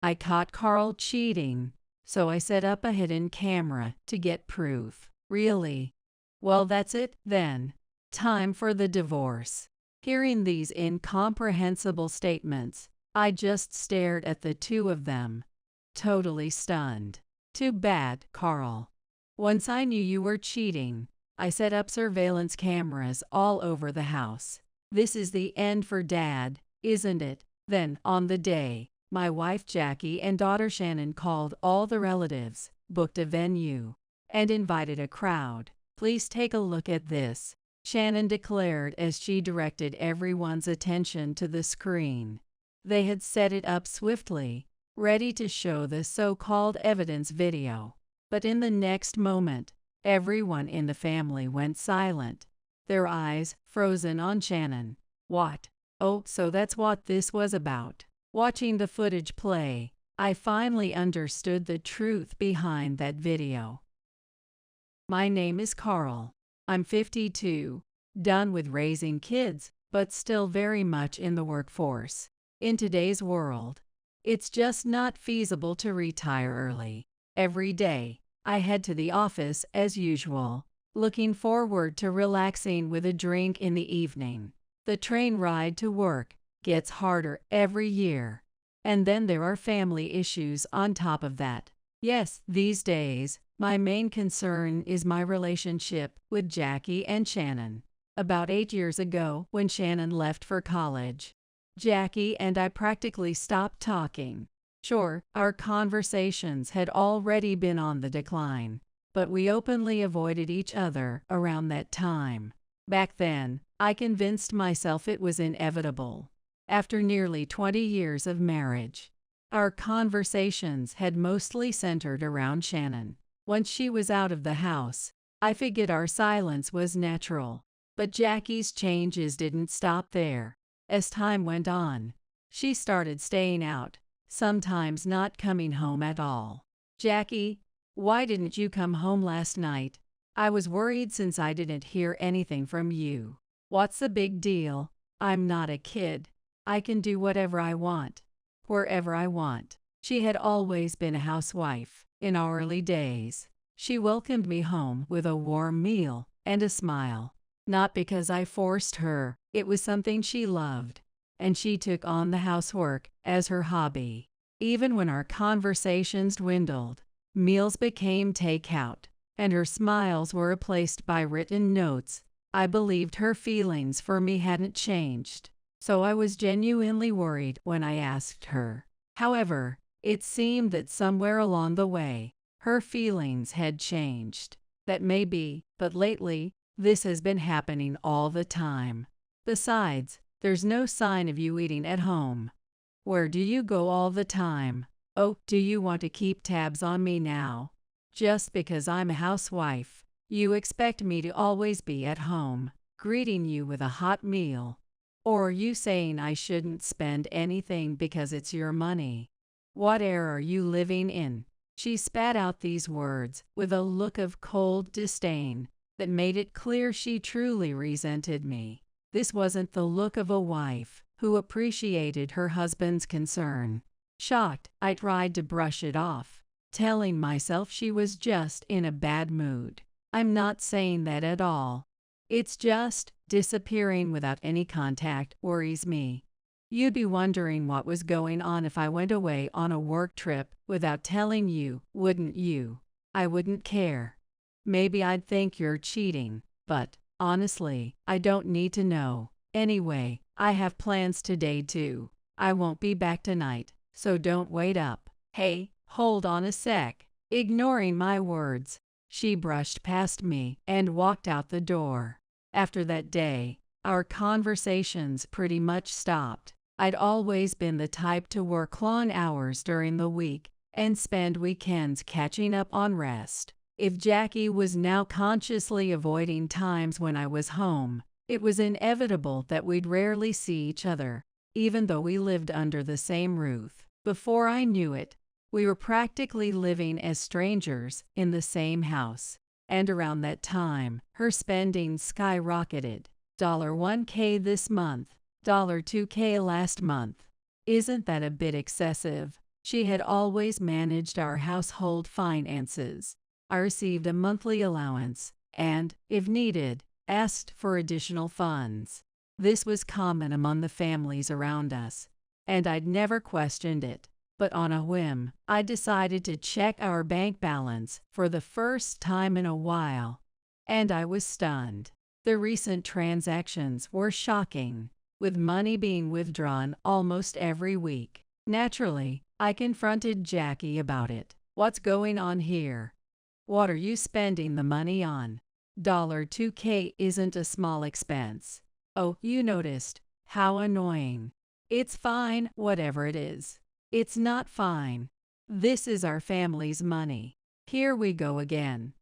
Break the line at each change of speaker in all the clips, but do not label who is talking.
I caught Carl cheating, so I set up a hidden camera to get proof. Really? Well, that's it then. Time for the divorce. Hearing these incomprehensible statements, I just stared at the two of them, totally stunned. Too bad, Carl. Once I knew you were cheating, I set up surveillance cameras all over the house. This is the end for Dad, isn't it? Then, on the day, my wife Jackie and daughter Shannon called all the relatives, booked a venue, and invited a crowd. Please take a look at this, Shannon declared as she directed everyone's attention to the screen. They had set it up swiftly, ready to show the so-called evidence video. But in the next moment, everyone in the family went silent, their eyes frozen on Shannon. What? Oh, so that's what this was about. Watching the footage play, I finally understood the truth behind that video. My name is Carl. I'm 52, done with raising kids, but still very much in the workforce. In today's world, it's just not feasible to retire early. Every day, I head to the office as usual, looking forward to relaxing with a drink in the evening. The train ride to work gets harder every year. And then there are family issues on top of that. Yes, these days, my main concern is my relationship with Jackie and Shannon. About 8 years ago, when Shannon left for college, Jackie and I practically stopped talking. Sure, our conversations had already been on the decline, but we openly avoided each other around that time. Back then, I convinced myself it was inevitable. After nearly 20 years of marriage, our conversations had mostly centered around Shannon. Once she was out of the house, I figured our silence was natural. But Jackie's changes didn't stop there. As time went on, she started staying out, sometimes not coming home at all. Jackie, why didn't you come home last night? I was worried since I didn't hear anything from you. What's the big deal? I'm not a kid. I can do whatever I want, wherever I want. She had always been a housewife. In our early days, she welcomed me home with a warm meal and a smile. Not because I forced her, it was something she loved, and she took on the housework as her hobby. Even when our conversations dwindled, meals became takeout, and her smiles were replaced by written notes, I believed her feelings for me hadn't changed. So I was genuinely worried when I asked her. However, it seemed that somewhere along the way, her feelings had changed. That may be, but lately, this has been happening all the time. Besides, there's no sign of you eating at home. Where do you go all the time? Oh, do you want to keep tabs on me now? Just because I'm a housewife, you expect me to always be at home, greeting you with a hot meal. Or are you saying I shouldn't spend anything because it's your money? What era are you living in? She spat out these words with a look of cold disdain that made it clear she truly resented me. This wasn't the look of a wife who appreciated her husband's concern. Shocked, I tried to brush it off, telling myself she was just in a bad mood. I'm not saying that at all. It's just, disappearing without any contact worries me. You'd be wondering what was going on if I went away on a work trip without telling you, wouldn't you? I wouldn't care. Maybe I'd think you're cheating, but, honestly, I don't need to know. Anyway, I have plans today too. I won't be back tonight, so don't wait up. Hey, hold on a sec. Ignoring my words, she brushed past me and walked out the door. After that day, our conversations pretty much stopped. I'd always been the type to work long hours during the week and spend weekends catching up on rest. If Jackie was now consciously avoiding times when I was home, it was inevitable that we'd rarely see each other, even though we lived under the same roof. Before I knew it, we were practically living as strangers in the same house. And around that time, her spending skyrocketed. $1K this month, $2K last month. Isn't that a bit excessive? She had always managed our household finances. I received a monthly allowance and, if needed, asked for additional funds. This was common among the families around us, and I'd never questioned it. But on a whim, I decided to check our bank balance for the first time in a while, and I was stunned. The recent transactions were shocking, with money being withdrawn almost every week. Naturally, I confronted Jackie about it. What's going on here? What are you spending the money on? $2K isn't a small expense. Oh, you noticed. How annoying. It's fine, whatever it is. It's not fine. This is our family's money. Here we go again.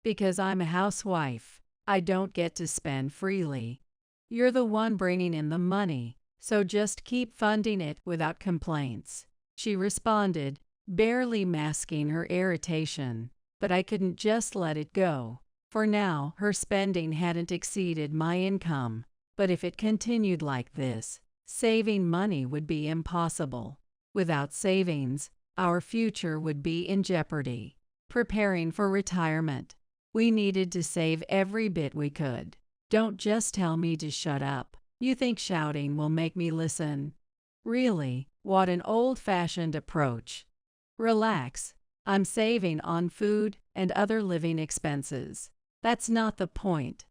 Because I'm a housewife, I don't get to spend freely. You're the one bringing in the money, so just keep funding it without complaints. She responded, barely masking her irritation. But I couldn't just let it go. For now, her spending hadn't exceeded my income. But if it continued like this, saving money would be impossible. Without savings, our future would be in jeopardy. Preparing for retirement, we needed to save every bit we could. Don't just tell me to shut up. You think shouting will make me listen? Really, what an old-fashioned approach. Relax. I'm saving on food and other living expenses. That's not the point.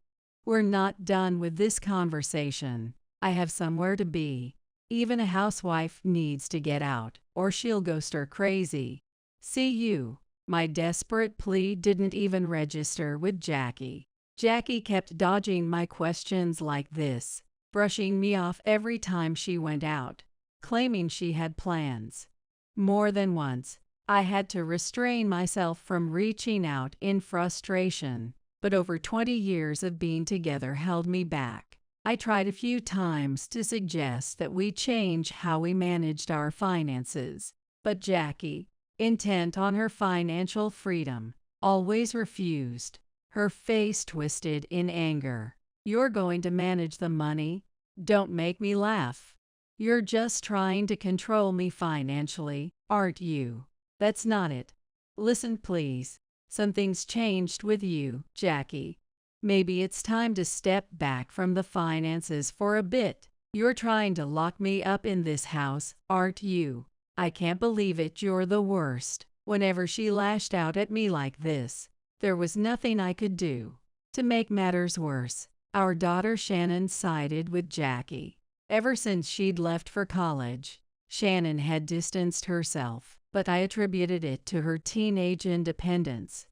We're not done with this conversation. I have somewhere to be. Even a housewife needs to get out, or she'll go stir crazy. See you. My desperate plea didn't even register with Jackie. Jackie kept dodging my questions like this, brushing me off every time she went out, claiming she had plans. More than once, I had to restrain myself from reaching out in frustration, but over 20 years of being together held me back. I tried a few times to suggest that we change how we managed our finances, but Jackie, intent on her financial freedom, always refused. Her face twisted in anger. You're going to manage the money? Don't make me laugh. You're just trying to control me financially, aren't you? That's not it. Listen, please. Something's changed with you, Jackie. Maybe it's time to step back from the finances for a bit. You're trying to lock me up in this house, aren't you? I can't believe it, you're the worst. Whenever she lashed out at me like this, there was nothing I could do. To make matters worse, our daughter Shannon sided with Jackie. Ever since she'd left for college, Shannon had distanced herself, but I attributed it to her teenage independence.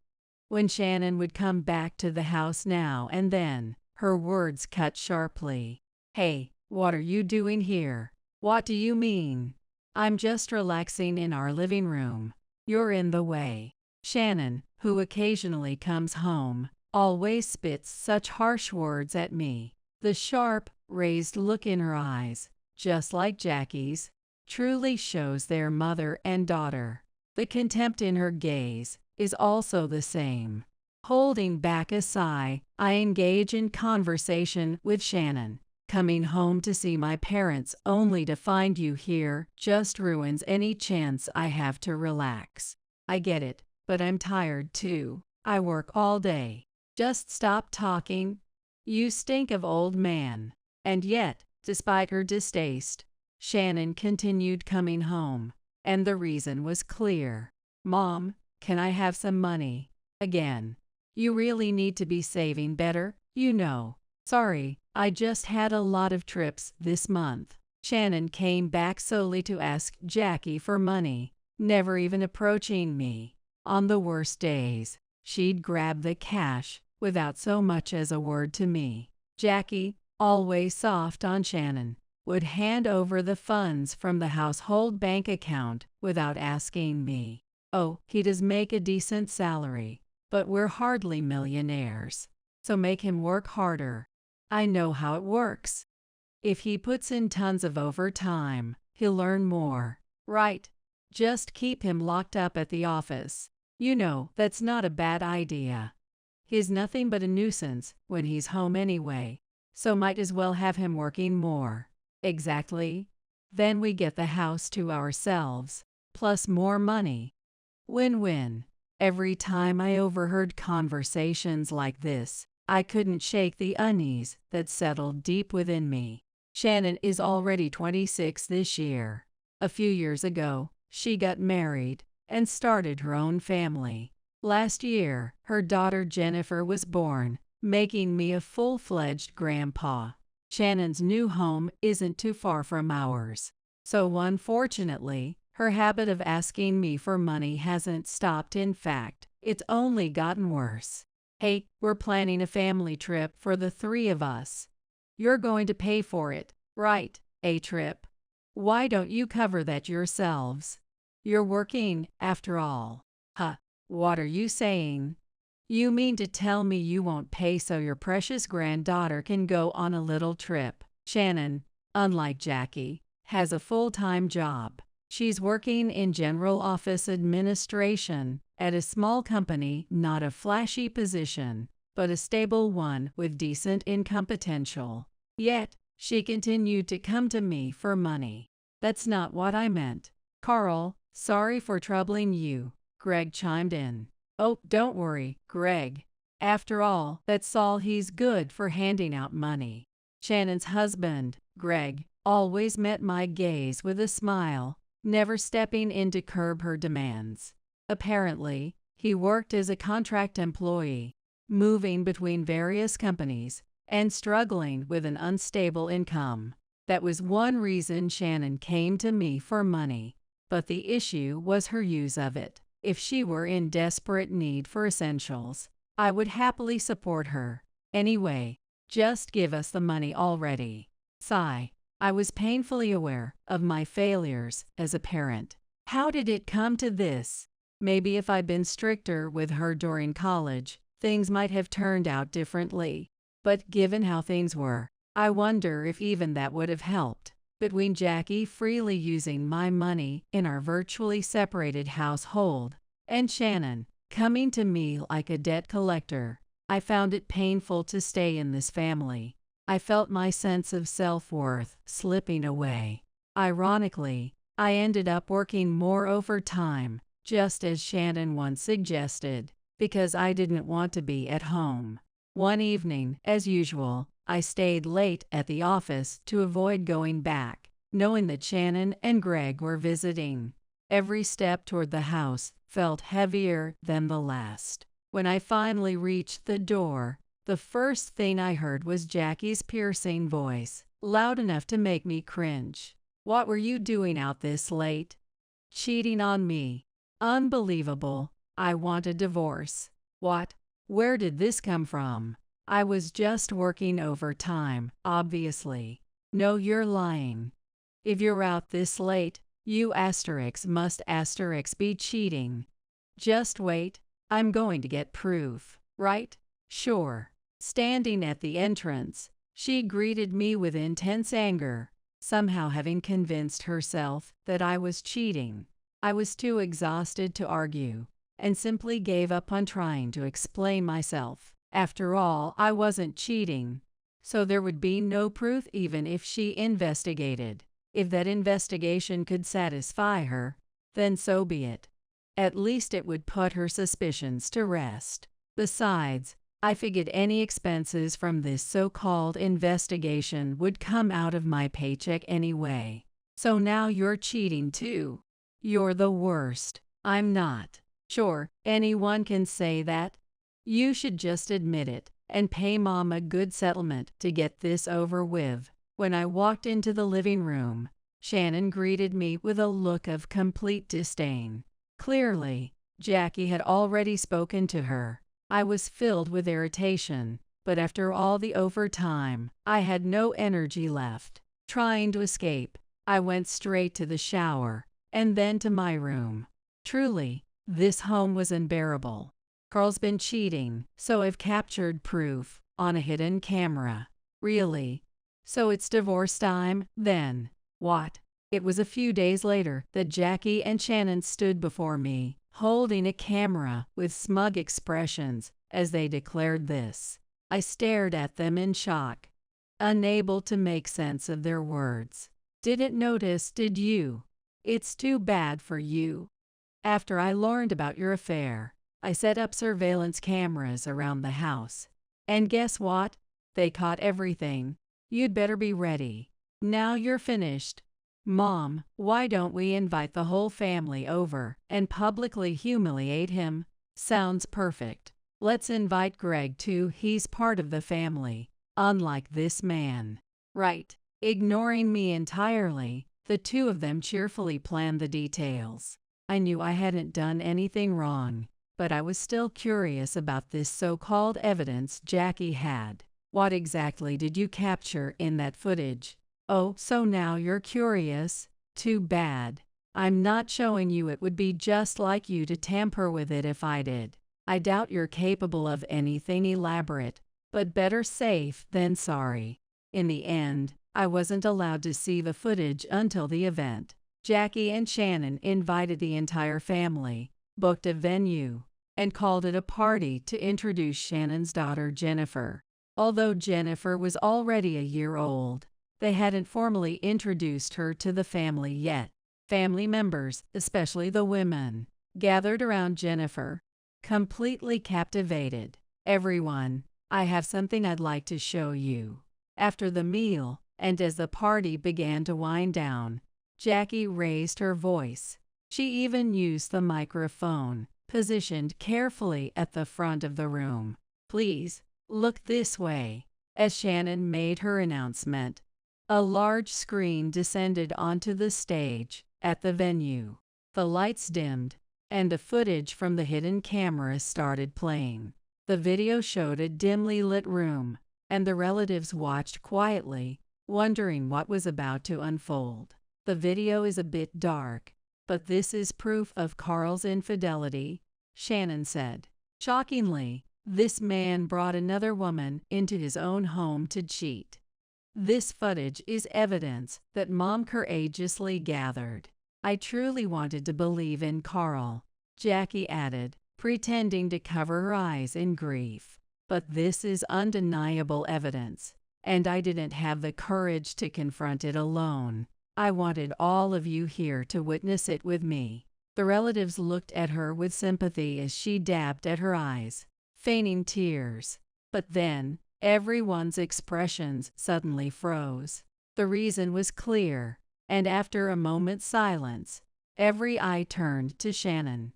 When Shannon would come back to the house now and then, her words cut sharply. Hey, what are you doing here? What do you mean? I'm just relaxing in our living room. You're in the way. Shannon, who occasionally comes home, always spits such harsh words at me. The sharp, raised look in her eyes, just like Jackie's, truly shows their mother and daughter. The contempt in her gaze is also the same. Holding back a sigh, I engage in conversation with Shannon. Coming home to see my parents only to find you here just ruins any chance I have to relax. I get it, but I'm tired too. I work all day. Just stop talking. You stink of old man. And yet, despite her distaste, Shannon continued coming home, and the reason was clear. Mom, can I have some money? Again. You really need to be saving better, you know. Sorry, I just had a lot of trips this month. Shannon came back solely to ask Jackie for money, never even approaching me. On the worst days, she'd grab the cash without so much as a word to me. Jackie, always soft on Shannon, would hand over the funds from the household bank account without asking me. Oh, he does make a decent salary, but we're hardly millionaires. So make him work harder. I know how it works. If he puts in tons of overtime, he'll earn more. Right. Just keep him locked up at the office. You know, that's not a bad idea. He's nothing but a nuisance when he's home anyway, so might as well have him working more. Exactly. Then we get the house to ourselves. plus more money. Win-win. Every time I overheard conversations like this, I couldn't shake the unease that settled deep within me. Shannon is already 26 this year. A few years ago, she got married and started her own family. Last year, her daughter Jennifer was born, making me a full-fledged grandpa. Shannon's new home isn't too far from ours. So unfortunately, her habit of asking me for money hasn't stopped. In fact, it's only gotten worse. Hey, we're planning a family trip for the three of us. You're going to pay for it, right? A trip. Why don't you cover that yourselves? You're working, after all. Huh, what are you saying? You mean to tell me you won't pay so your precious granddaughter can go on a little trip? Shannon, unlike Jackie, has a full-time job. She's working in general office administration at a small company, not a flashy position, but a stable one with decent income potential. Yet, she continued to come to me for money. That's not what I meant. Carl, sorry for troubling you, Greg chimed in. Oh, don't worry, Greg. After all, that's all he's good for, handing out money. Shannon's husband, Greg, always met my gaze with a smile, never stepping in to curb her demands. Apparently, he worked as a contract employee, moving between various companies and struggling with an unstable income. That was one reason Shannon came to me for money, but the issue was her use of it. If she were in desperate need for essentials, I would happily support her. Anyway, just give us the money already. Sigh. I was painfully aware of my failures as a parent. How did it come to this? Maybe if I'd been stricter with her during college, things might have turned out differently. But given how things were, I wonder if even that would have helped. Between Jackie freely using my money in our virtually separated household and Shannon coming to me like a debt collector, I found it painful to stay in this family. I felt my sense of self-worth slipping away. Ironically, I ended up working more overtime, just as Shannon once suggested, because I didn't want to be at home. One evening, as usual, I stayed late at the office to avoid going back, knowing that Shannon and Greg were visiting. Every step toward the house felt heavier than the last. When I finally reached the door, the first thing I heard was Jackie's piercing voice, loud enough to make me cringe. What were you doing out this late? Cheating on me. Unbelievable. I want a divorce. What? Where did this come from? I was just working overtime, obviously. No, you're lying. If you're out this late, you must be cheating. Just wait. I'm going to get proof, right? Sure. Standing at the entrance, she greeted me with intense anger, somehow having convinced herself that I was cheating. I was too exhausted to argue, and simply gave up on trying to explain myself. After all, I wasn't cheating, so there would be no proof even if she investigated. If that investigation could satisfy her, then so be it. At least it would put her suspicions to rest. Besides, I figured any expenses from this so-called investigation would come out of my paycheck anyway. So now you're cheating too. You're the worst. I'm not. Sure, anyone can say that. You should just admit it and pay Mom a good settlement to get this over with. When I walked into the living room, Shannon greeted me with a look of complete disdain. Clearly, Jackie had already spoken to her. I was filled with irritation, but after all the overtime, I had no energy left. Trying to escape, I went straight to the shower, and then to my room. Truly, this home was unbearable. Carl's been cheating, so I've captured proof on a hidden camera. Really? So it's divorce time, then? What? It was a few days later that Jackie and Shannon stood before me, holding a camera with smug expressions as they declared this. I stared at them in shock, unable to make sense of their words. Didn't notice, did you? It's too bad for you. After I learned about your affair, I set up surveillance cameras around the house. And guess what? They caught everything. You'd better be ready. Now you're finished. Mom, why don't we invite the whole family over and publicly humiliate him? Sounds perfect. Let's invite Greg too, he's part of the family, unlike this man. Right. Ignoring me entirely, the two of them cheerfully planned the details. I knew I hadn't done anything wrong, but I was still curious about this so-called evidence Jackie had. What exactly did you capture in that footage? Oh, so now you're curious? Too bad. I'm not showing you. It would be just like you to tamper with it if I did. I doubt you're capable of anything elaborate, but better safe than sorry. In the end, I wasn't allowed to see the footage until the event. Jackie and Shannon invited the entire family, booked a venue, and called it a party to introduce Shannon's daughter Jennifer. Although Jennifer was already a year old, they hadn't formally introduced her to the family yet. Family members, especially the women, gathered around Jennifer, completely captivated. Everyone, I have something I'd like to show you. After the meal, and as the party began to wind down, Jackie raised her voice. She even used the microphone, positioned carefully at the front of the room. Please, look this way. As Shannon made her announcement, a large screen descended onto the stage at the venue. The lights dimmed, and the footage from the hidden cameras started playing. The video showed a dimly lit room, and the relatives watched quietly, wondering what was about to unfold. The video is a bit dark, but this is proof of Carl's infidelity, Shannon said. Shockingly, this man brought another woman into his own home to cheat. This footage is evidence that Mom courageously gathered. I truly wanted to believe in Carl, Jackie added, pretending to cover her eyes in grief. But this is undeniable evidence, and I didn't have the courage to confront it alone. I wanted all of you here to witness it with me. The relatives looked at her with sympathy as she dabbed at her eyes, feigning tears. But then, everyone's expressions suddenly froze. The reason was clear, and after a moment's silence, every eye turned to Shannon.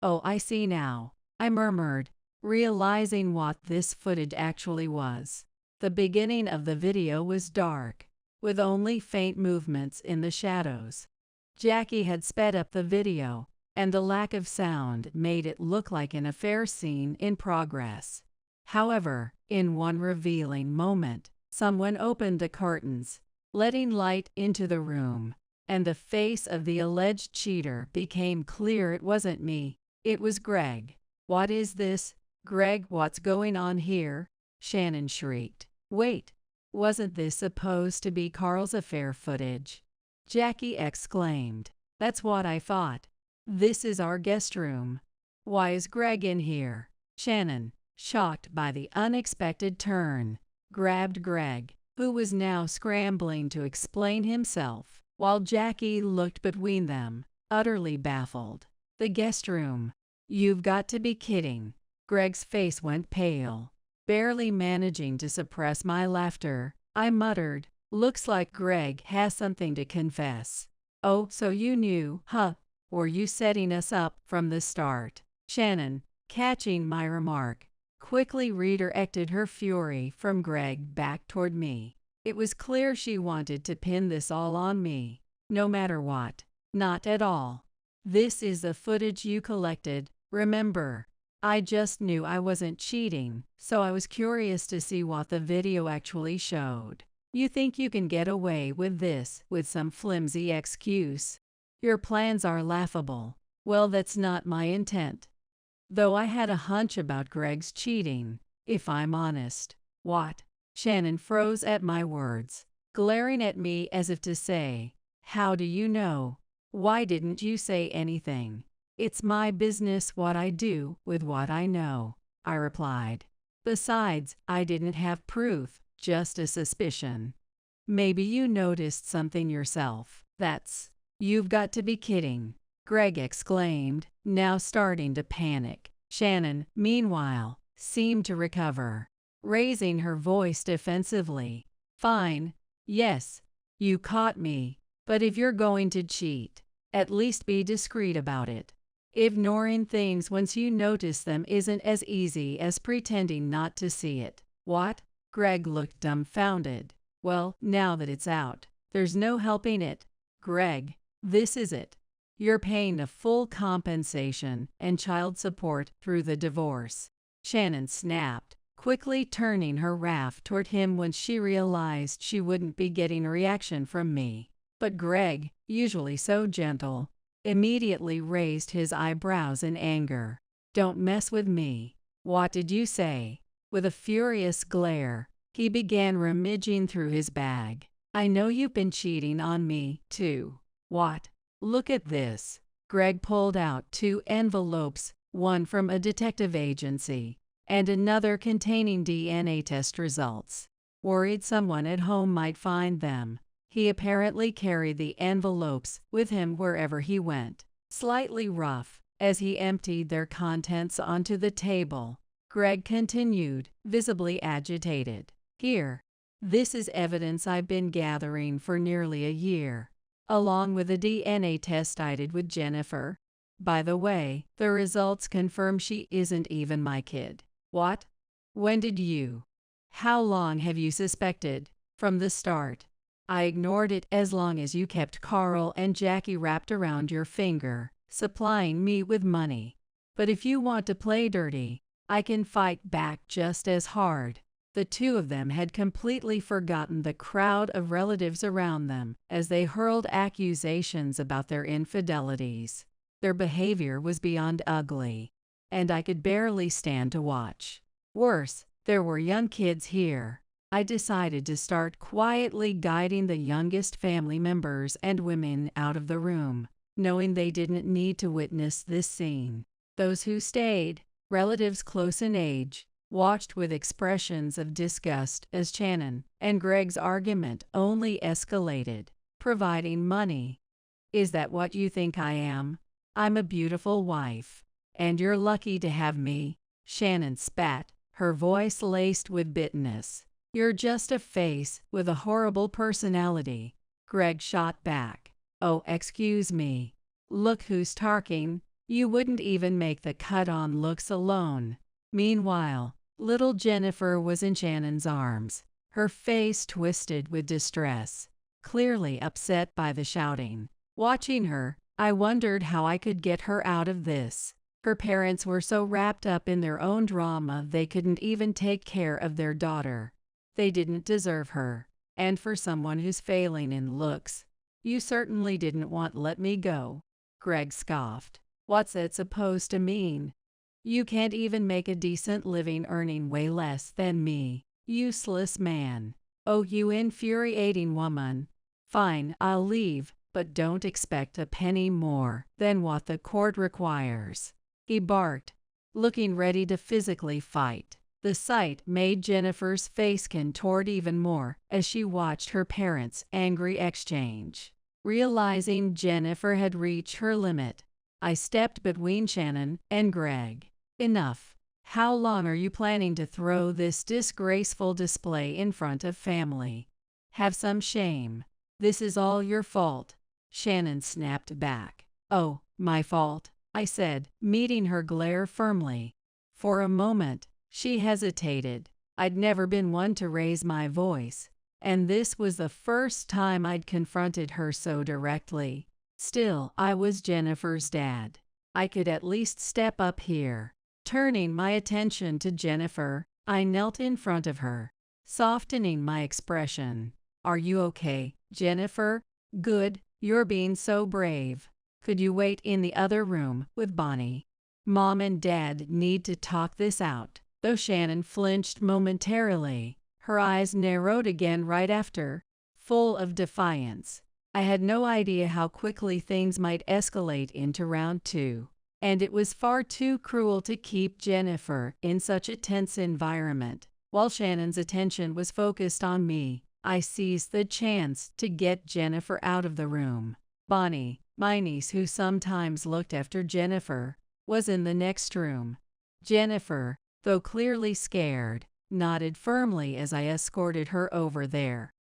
Oh, I see now, I murmured, realizing what this footage actually was. The beginning of the video was dark, with only faint movements in the shadows. Jackie had sped up the video, and the lack of sound made it look like an affair scene in progress. However, in one revealing moment, someone opened the curtains, letting light into the room, and the face of the alleged cheater became clear. It wasn't me, it was Greg. What is this? Greg, what's going on here? Shannon shrieked. Wait, wasn't this supposed to be Carl's affair footage? Jackie exclaimed. That's what I thought. This is our guest room. Why is Greg in here? Shannon, shocked by the unexpected turn, grabbed Greg, who was now scrambling to explain himself, while Jackie looked between them, utterly baffled. The guest room. You've got to be kidding. Greg's face went pale. Barely managing to suppress my laughter, I muttered, looks like Greg has something to confess. Oh, so you knew, huh? Were you setting us up from the start? Shannon, catching my remark, quickly redirected her fury from Greg back toward me. It was clear she wanted to pin this all on me, no matter what. Not at all. This is the footage you collected, remember? I just knew I wasn't cheating, so I was curious to see what the video actually showed. You think you can get away with this with some flimsy excuse? Your plans are laughable. Well, that's not my intent. Though I had a hunch about Greg's cheating, if I'm honest. What? Shannon froze at my words, glaring at me as if to say, how do you know? Why didn't you say anything? It's my business what I do with what I know, I replied. Besides, I didn't have proof, just a suspicion. Maybe you noticed something yourself. That's You've got to be kidding, Greg exclaimed, now starting to panic. Shannon, meanwhile, seemed to recover, raising her voice defensively. Fine, yes, you caught me, but if you're going to cheat, at least be discreet about it. Ignoring things once you notice them isn't as easy as pretending not to see it. What? Greg looked dumbfounded. Well, now that it's out, there's no helping it. Greg, this is it. You're paying a full compensation and child support through the divorce. Shannon snapped, quickly turning her wrath toward him when she realized she wouldn't be getting a reaction from me. But Greg, usually so gentle, immediately raised his eyebrows in anger. Don't mess with me. What did you say? With a furious glare, he began rummaging through his bag. I know you've been cheating on me, too. What? Look at this. Greg pulled out 2 envelopes, one from a detective agency, and another containing DNA test results. Worried someone at home might find them, he apparently carried the envelopes with him wherever he went. Slightly rough, as he emptied their contents onto the table, Greg continued, visibly agitated. Here, this is evidence I've been gathering for nearly a year, along with a DNA test I did with Jennifer. By the way, the results confirm she isn't even my kid. What? When did you? How long have you suspected? From the start. I ignored it as long as you kept Carl and Jackie wrapped around your finger, supplying me with money. But if you want to play dirty, I can fight back just as hard. The two of them had completely forgotten the crowd of relatives around them as they hurled accusations about their infidelities. Their behavior was beyond ugly, and I could barely stand to watch. Worse, there were young kids here. I decided to start quietly guiding the youngest family members and women out of the room, knowing they didn't need to witness this scene. Those who stayed, relatives close in age, watched with expressions of disgust as Shannon and Greg's argument only escalated. Providing money. Is that what you think I am? I'm a beautiful wife, and you're lucky to have me. Shannon spat, her voice laced with bitterness. You're just a face with a horrible personality. Greg shot back. Oh, excuse me. Look who's talking. You wouldn't even make the cut on looks alone. Meanwhile, little Jennifer was in Shannon's arms, her face twisted with distress, clearly upset by the shouting. Watching her, I wondered how I could get her out of this. Her parents were so wrapped up in their own drama they couldn't even take care of their daughter. They didn't deserve her. And for someone who's failing in looks, you certainly didn't want let me go. Greg scoffed. What's it supposed to mean? You can't even make a decent living earning way less than me. Useless man. Oh, you infuriating woman. Fine, I'll leave, but don't expect a penny more than what the court requires. He barked, looking ready to physically fight. The sight made Jennifer's face contort even more as she watched her parents' angry exchange. Realizing Jennifer had reached her limit, I stepped between Shannon and Greg. Enough. How long are you planning to throw this disgraceful display in front of family? Have some shame. This is all your fault. Shannon snapped back. Oh, my fault, I said, meeting her glare firmly. For a moment, she hesitated. I'd never been one to raise my voice, and this was the first time I'd confronted her so directly. Still, I was Jennifer's dad. I could at least step up here. Turning my attention to Jennifer, I knelt in front of her, softening my expression. Are you okay, Jennifer? Good, you're being so brave. Could you wait in the other room with Bonnie? Mom and Dad need to talk this out. Though Shannon flinched momentarily, her eyes narrowed again right after, full of defiance. I had no idea how quickly things might escalate into round 2, and it was far too cruel to keep Jennifer in such a tense environment. While Shannon's attention was focused on me, I seized the chance to get Jennifer out of the room. Bonnie, my niece who sometimes looked after Jennifer, was in the next room. Jennifer, though clearly scared, nodded firmly as I escorted her over there.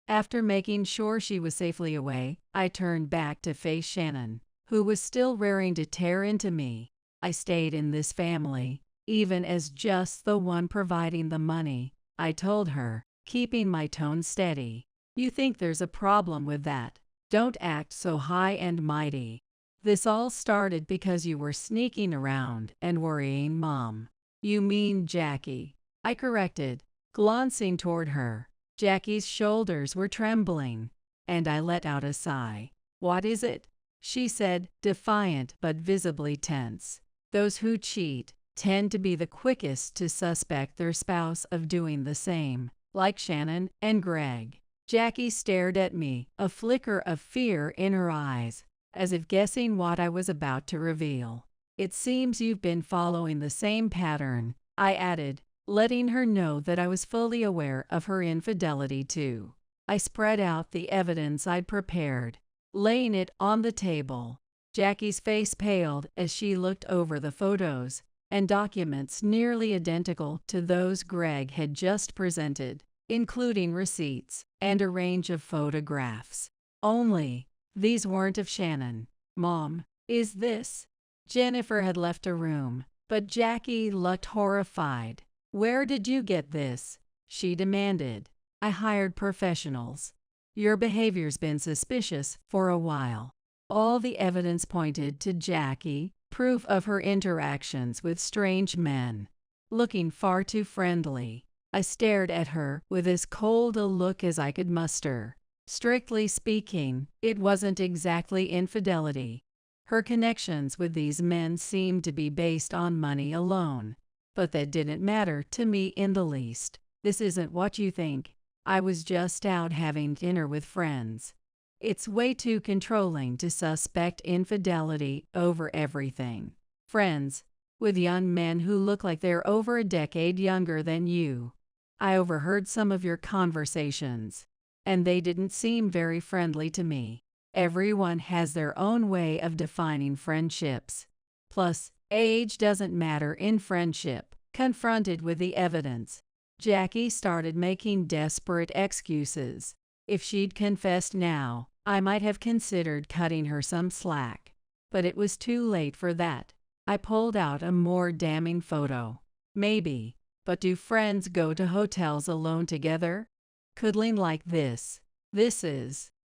After making sure she was safely away, I turned back to face Shannon, who was still raring to tear into me. I stayed in this family, even as just the one providing the money, I told her, keeping my tone steady. You think there's a problem with that? Don't act so high and mighty. This all started because you were sneaking around and worrying Mom. You mean Jackie, I corrected, glancing toward her. Jackie's shoulders were trembling, and I let out a sigh. What is it? She said, defiant but visibly tense. Those who cheat tend to be the quickest to suspect their spouse of doing the same, like Shannon and Greg. Jackie stared at me, a flicker of fear in her eyes, as if guessing what I was about to reveal. It seems you've been following the same pattern, I added, letting her know that I was fully aware of her infidelity too. I spread out the evidence I'd prepared, laying it on the table. Jackie's face paled as she looked over the photos and documents nearly identical to those Greg had just presented, including receipts and a range of photographs. Only, these weren't of Shannon. Mom, is this? Jennifer had left a room, but Jackie looked horrified. Where did you get this? She demanded. I hired professionals. Your behavior's been suspicious for a while. All the evidence pointed to Jackie, proof of her interactions with strange men. Looking far too friendly, I stared at her with as cold a look as I could muster. Strictly speaking, it wasn't exactly infidelity. Her connections with these men seemed to be based on money alone. But that didn't matter to me in the least. This isn't what you think. I was just out having dinner with friends. It's way too controlling to suspect infidelity over everything. Friends, with young men who look like they're over a decade younger than you. I overheard some of your conversations, and they didn't seem very friendly to me. Everyone has their own way of defining friendships. Plus, age doesn't matter in friendship. Confronted with the evidence, Jackie started making desperate excuses. If she'd confessed now, I might have considered cutting her some slack. But it was too late for that. I pulled out a more damning photo. Maybe, but do friends go to hotels alone together? Cuddling like this.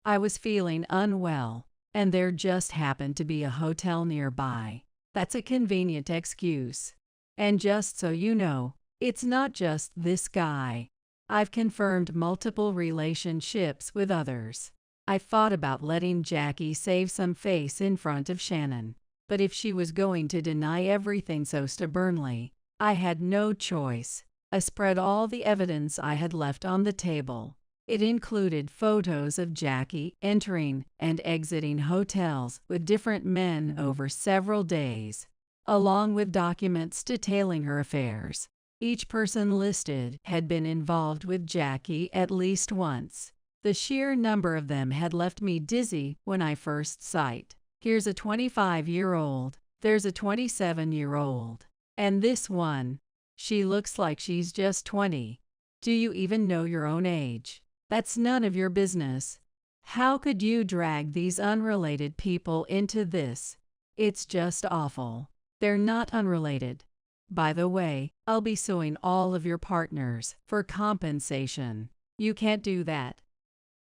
I was feeling unwell, and there just happened to be a hotel nearby. That's a convenient excuse. And just so you know, it's not just this guy. I've confirmed multiple relationships with others. I thought about letting Jackie save some face in front of Shannon, but if she was going to deny everything so stubbornly, I had no choice. I spread all the evidence I had left on the table. It included photos of Jackie entering and exiting hotels with different men over several days, along with documents detailing her affairs. Each person listed had been involved with Jackie at least once. The sheer number of them had left me dizzy when I first saw it. Here's a 25-year-old, there's a 27-year-old, and this one, she looks like she's just 20. Do you even know your own age? That's none of your business. How could you drag these unrelated people into this? It's just awful. They're not unrelated. By the way, I'll be suing all of your partners for compensation. You can't do that.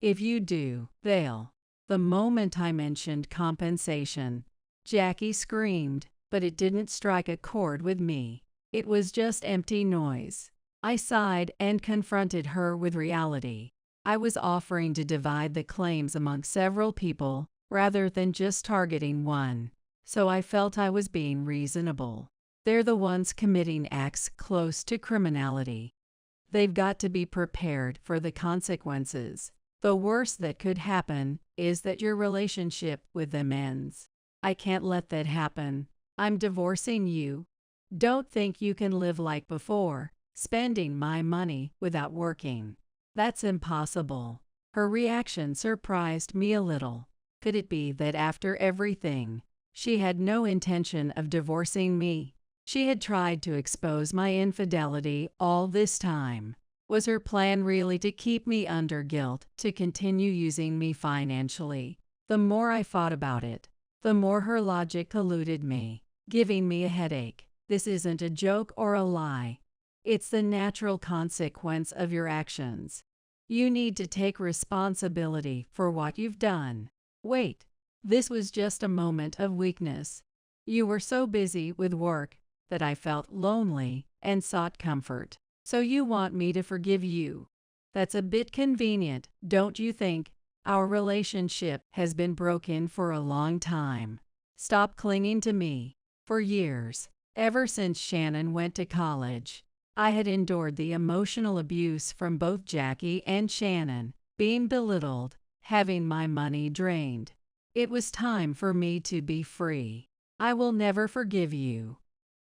If you do, they'll. The moment I mentioned compensation, Jackie screamed, but it didn't strike a chord with me. It was just empty noise. I sighed and confronted her with reality. I was offering to divide the claims among several people rather than just targeting one, so I felt I was being reasonable. They're the ones committing acts close to criminality. They've got to be prepared for the consequences. The worst that could happen is that your relationship with them ends. I can't let that happen. I'm divorcing you. Don't think you can live like before, spending my money without working. That's impossible. Her reaction surprised me a little. Could it be that after everything, she had no intention of divorcing me? She had tried to expose my infidelity all this time. Was her plan really to keep me under guilt, to continue using me financially? The more I thought about it, the more her logic eluded me, giving me a headache. This isn't a joke or a lie. It's the natural consequence of your actions. You need to take responsibility for what you've done. Wait, this was just a moment of weakness. You were so busy with work that I felt lonely and sought comfort. So you want me to forgive you? That's a bit convenient, don't you think? Our relationship has been broken for a long time. Stop clinging to me. For years, ever since Shannon went to college, I had endured the emotional abuse from both Jackie and Shannon, being belittled, having my money drained. It was time for me to be free. I will never forgive you.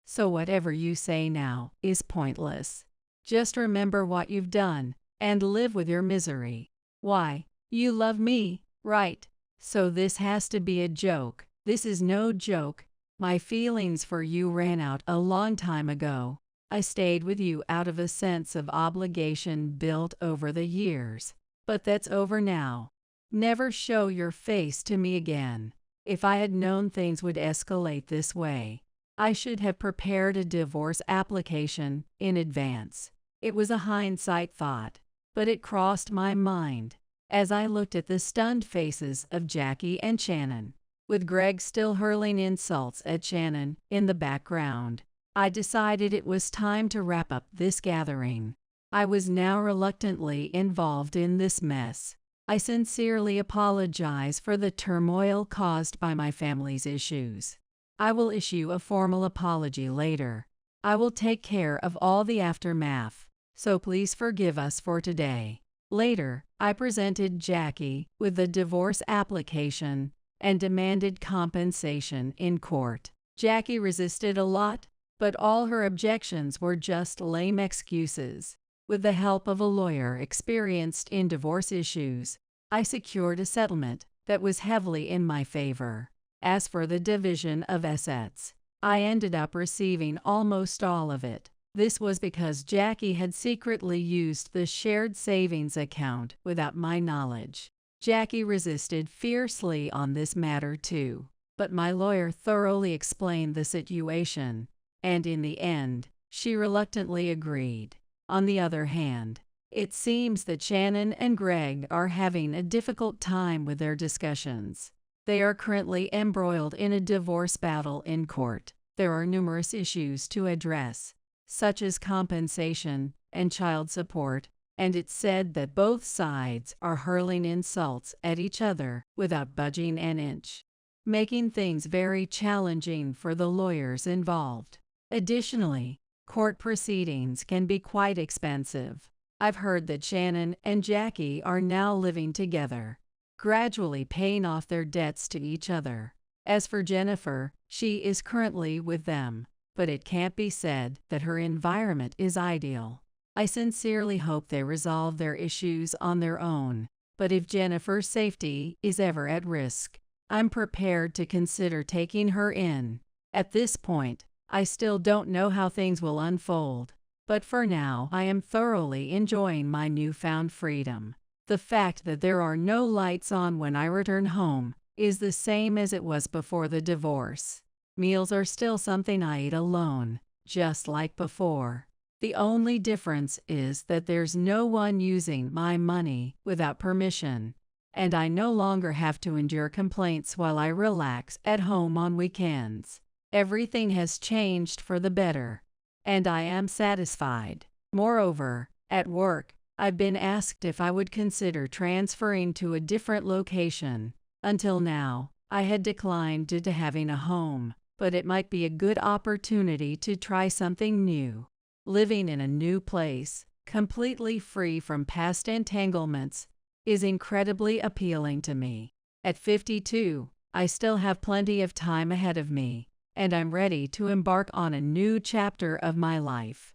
So whatever you say now is pointless. Just remember what you've done and live with your misery. Why? You love me, right? So this has to be a joke. This is no joke. My feelings for you ran out a long time ago. I stayed with you out of a sense of obligation built over the years. But that's over now. Never show your face to me again. If I had known things would escalate this way, I should have prepared a divorce application in advance. It was a hindsight thought, but it crossed my mind as I looked at the stunned faces of Jackie and Shannon, with Greg still hurling insults at Shannon in the background. I decided it was time to wrap up this gathering. I was now reluctantly involved in this mess. I sincerely apologize for the turmoil caused by my family's issues. I will issue a formal apology later. I will take care of all the aftermath, so please forgive us for today. Later, I presented Jackie with the divorce application and demanded compensation in court. Jackie resisted a lot, but all her objections were just lame excuses. With the help of a lawyer experienced in divorce issues, I secured a settlement that was heavily in my favor. As for the division of assets, I ended up receiving almost all of it. This was because Jackie had secretly used the shared savings account without my knowledge. Jackie resisted fiercely on this matter too, but my lawyer thoroughly explained the situation, and in the end, she reluctantly agreed. On the other hand, it seems that Shannon and Greg are having a difficult time with their discussions. They are currently embroiled in a divorce battle in court. There are numerous issues to address, such as compensation and child support, and it's said that both sides are hurling insults at each other without budging an inch, making things very challenging for the lawyers involved. Additionally, court proceedings can be quite expensive. I've heard that Shannon and Jackie are now living together, gradually paying off their debts to each other. As for Jennifer, she is currently with them, but it can't be said that her environment is ideal. I sincerely hope they resolve their issues on their own, but if Jennifer's safety is ever at risk, I'm prepared to consider taking her in. At this point, I still don't know how things will unfold, but for now I am thoroughly enjoying my newfound freedom. The fact that there are no lights on when I return home is the same as it was before the divorce. Meals are still something I eat alone, just like before. The only difference is that there's no one using my money without permission, and I no longer have to endure complaints while I relax at home on weekends. Everything has changed for the better, and I am satisfied. Moreover, at work, I've been asked if I would consider transferring to a different location. Until now, I had declined due to having a home, but it might be a good opportunity to try something new. Living in a new place, completely free from past entanglements, is incredibly appealing to me. At 52, I still have plenty of time ahead of me, and I'm ready to embark on a new chapter of my life.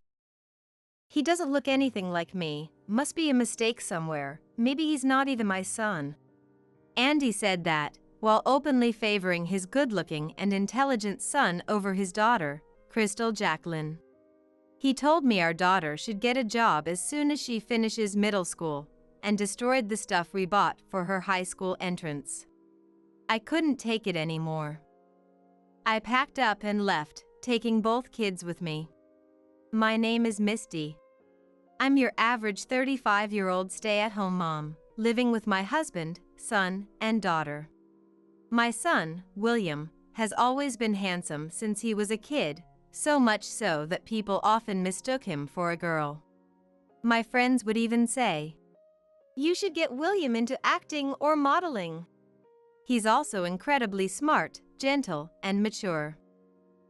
He doesn't look anything like me. Must be a mistake somewhere. Maybe he's not even my son. Andy said that. while openly favoring his good-looking and intelligent son over his daughter, Crystal Jacqueline. He told me our daughter should get a job as soon as she finishes middle school, and destroyed the stuff we bought for her high school entrance. I couldn't take it anymore. I packed up and left, taking both kids with me. My name is Misty. I'm your average 35-year-old stay-at-home mom, living with my husband, son, and daughter. My son, William, has always been handsome since he was a kid, so much so that people often mistook him for a girl. My friends would even say, "You should get William into acting or modeling." He's also incredibly smart, gentle, and mature.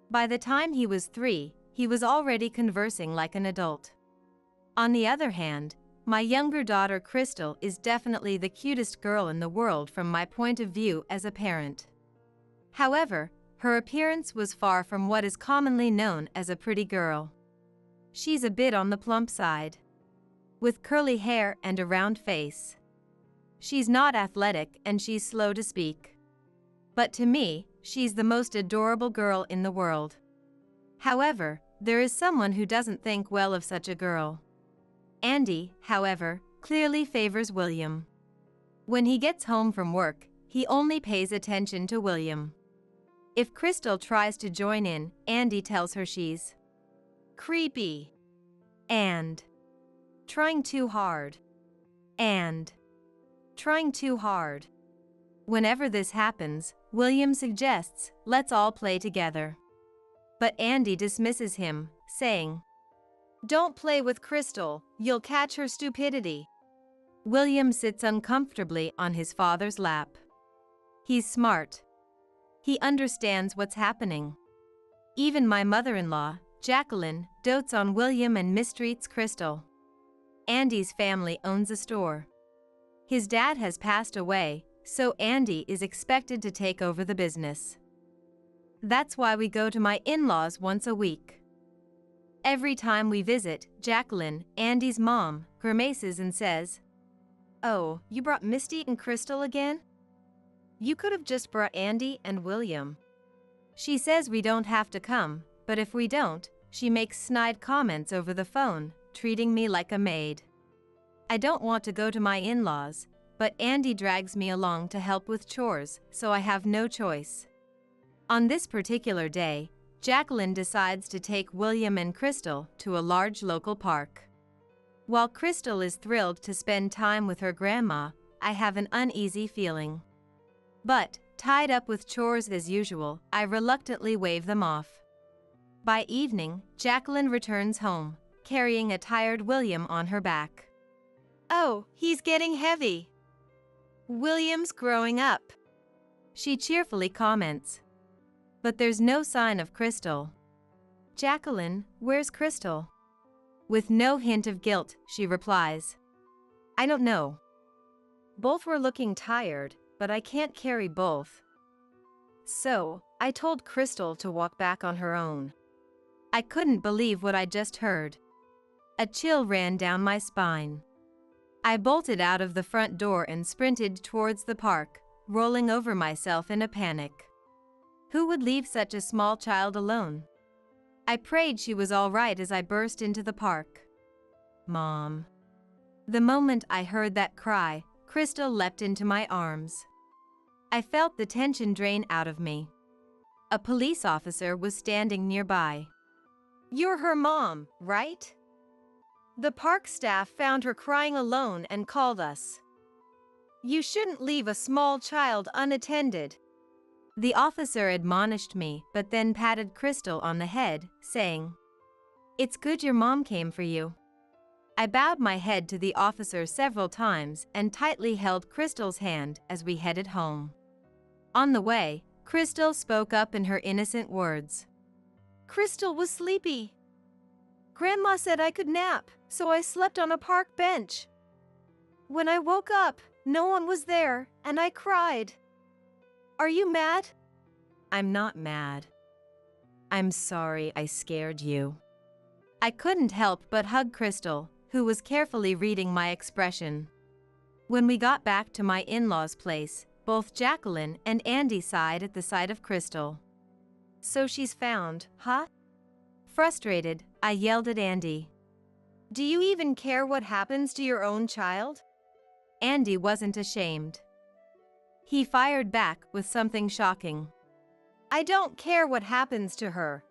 By the time he was 3, he was already conversing like an adult. On the other hand, my younger daughter Crystal is definitely the cutest girl in the world from my point of view as a parent. However, her appearance was far from what is commonly known as a pretty girl. She's a bit on the plump side, with curly hair and a round face. She's not athletic and she's slow to speak. But to me, she's the most adorable girl in the world. However, there is someone who doesn't think well of such a girl. Andy, however, clearly favors William. When he gets home from work, he only pays attention to William. If Crystal tries to join in, Andy tells her she's creepy, and trying too hard, and trying too hard. Whenever this happens, William suggests, "Let's all play together." But Andy dismisses him, saying, "Don't play with Crystal, you'll catch her stupidity." William sits uncomfortably on his father's lap. He's smart. He understands what's happening. Even my mother-in-law, Jacqueline, dotes on William and mistreats Crystal. Andy's family owns a store. His dad has passed away, so Andy is expected to take over the business. That's why we go to my in-laws once a week. Every time we visit, Jacqueline, Andy's mom, grimaces and says, "Oh, you brought Misty and Crystal again? You could have just brought Andy and William." She says we don't have to come, but if we don't, she makes snide comments over the phone, treating me like a maid. I don't want to go to my in-laws, but Andy drags me along to help with chores, so I have no choice. On this particular day, Jacqueline decides to take William and Crystal to a large local park. While Crystal is thrilled to spend time with her grandma, I have an uneasy feeling. But, tied up with chores as usual, I reluctantly wave them off. By evening, Jacqueline returns home, carrying a tired William on her back. "Oh, he's getting heavy. William's growing up," she cheerfully comments. But there's no sign of Crystal. "Jacqueline, where's Crystal?" With no hint of guilt, she replies, "I don't know. Both were looking tired, but I can't carry both. So, I told Crystal to walk back on her own." I couldn't believe what I just heard. A chill ran down my spine. I bolted out of the front door and sprinted towards the park, rolling over myself in a panic. Who would leave such a small child alone? I prayed she was all right as I burst into the park. "Mom." The moment I heard that cry, Crystal leapt into my arms. I felt the tension drain out of me. A police officer was standing nearby. "You're her mom, right? The park staff found her crying alone and called us. You shouldn't leave a small child unattended." The officer admonished me, but then patted Crystal on the head, saying, "It's good your mom came for you." I bowed my head to the officer several times and tightly held Crystal's hand as we headed home. On the way, Crystal spoke up in her innocent words. "Crystal was sleepy. Grandma said I could nap, so I slept on a park bench. When I woke up, no one was there, and I cried. Are you mad?" "I'm not mad. I'm sorry I scared you." I couldn't help but hug Crystal, who was carefully reading my expression. When we got back to my in-laws' place, Both Jacqueline and Andy sighed at the sight of Crystal. "So she's found, huh?" Frustrated, I yelled at Andy. "Do you even care what happens to your own child?" Andy wasn't ashamed. He fired back with something shocking. "I don't care what happens to her.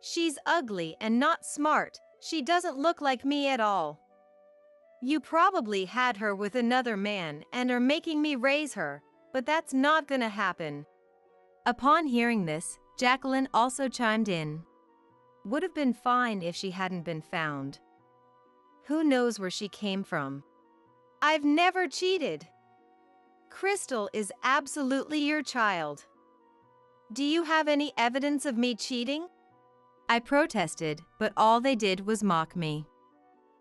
She's ugly and not smart. She doesn't look like me at all. You probably had her with another man and are making me raise her, but that's not gonna happen." Upon hearing this, Jacqueline also chimed in. "Would have been fine if she hadn't been found. Who knows where she came from? I've never cheated. Crystal is absolutely your child. Do you have any evidence of me cheating?" I protested, but all they did was mock me.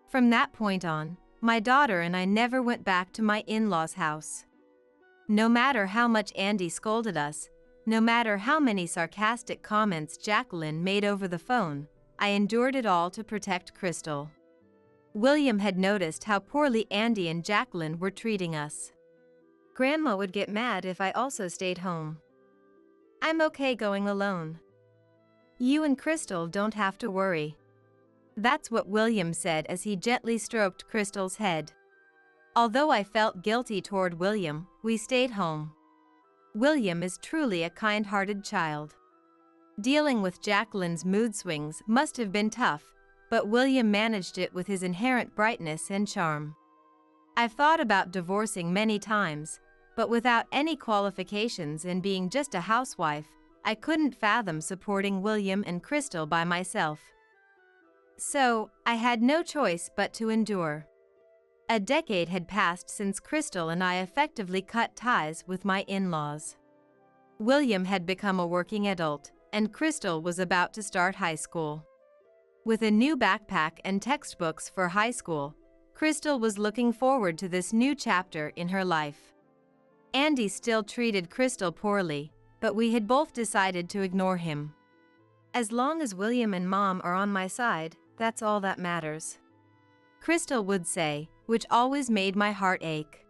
From that point on, my daughter and I never went back to my in-laws' house. No matter how much Andy scolded us, no matter how many sarcastic comments Jacqueline made over the phone, I endured it all to protect Crystal. William had noticed how poorly Andy and Jacqueline were treating us. "Grandma would get mad if I also stayed home. I'm okay going alone. You and Crystal don't have to worry." That's what William said as he gently stroked Crystal's head. Although I felt guilty toward William, we stayed home. William is truly a kind-hearted child. Dealing with Jacqueline's mood swings must have been tough, but William managed it with his inherent brightness and charm. I've thought about divorcing many times, but without any qualifications and being just a housewife, I couldn't fathom supporting William and Crystal by myself. So, I had no choice but to endure. A decade had passed since Crystal and I effectively cut ties with my in-laws. William had become a working adult, and Crystal was about to start high school. With a new backpack and textbooks for high school, Crystal was looking forward to this new chapter in her life. Andy still treated Crystal poorly, but we had both decided to ignore him. "As long as William and Mom are on my side, that's all that matters," Crystal would say, which always made my heart ache.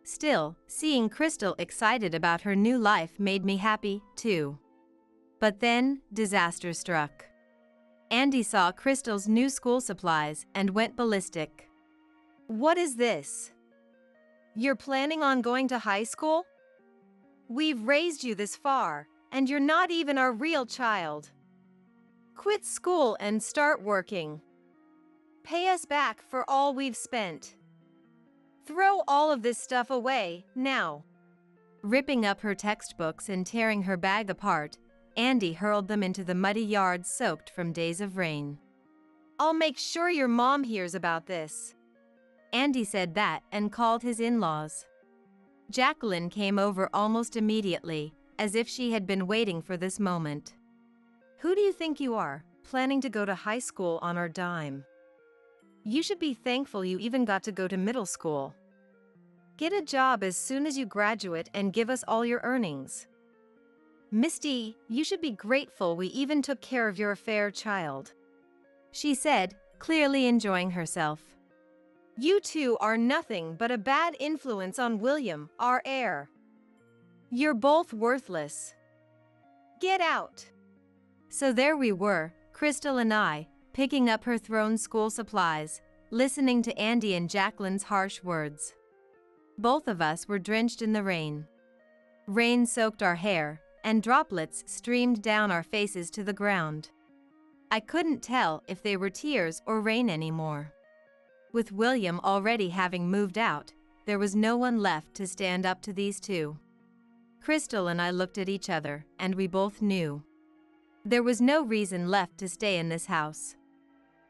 Still, seeing Crystal excited about her new life made me happy, too. But then, disaster struck. Andy saw Crystal's new school supplies and went ballistic. "What is this? You're planning on going to high school? We've raised you this far, and you're not even our real child. Quit school and start working. Pay us back for all we've spent. Throw all of this stuff away, now." Ripping up her textbooks and tearing her bag apart, Andy hurled them into the muddy yard soaked from days of rain. "I'll make sure your mom hears about this." Andy said that and called his in-laws. Jacqueline came over almost immediately, as if she had been waiting for this moment. "Who do you think you are, planning to go to high school on our dime? You should be thankful you even got to go to middle school. Get a job as soon as you graduate and give us all your earnings. Misty, you should be grateful we even took care of your fair child," she said, clearly enjoying herself. "You two are nothing but a bad influence on William, our heir. You're both worthless. Get out." So there we were, Crystal and I, picking up her thrown school supplies, listening to Andy and Jacqueline's harsh words. Both of us were drenched in the rain. Rain soaked our hair, and droplets streamed down our faces to the ground. I couldn't tell if they were tears or rain anymore. With William already having moved out, there was no one left to stand up to these two. Crystal and I looked at each other, and we both knew. There was no reason left to stay in this house.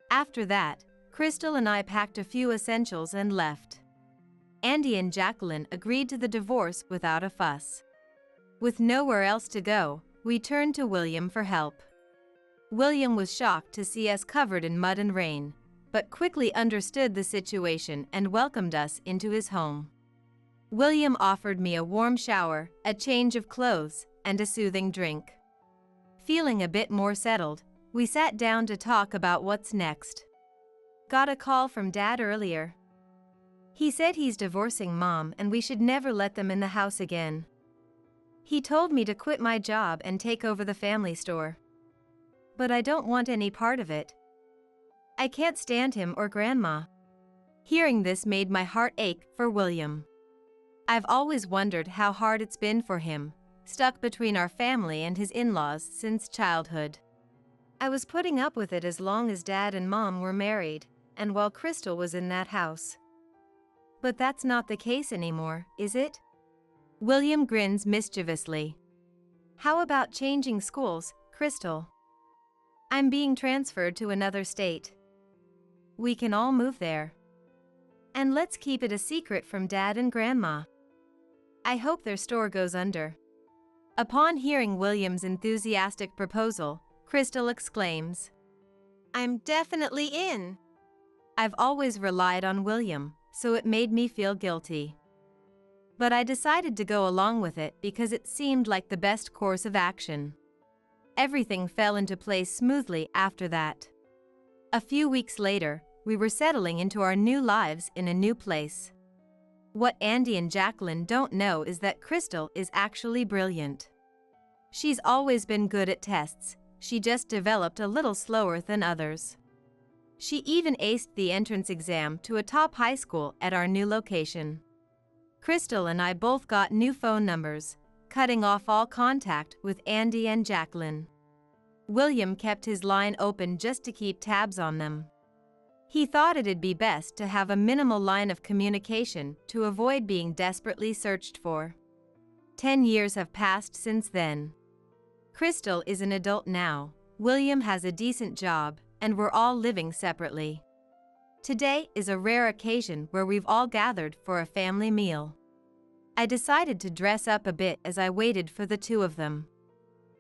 After that, Crystal and I packed a few essentials and left. Andy and Jacqueline agreed to the divorce without a fuss. With nowhere else to go, we turned to William for help. William was shocked to see us covered in mud and rain, but quickly understood the situation and welcomed us into his home. William offered me a warm shower, a change of clothes, and a soothing drink. Feeling a bit more settled, we sat down to talk about what's next. "Got a call from Dad earlier. He said he's divorcing Mom and we should never let them in the house again. He told me to quit my job and take over the family store. But I don't want any part of it. I can't stand him or Grandma. Hearing this made my heart ache for William. I've always wondered how hard it's been for him, stuck between our family and his in-laws since childhood. I was putting up with it as long as Dad and Mom were married, and while Crystal was in that house. But that's not the case anymore, is it? William grins mischievously. How about changing schools, Crystal? I'm being transferred to another state. We can all move there. And let's keep it a secret from Dad and Grandma. I hope their store goes under. Upon hearing William's enthusiastic proposal, Crystal exclaims, I'm definitely in. I've always relied on William, so it made me feel guilty. But I decided to go along with it because it seemed like the best course of action. Everything fell into place smoothly after that. A few weeks later, we were settling into our new lives in a new place. What Andy and Jacqueline don't know is that Crystal is actually brilliant. She's always been good at tests, she just developed a little slower than others. She even aced the entrance exam to a top high school at our new location. Crystal and I both got new phone numbers, cutting off all contact with Andy and Jacqueline. William kept his line open just to keep tabs on them. He thought it'd be best to have a minimal line of communication to avoid being desperately searched for. 10 years have passed since then. Crystal is an adult now, William has a decent job, and we're all living separately. Today is a rare occasion where we've all gathered for a family meal. I decided to dress up a bit as I waited for the two of them.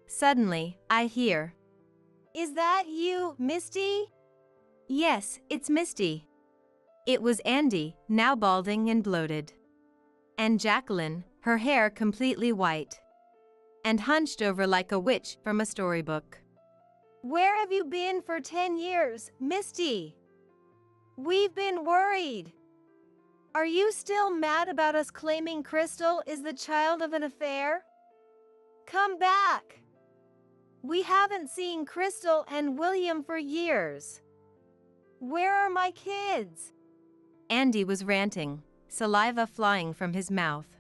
Suddenly, I hear, Is that you, Misty? Yes, it's Misty. It was Andy, now balding and bloated. And Jacqueline, her hair completely white. And hunched over like a witch from a storybook. Where have you been for 10 years, Misty? We've been worried. Are you still mad about us claiming Crystal is the child of an affair? Come back. We haven't seen Crystal and William for years. Where are my kids? Andy was ranting, saliva flying from his mouth.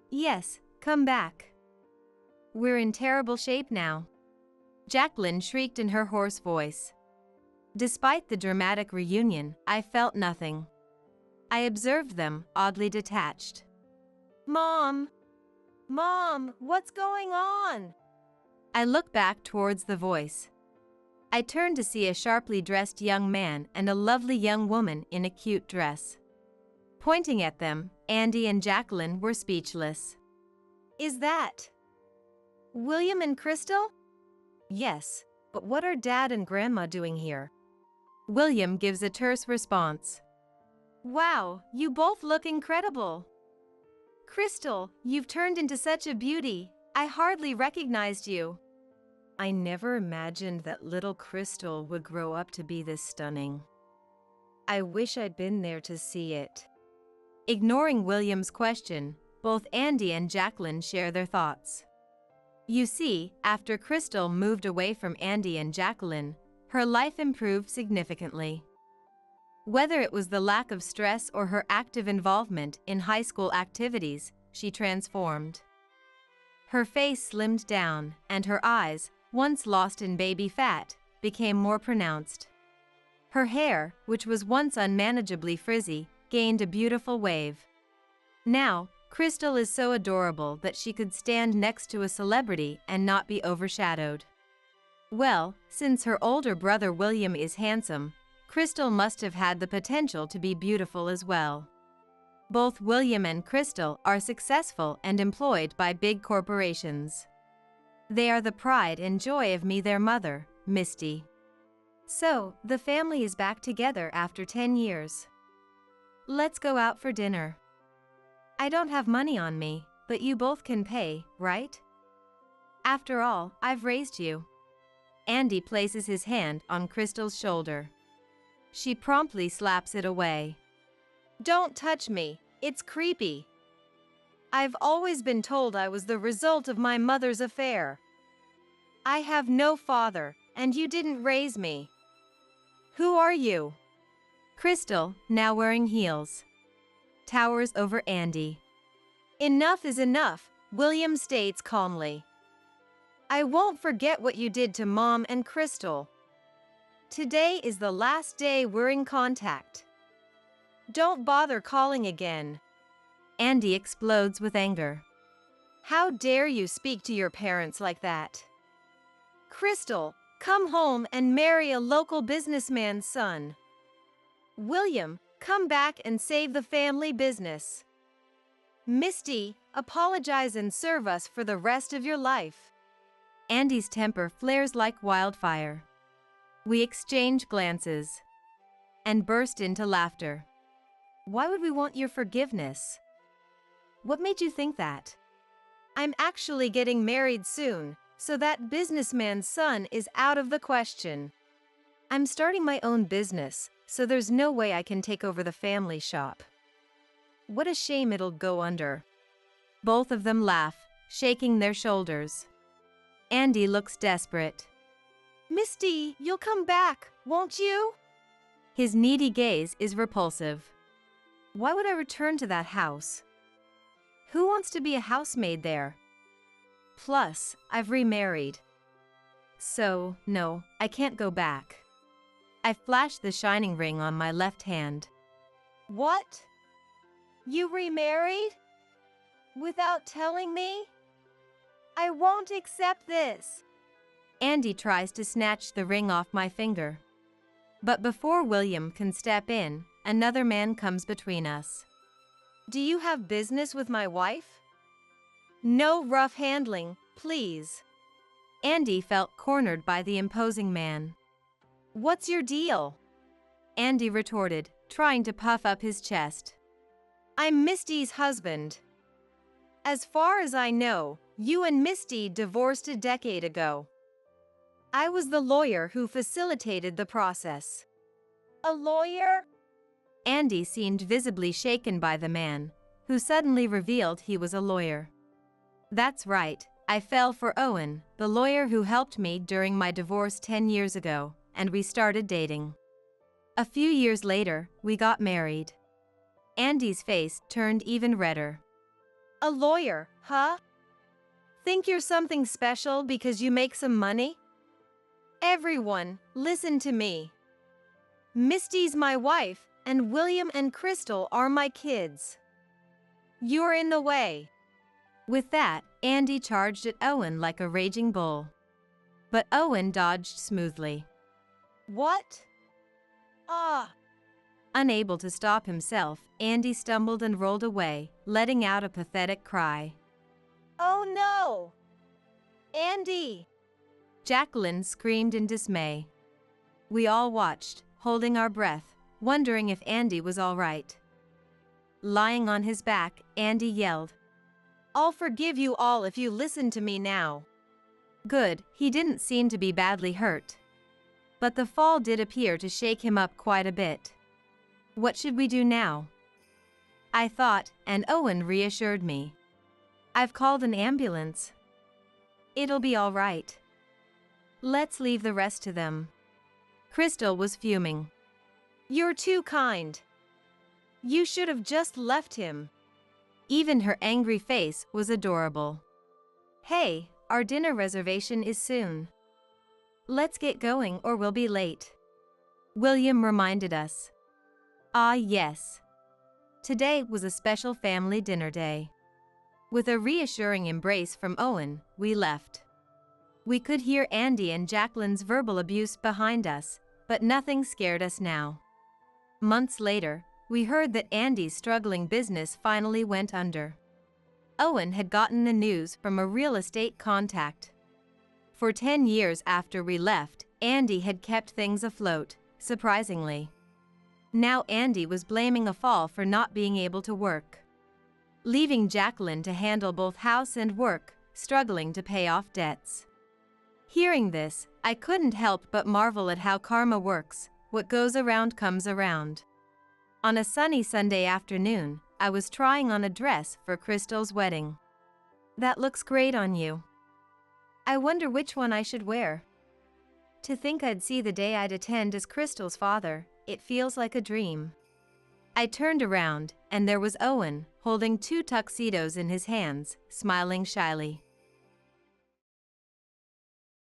Yes, come back. We're in terrible shape now. Jacqueline shrieked in her hoarse voice. Despite the dramatic reunion, I felt nothing. I observed them, oddly detached. Mom! Mom, what's going on? I looked back towards the voice. I turned to see a sharply dressed young man and a lovely young woman in a cute dress. Pointing at them, Andy and Jacqueline were speechless. Is that William and Crystal? Yes, but what are Dad and Grandma doing here? William gives a terse response. Wow, you both look incredible. Crystal, you've turned into such a beauty, I hardly recognized you. I never imagined that little Crystal would grow up to be this stunning. I wish I'd been there to see it. Ignoring William's question, both Andy and Jacqueline share their thoughts. You see, after Crystal moved away from Andy and Jacqueline, her life improved significantly. Whether it was the lack of stress or her active involvement in high school activities, she transformed. Her face slimmed down, and her eyes, once lost in baby fat, became more pronounced. Her hair, which was once unmanageably frizzy, gained a beautiful wave. Now, Crystal is so adorable that she could stand next to a celebrity and not be overshadowed. Well, since her older brother William is handsome, Crystal must have had the potential to be beautiful as well. Both William and Crystal are successful and employed by big corporations. They are the pride and joy of me, their mother, Misty. So, the family is back together after 10 years. Let's go out for dinner. I don't have money on me, but you both can pay, right? After all, I've raised you. Andy places his hand on Crystal's shoulder. She promptly slaps it away. Don't touch me, it's creepy. I've always been told I was the result of my mother's affair. I have no father, and you didn't raise me. Who are you? Crystal, now wearing heels, towers over Andy. Enough is enough, William states calmly. I won't forget what you did to Mom and Crystal. Today is the last day we're in contact. Don't bother calling again. Andy explodes with anger. How dare you speak to your parents like that? Crystal, come home and marry a local businessman's son. William, come back and save the family business. Misty, apologize and serve us for the rest of your life. Andy's temper flares like wildfire. We exchange glances and burst into laughter. Why would we want your forgiveness? What made you think that? I'm actually getting married soon, so that businessman's son is out of the question. I'm starting my own business, so there's no way I can take over the family shop. What a shame it'll go under. Both of them laugh, shaking their shoulders. Andy looks desperate. Misty, you'll come back, won't you? His needy gaze is repulsive. Why would I return to that house? Who wants to be a housemaid there? Plus, I've remarried. So, no, I can't go back. I flash the shining ring on my left hand. What? You remarried? Without telling me? I won't accept this. Andy tries to snatch the ring off my finger. But before William can step in, another man comes between us. Do you have business with my wife? No rough handling, please. Andy felt cornered by the imposing man. What's your deal? Andy retorted, trying to puff up his chest. I'm Misty's husband. As far as I know, you and Misty divorced a decade ago. I was the lawyer who facilitated the process. A lawyer? Andy seemed visibly shaken by the man, who suddenly revealed he was a lawyer. That's right, I fell for Owen, the lawyer who helped me during my divorce 10 years ago, and we started dating. A few years later, we got married. Andy's face turned even redder. A lawyer, huh? Think you're something special because you make some money? Everyone, listen to me. Misty's my wife, and William and Crystal are my kids. You're in the way. With that, Andy charged at Owen like a raging bull. But Owen dodged smoothly. What? Ah! Unable to stop himself, Andy stumbled and rolled away, letting out a pathetic cry. Oh no! Andy! Jacqueline screamed in dismay. We all watched, holding our breath, wondering if Andy was all right. Lying on his back, Andy yelled, I'll forgive you all if you listen to me now. Good, he didn't seem to be badly hurt. But the fall did appear to shake him up quite a bit. What should we do now? I thought, and Owen reassured me. I've called an ambulance. It'll be all right. Let's leave the rest to them. Crystal was fuming. You're too kind. You should have just left him. Even her angry face was adorable. Hey, our dinner reservation is soon. Let's get going or we'll be late. William reminded us. Ah, yes. Today was a special family dinner day. With a reassuring embrace from Owen, we left. We could hear Andy and Jacqueline's verbal abuse behind us, but nothing scared us now. Months later, we heard that Andy's struggling business finally went under. Owen had gotten the news from a real estate contact. For 10 years after we left, Andy had kept things afloat, surprisingly. Now Andy was blaming a fall for not being able to work, leaving Jacqueline to handle both house and work, struggling to pay off debts. Hearing this, I couldn't help but marvel at how karma works. What goes around comes around. On a sunny Sunday afternoon, I was trying on a dress for Crystal's wedding. That looks great on you. I wonder which one I should wear. To think I'd see the day I'd attend as Crystal's father, it feels like a dream. I turned around, and there was Owen, holding 2 tuxedos in his hands, smiling shyly.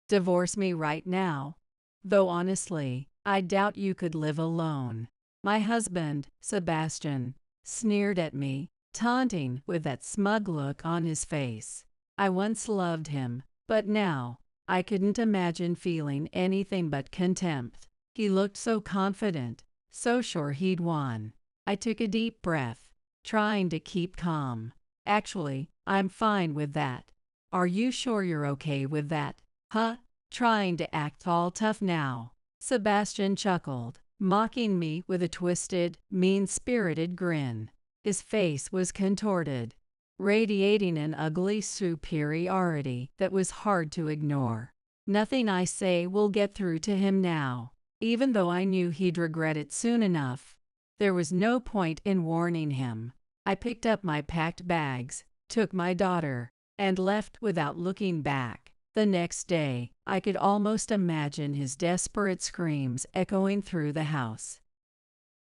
Divorce me right now. Though honestly, I doubt you could live alone. My husband, Sebastian, sneered at me, taunting with that smug look on his face. I once loved him, but now, I couldn't imagine feeling anything but contempt. He looked so confident, so sure he'd won. I took a deep breath, trying to keep calm. Actually, I'm fine with that. Are you sure you're okay with that? Huh? Trying to act all tough now. Sebastian chuckled, mocking me with a twisted, mean-spirited grin. His face was contorted, radiating an ugly superiority that was hard to ignore. Nothing I say will get through to him now, even though I knew he'd regret it soon enough. There was no point in warning him. I picked up my packed bags, took my daughter, and left without looking back. The next day, I could almost imagine his desperate screams echoing through the house.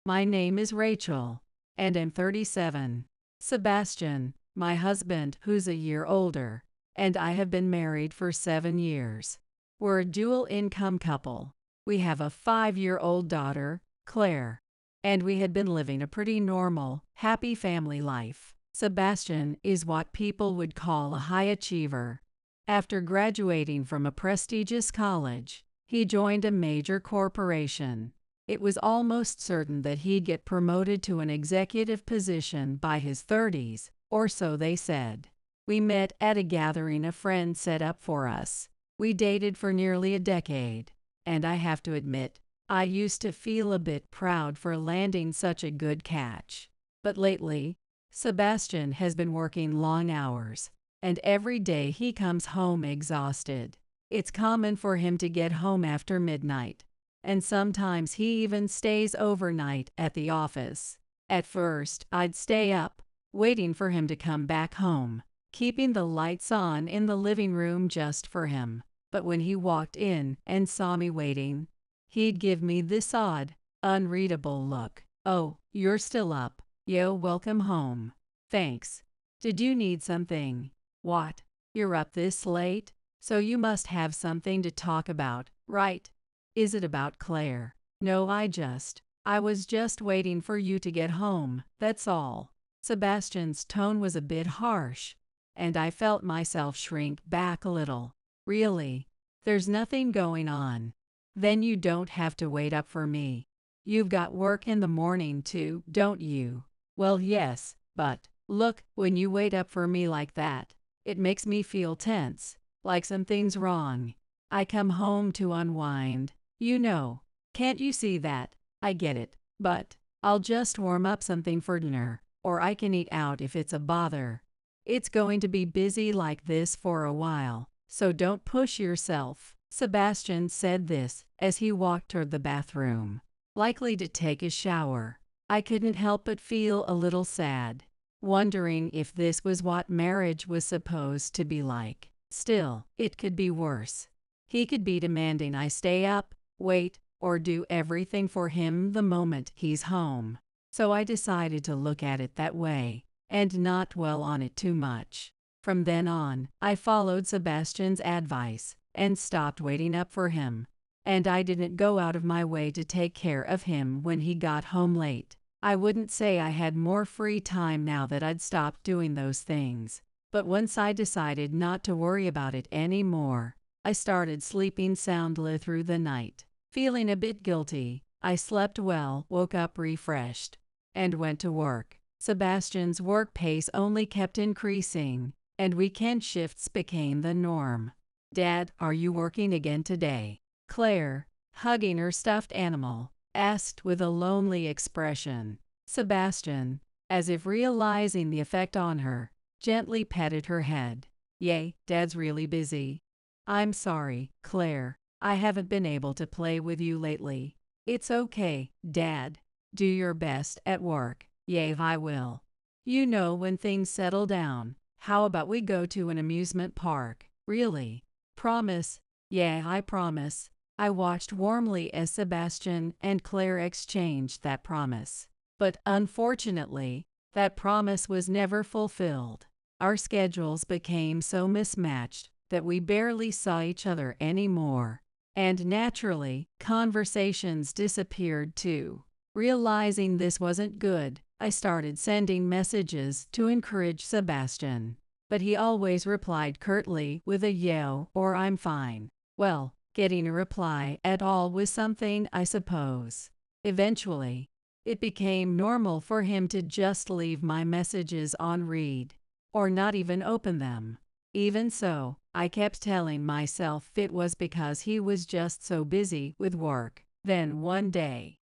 My name is Rachel, and I'm 37. Sebastian, my husband, who's a year older, and I have been married for 7 years. We're a dual-income couple. We have a 5-year-old daughter, Claire, and we had been living a pretty normal, happy family life. Sebastian is what people would call a high achiever. After graduating from a prestigious college, he joined a major corporation. It was almost certain that he'd get promoted to an executive position by his 30s, or so they said. We met at a gathering a friend set up for us. We dated for nearly a decade, and I have to admit, I used to feel a bit proud for landing such a good catch. But lately, Sebastian has been working long hours, and every day he comes home exhausted. It's common for him to get home after midnight, and sometimes he even stays overnight at the office. At first, I'd stay up, waiting for him to come back home, keeping the lights on in the living room just for him. But when he walked in and saw me waiting, he'd give me this odd, unreadable look. "Oh, you're still up. Yo, welcome home. Thanks. Did you need something? What? You're up this late? So you must have something to talk about, right? Is it about Claire?" "No, I was just waiting for you to get home, that's all." Sebastian's tone was a bit harsh, and I felt myself shrink back a little. "Really? There's nothing going on? Then you don't have to wait up for me. You've got work in the morning too, don't you?" "Well, yes, but look, when you wait up for me like that, it makes me feel tense, like something's wrong. I come home to unwind, you know. Can't you see that? I get it, but I'll just warm up something for dinner, or I can eat out if it's a bother. It's going to be busy like this for a while, so don't push yourself." Sebastian said this as he walked toward the bathroom, likely to take a shower. I couldn't help but feel a little sad, wondering if this was what marriage was supposed to be like. Still, it could be worse. He could be demanding I stay up, wait, or do everything for him the moment he's home. So I decided to look at it that way, and not dwell on it too much. From then on, I followed Sebastian's advice, and stopped waiting up for him. And I didn't go out of my way to take care of him when he got home late. I wouldn't say I had more free time now that I'd stopped doing those things. But once I decided not to worry about it anymore, I started sleeping soundly through the night. Feeling a bit guilty, I slept well, woke up refreshed, and went to work. Sebastian's work pace only kept increasing, and weekend shifts became the norm. "Dad, are you working again today?" Claire, hugging her stuffed animal, asked with a lonely expression. Sebastian, as if realizing the effect on her, gently patted her head. "Yay, Dad's really busy." "I'm sorry, Claire. I haven't been able to play with you lately." "It's okay, Dad. Do your best at work. Yay, I will. You know, when things settle down, how about we go to an amusement park? Really? Promise? Yeah, I promise. I watched warmly as Sebastian and Claire exchanged that promise. But unfortunately, that promise was never fulfilled. Our schedules became so mismatched that we barely saw each other anymore. And naturally, conversations disappeared too. Realizing this wasn't good, I started sending messages to encourage Sebastian. But he always replied curtly with a "yo" or "I'm fine." Well, getting a reply at all was something, I suppose. Eventually, it became normal for him to just leave my messages on read, or not even open them. Even so, I kept telling myself it was because he was just so busy with work. Then one day,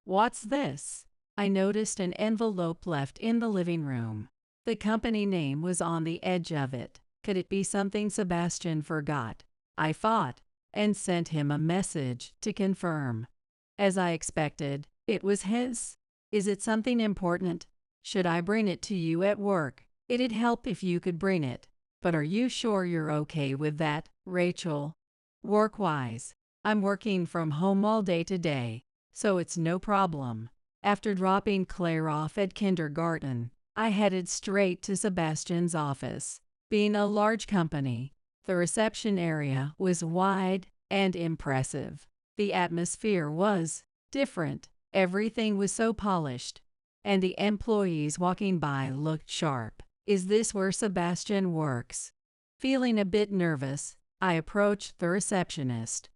what's this? I noticed an envelope left in the living room. The company name was on the edge of it. Could it be something Sebastian forgot? I thought, and sent him a message to confirm. As I expected, it was his. Is it something important? Should I bring it to you at work? It'd help if you could bring it. But are you sure you're okay with that, Rachel? Work-wise, I'm working from home all day today, so it's no problem. After dropping Claire off at kindergarten, I headed straight to Sebastian's office. Being a large company, the reception area was wide and impressive. The atmosphere was different. Everything was so polished, and the employees walking by looked sharp. Is this where Sebastian works? Feeling a bit nervous, I approached the receptionist.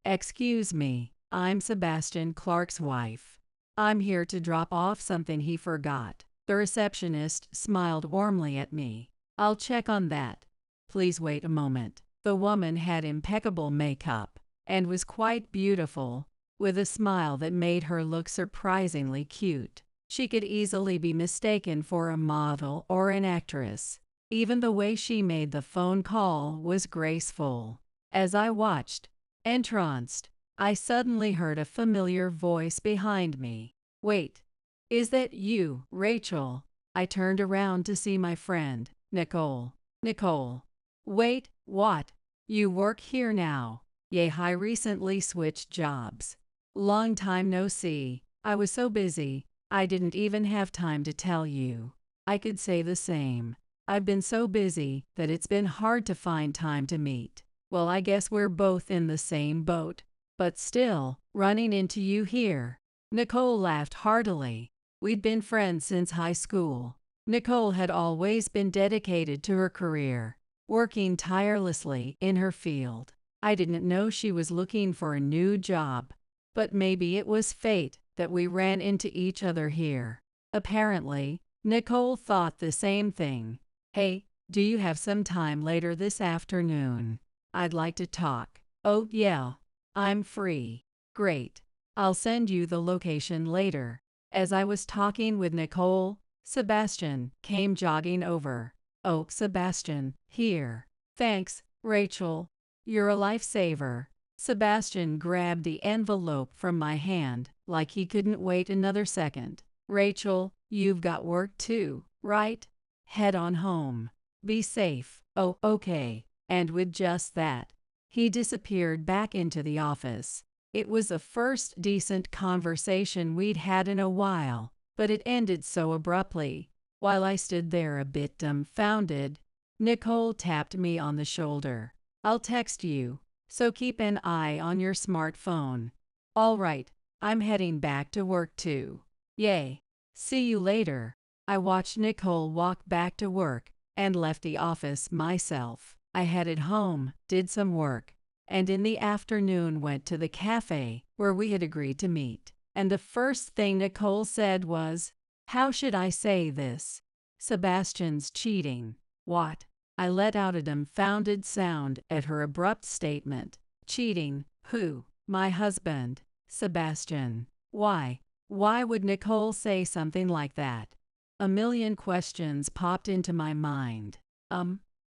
Excuse me, I'm Sebastian Clark's wife. I'm here to drop off something he forgot. The receptionist smiled warmly at me. I'll check on that. Please wait a moment. The woman had impeccable makeup and was quite beautiful, with a smile that made her look surprisingly cute. She could easily be mistaken for a model or an actress. Even the way she made the phone call was graceful. As I watched, entranced, I suddenly heard a familiar voice behind me. Wait, is that you, Rachel? I turned around to see my friend, Nicole. Nicole. Wait, what? You work here now? Yay, I recently switched jobs. Long time no see. I was so busy, I didn't even have time to tell you. I could say the same. I've been so busy that it's been hard to find time to meet. Well, I guess we're both in the same boat. But still, running into you here. Nicole laughed heartily. We'd been friends since high school. Nicole had always been dedicated to her career, working tirelessly in her field. I didn't know she was looking for a new job, but maybe it was fate that we ran into each other here. Apparently, Nicole thought the same thing. Hey, do you have some time later this afternoon? I'd like to talk. Oh, yeah, I'm free. Great. I'll send you the location later. As I was talking with Nicole, Sebastian came jogging over. Oh, Sebastian, here. Thanks, Rachel. You're a lifesaver. Sebastian grabbed the envelope from my hand like he couldn't wait another second. Rachel, you've got work too, right? Head on home. Be safe. Oh, okay. And with just that, he disappeared back into the office. It was the first decent conversation we'd had in a while, but it ended so abruptly. While I stood there a bit dumbfounded, Nicole tapped me on the shoulder. I'll text you, so keep an eye on your smartphone. All right, I'm heading back to work too. Yay. See you later. I watched Nicole walk back to work and left the office myself. I headed home, did some work, and in the afternoon went to the cafe where we had agreed to meet. And the first thing Nicole said was, "How should I say this? Sebastian's cheating." What? I let out a dumbfounded sound at her abrupt statement. Cheating? Who? My husband, Sebastian. Why? Why would Nicole say something like that? A million questions popped into my mind.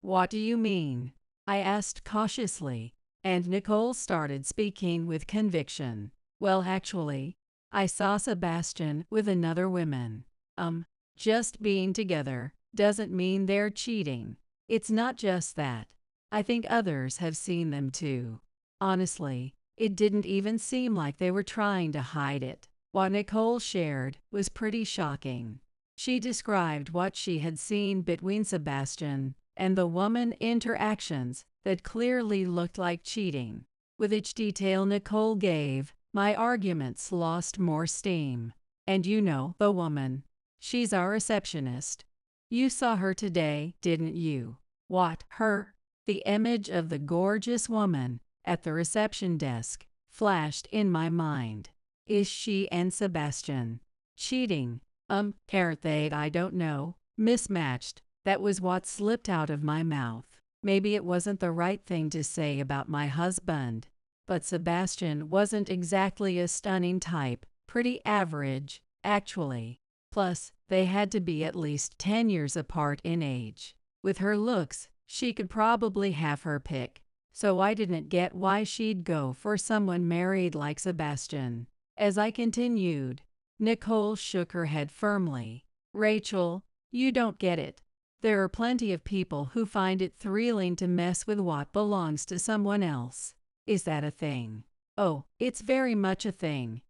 What do you mean? I asked cautiously, and Nicole started speaking with conviction. Well, actually, I saw Sebastian with another woman. Just being together doesn't mean they're cheating. It's not just that. I think others have seen them too. Honestly, it didn't even seem like they were trying to hide it. What Nicole shared was pretty shocking. She described what she had seen between Sebastian and the woman interactions that clearly looked like cheating. With each detail Nicole gave, my arguments lost more steam. And you know the woman. She's our receptionist. You saw her today, didn't you? What, her? The image of the gorgeous woman at the reception desk flashed in my mind. Is she and Sebastian cheating? Aren't they? I don't know. Mismatched. That was what slipped out of my mouth. Maybe it wasn't the right thing to say about my husband, but Sebastian wasn't exactly a stunning type, pretty average, actually. Plus, they had to be at least 10 years apart in age. With her looks, she could probably have her pick, so I didn't get why she'd go for someone married like Sebastian. As I continued, Nicole shook her head firmly. Rachel, you don't get it. There are plenty of people who find it thrilling to mess with what belongs to someone else. Is that a thing? Oh, it's very much a thing.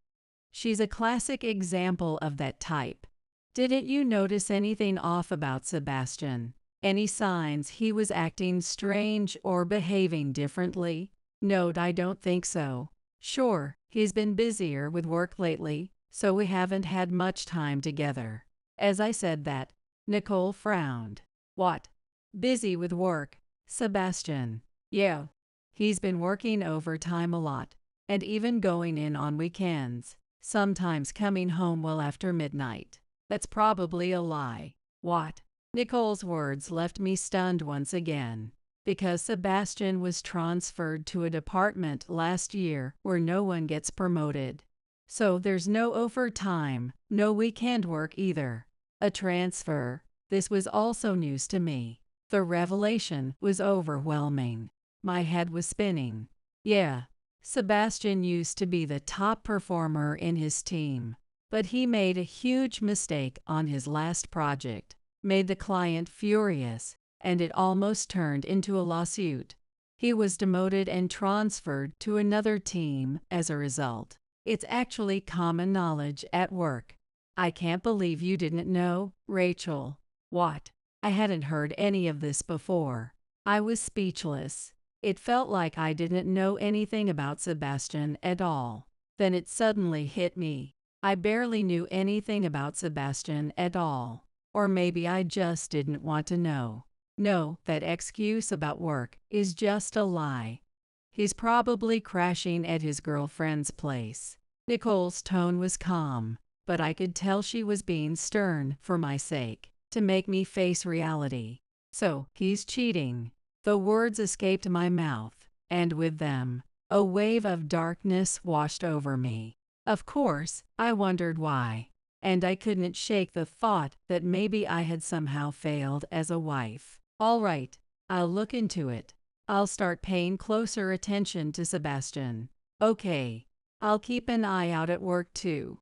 She's a classic example of that type. Didn't you notice anything off about Sebastian? Any signs he was acting strange or behaving differently? No, I don't think so. Sure, he's been busier with work lately, so we haven't had much time together. As I said that, Nicole frowned. What? Busy with work? Sebastian. Yeah. He's been working overtime a lot, and even going in on weekends, sometimes coming home well after midnight. That's probably a lie. What? Nicole's words left me stunned once again, because Sebastian was transferred to a department last year where no one gets promoted. So there's no overtime, no weekend work either. A transfer. This was also news to me. The revelation was overwhelming. My head was spinning. Yeah, Sebastian used to be the top performer in his team, but he made a huge mistake on his last project, made the client furious, and it almost turned into a lawsuit. He was demoted and transferred to another team as a result. It's actually common knowledge at work. I can't believe you didn't know, Rachel. What? I hadn't heard any of this before. I was speechless. It felt like I didn't know anything about Sebastian at all. Then it suddenly hit me. I barely knew anything about Sebastian at all. Or maybe I just didn't want to know. No, that excuse about work is just a lie. He's probably crashing at his girlfriend's place. Nicole's tone was calm, but I could tell she was being stern for my sake, to make me face reality. So, he's cheating. The words escaped my mouth, and with them, a wave of darkness washed over me. Of course, I wondered why, and I couldn't shake the thought that maybe I had somehow failed as a wife. All right, I'll look into it. I'll start paying closer attention to Sebastian. Okay, I'll keep an eye out at work too.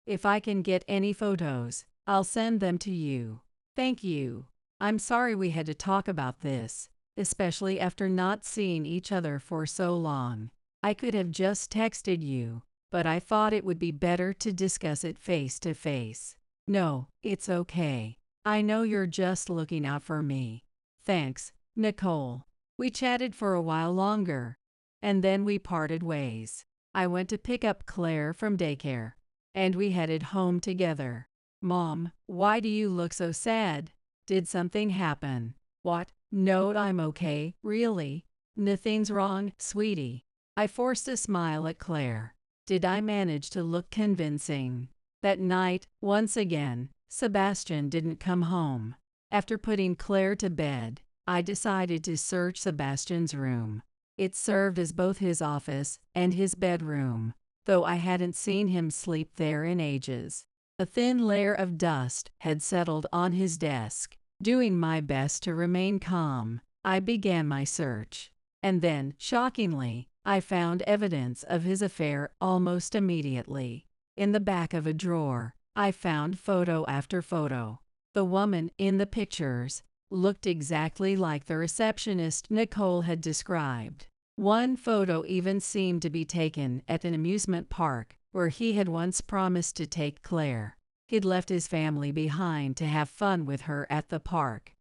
If I can get any photos, I'll send them to you. Thank you. I'm sorry we had to talk about this, especially after not seeing each other for so long. I could have just texted you, but I thought it would be better to discuss it face to face. No, it's okay. I know you're just looking out for me. Thanks, Nicole. We chatted for a while longer, and then we parted ways. I went to pick up Claire from daycare, and we headed home together. Mom, why do you look so sad? Did something happen? What? No, I'm okay, really. Nothing's wrong, sweetie. I forced a smile at Claire. Did I manage to look convincing? That night, once again, Sebastian didn't come home. After putting Claire to bed, I decided to search Sebastian's room. It served as both his office and his bedroom, though I hadn't seen him sleep there in ages. A thin layer of dust had settled on his desk. Doing my best to remain calm, I began my search. And then, shockingly, I found evidence of his affair almost immediately. In the back of a drawer, I found photo after photo. The woman in the pictures looked exactly like the receptionist Nicole had described. One photo even seemed to be taken at an amusement park where he had once promised to take Claire. He'd left his family behind to have fun with her at the park.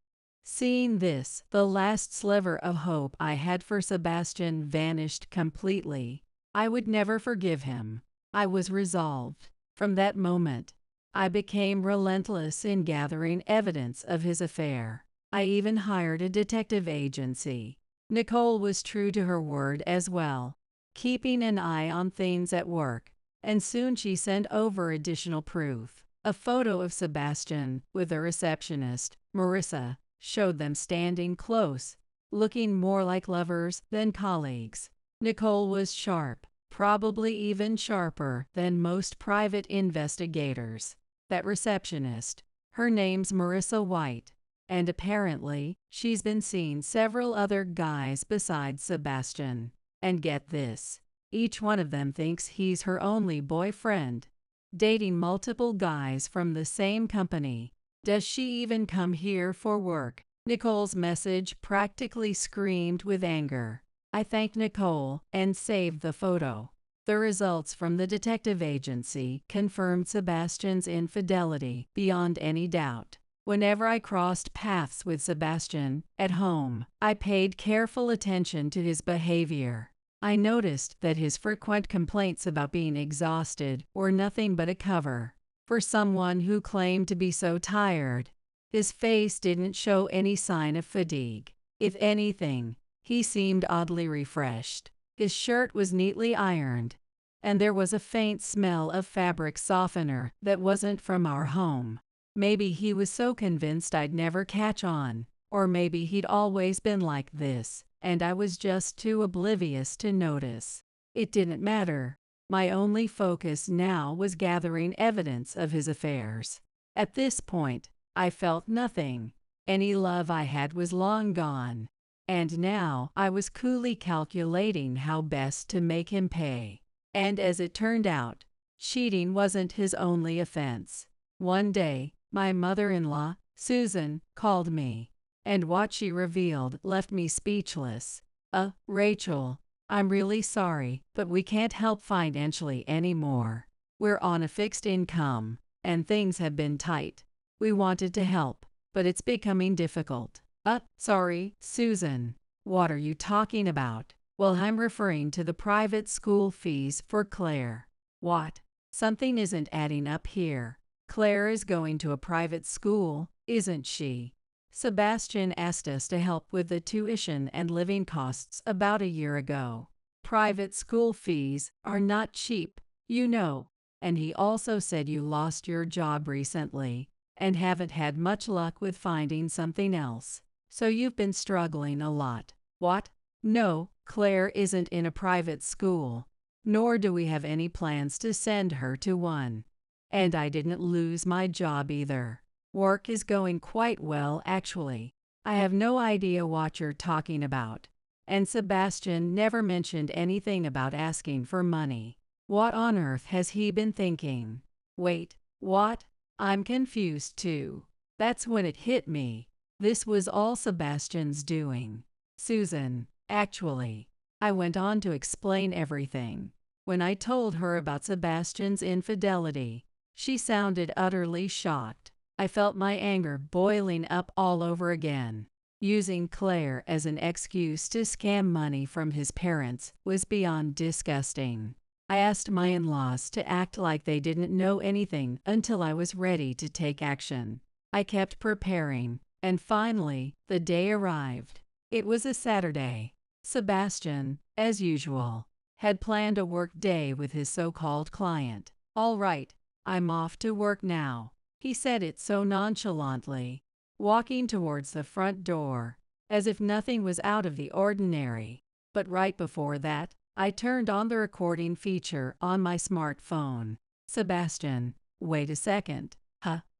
Seeing this, the last sliver of hope I had for Sebastian vanished completely. I would never forgive him. I was resolved. From that moment, I became relentless in gathering evidence of his affair. I even hired a detective agency. Nicole was true to her word as well, keeping an eye on things at work, and soon she sent over additional proof. A photo of Sebastian with a receptionist, Marissa, showed them standing close, looking more like lovers than colleagues. Nicole was sharp, probably even sharper than most private investigators. That receptionist, her name's Marissa White, and apparently she's been seeing several other guys besides Sebastian. And get this, each one of them thinks he's her only boyfriend, dating multiple guys from the same company. Does she even come here for work? Nicole's message practically screamed with anger. I thanked Nicole and saved the photo. The results from the detective agency confirmed Sebastian's infidelity beyond any doubt. Whenever I crossed paths with Sebastian at home, I paid careful attention to his behavior. I noticed that his frequent complaints about being exhausted were nothing but a cover. For someone who claimed to be so tired, his face didn't show any sign of fatigue. If anything, he seemed oddly refreshed. His shirt was neatly ironed, and there was a faint smell of fabric softener that wasn't from our home. Maybe he was so convinced I'd never catch on, or maybe he'd always been like this, and I was just too oblivious to notice. It didn't matter. My only focus now was gathering evidence of his affairs. At this point, I felt nothing. Any love I had was long gone, and now I was coolly calculating how best to make him pay. And as it turned out, cheating wasn't his only offense. One day, my mother-in-law, Susan, called me, and what she revealed left me speechless. Rachel, I'm really sorry, but we can't help financially anymore. We're on a fixed income, and things have been tight. We wanted to help, but it's becoming difficult. Sorry, Susan. What are you talking about? Well, I'm referring to the private school fees for Claire. What? Something isn't adding up here. Claire is going to a private school, isn't she? Sebastian asked us to help with the tuition and living costs about a year ago. Private school fees are not cheap, you know. And he also said you lost your job recently and haven't had much luck with finding something else. So you've been struggling a lot. What? No, Claire isn't in a private school, nor do we have any plans to send her to one. And I didn't lose my job either. Work is going quite well, actually. I have no idea what you're talking about. And Sebastian never mentioned anything about asking for money. What on earth has he been thinking? Wait, what? I'm confused too. That's when it hit me. This was all Sebastian's doing. Susan, actually. I went on to explain everything. When I told her about Sebastian's infidelity, she sounded utterly shocked. I felt my anger boiling up all over again. Using Claire as an excuse to scam money from his parents was beyond disgusting. I asked my in-laws to act like they didn't know anything until I was ready to take action. I kept preparing, and finally, the day arrived. It was a Saturday. Sebastian, as usual, had planned a work day with his so-called client. All right, I'm off to work now. He said it so nonchalantly, walking towards the front door, as if nothing was out of the ordinary. But right before that, I turned on the recording feature on my smartphone. Sebastian, wait a second.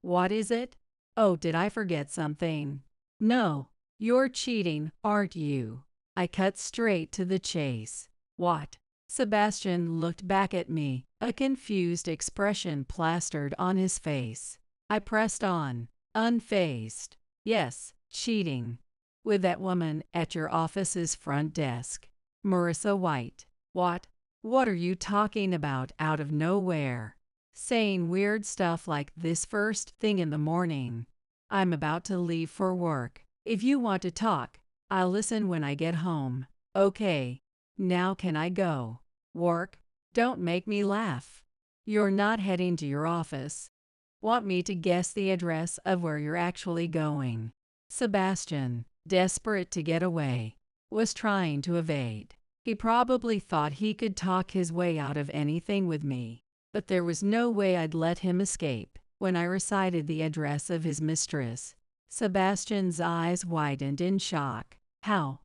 What is it? Oh, did I forget something? No, you're cheating, aren't you? I cut straight to the chase. What? Sebastian looked back at me, a confused expression plastered on his face. I pressed on, unfazed. Yes, cheating. With that woman at your office's front desk. Marissa White. What? What are you talking about out of nowhere? Saying weird stuff like this first thing in the morning. I'm about to leave for work. If you want to talk, I'll listen when I get home. Okay. Now can I go? Work? Don't make me laugh. You're not heading to your office. Want me to guess the address of where you're actually going? Sebastian, desperate to get away, was trying to evade. He probably thought he could talk his way out of anything with me, but there was no way I'd let him escape. When I recited the address of his mistress, Sebastian's eyes widened in shock. How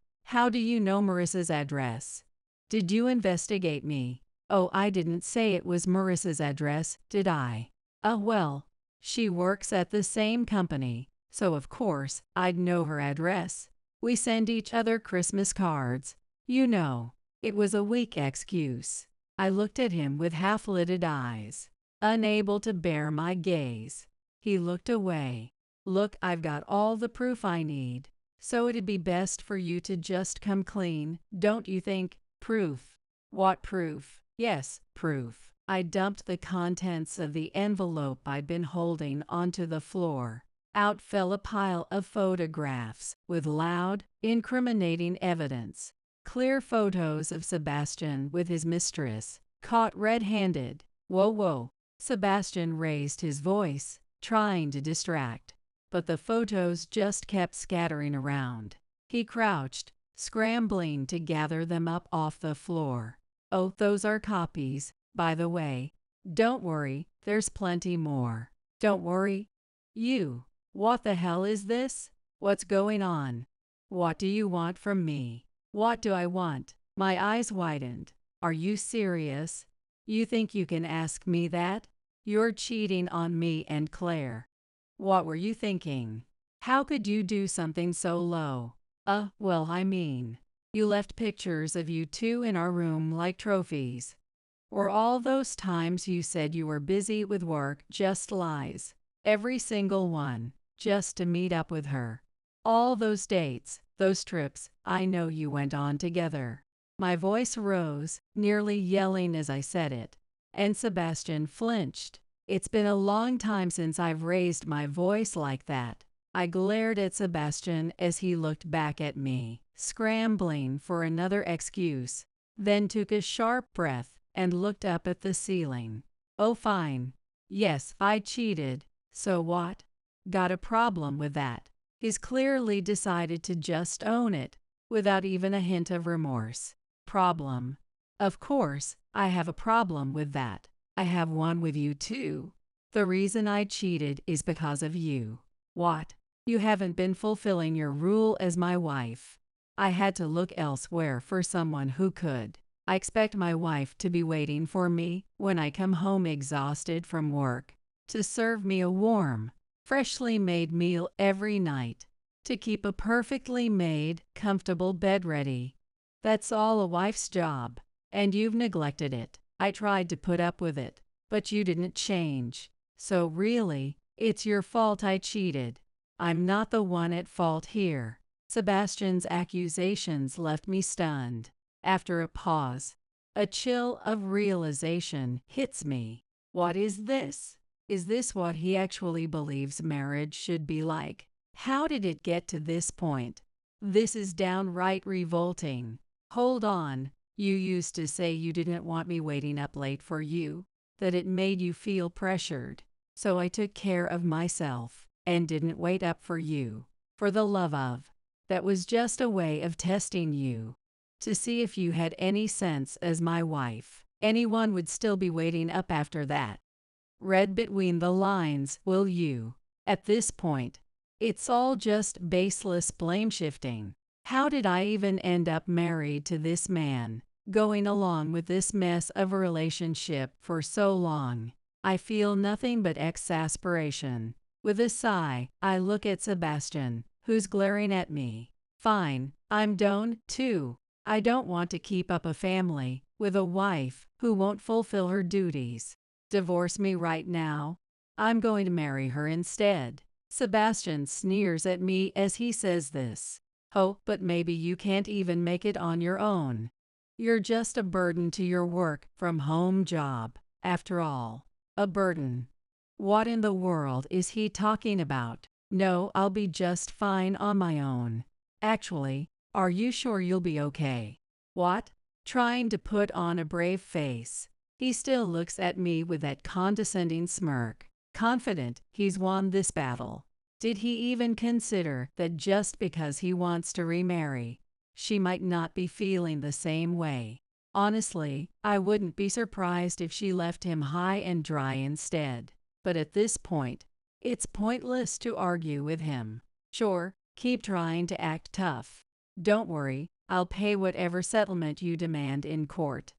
do you know Marissa's address? Did you investigate me? Oh, I didn't say it was Marissa's address, did I? Well, she works at the same company, so of course I'd know her address. We send each other Christmas cards. You know, it was a weak excuse. I looked at him with half-lidded eyes, unable to bear my gaze. He looked away. Look, I've got all the proof I need, so it'd be best for you to just come clean, don't you think? Proof? What proof? Yes, proof. I dumped the contents of the envelope I'd been holding onto the floor. Out fell a pile of photographs with loud, incriminating evidence. Clear photos of Sebastian with his mistress, caught red-handed. Whoa. Sebastian raised his voice, trying to distract, but the photos just kept scattering around. He crouched, scrambling to gather them up off the floor. Oh, those are copies, by the way. Don't worry, there's plenty more. Don't worry. You. What the hell is this? What's going on? What do you want from me? What do I want? My eyes widened. Are you serious? You think you can ask me that? You're cheating on me and Claire. What were you thinking? How could you do something so low? Well, I mean, you left pictures of you two in our room like trophies. Were all those times you said you were busy with work just lies? Every single one, just to meet up with her. All those dates, those trips, I know you went on together. My voice rose, nearly yelling as I said it, and Sebastian flinched. It's been a long time since I've raised my voice like that. I glared at Sebastian as he looked back at me, scrambling for another excuse, then took a sharp breath and looked up at the ceiling. Oh, fine. Yes, I cheated. So what? Got a problem with that? He's clearly decided to just own it, without even a hint of remorse. Problem? Of course, I have a problem with that. I have one with you too. The reason I cheated is because of you. What? You haven't been fulfilling your role as my wife. I had to look elsewhere for someone who could. I expect my wife to be waiting for me when I come home exhausted from work, to serve me a warm, freshly made meal every night, to keep a perfectly made, comfortable bed ready. That's all a wife's job, and you've neglected it. I tried to put up with it, but you didn't change. So really, it's your fault I cheated. I'm not the one at fault here. Sebastian's accusations left me stunned. After a pause, a chill of realization hits me. What is this? Is this what he actually believes marriage should be like? How did it get to this point? This is downright revolting. Hold on, you used to say you didn't want me waiting up late for you, that it made you feel pressured. So I took care of myself and didn't wait up for you. For the love of. That was just a way of testing you, to see if you had any sense as my wife. Anyone would still be waiting up after that. Read between the lines, will you? At this point, it's all just baseless blame shifting. How did I even end up married to this man, going along with this mess of a relationship for so long? I feel nothing but exasperation. With a sigh, I look at Sebastian, who's glaring at me. Fine, I'm done, too. I don't want to keep up a family, with a wife who won't fulfill her duties. Divorce me right now. I'm going to marry her instead. Sebastian sneers at me as he says this. Oh, but maybe you can't even make it on your own. You're just a burden to your work from home job, after all. A burden. What in the world is he talking about? No, I'll be just fine on my own. Actually, are you sure you'll be okay? What? Trying to put on a brave face. He still looks at me with that condescending smirk, confident he's won this battle. Did he even consider that just because he wants to remarry, she might not be feeling the same way? Honestly, I wouldn't be surprised if she left him high and dry instead. But at this point, it's pointless to argue with him. Sure, keep trying to act tough. Don't worry, I'll pay whatever settlement you demand in court.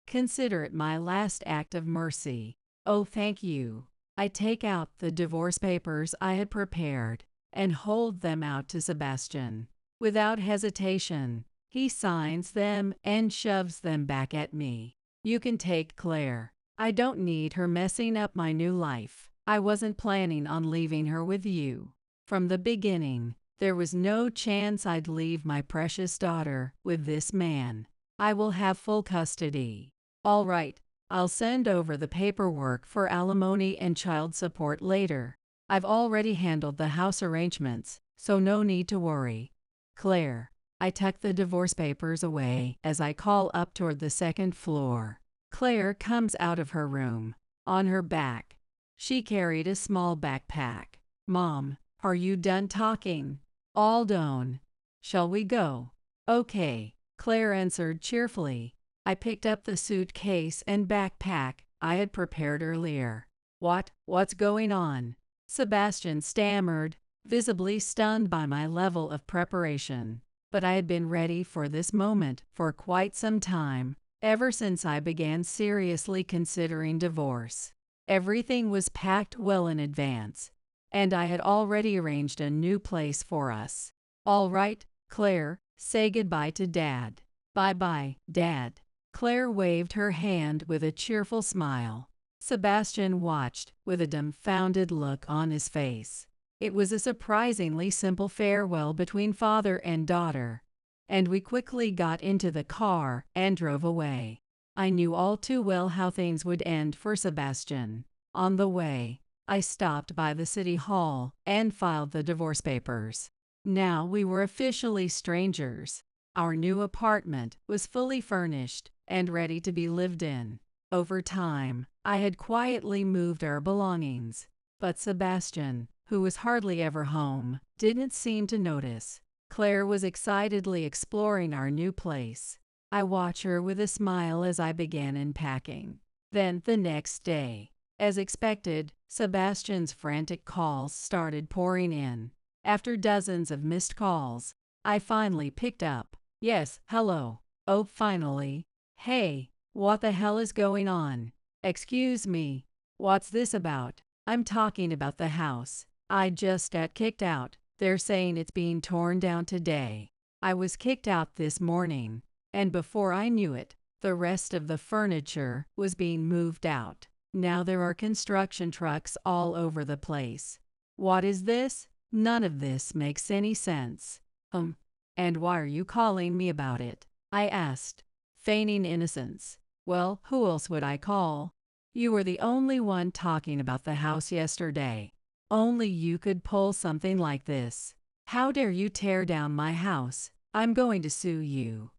Consider it my last act of mercy. Oh, thank you. I take out the divorce papers I had prepared and hold them out to Sebastian. Without hesitation, he signs them and shoves them back at me. You can take Claire. I don't need her messing up my new life. I wasn't planning on leaving her with you. From the beginning, there was no chance I'd leave my precious daughter with this man. I will have full custody. All right, I'll send over the paperwork for alimony and child support later. I've already handled the house arrangements, so no need to worry. Claire. I tuck the divorce papers away as I call up toward the second floor. Claire comes out of her room. On her back, she carried a small backpack. Mom, are you done talking? All done. Shall we go? Okay, Claire answered cheerfully. I picked up the suitcase and backpack I had prepared earlier. What's going on? Sebastian stammered, visibly stunned by my level of preparation. But I had been ready for this moment for quite some time, ever since I began seriously considering divorce. Everything was packed well in advance, and I had already arranged a new place for us. All right, Claire, say goodbye to Dad. Bye-bye, Dad. Claire waved her hand with a cheerful smile. Sebastian watched with a dumbfounded look on his face. It was a surprisingly simple farewell between father and daughter, and we quickly got into the car and drove away. I knew all too well how things would end for Sebastian. On the way, I stopped by the city hall and filed the divorce papers. Now we were officially strangers. Our new apartment was fully furnished and ready to be lived in. Over time, I had quietly moved our belongings, but Sebastian, who was hardly ever home, didn't seem to notice. Claire was excitedly exploring our new place. I watched her with a smile as I began unpacking. Then, the next day, as expected, Sebastian's frantic calls started pouring in. After dozens of missed calls, I finally picked up. Yes, hello. Oh, finally. Hey, what the hell is going on? Excuse me. What's this about? I'm talking about the house. I just got kicked out. They're saying it's being torn down today. I was kicked out this morning, and before I knew it, the rest of the furniture was being moved out. Now there are construction trucks all over the place. What is this? None of this makes any sense. And why are you calling me about it? I asked, feigning innocence. Well, who else would I call? You were the only one talking about the house yesterday. Only you could pull something like this. How dare you tear down my house? I'm going to sue you.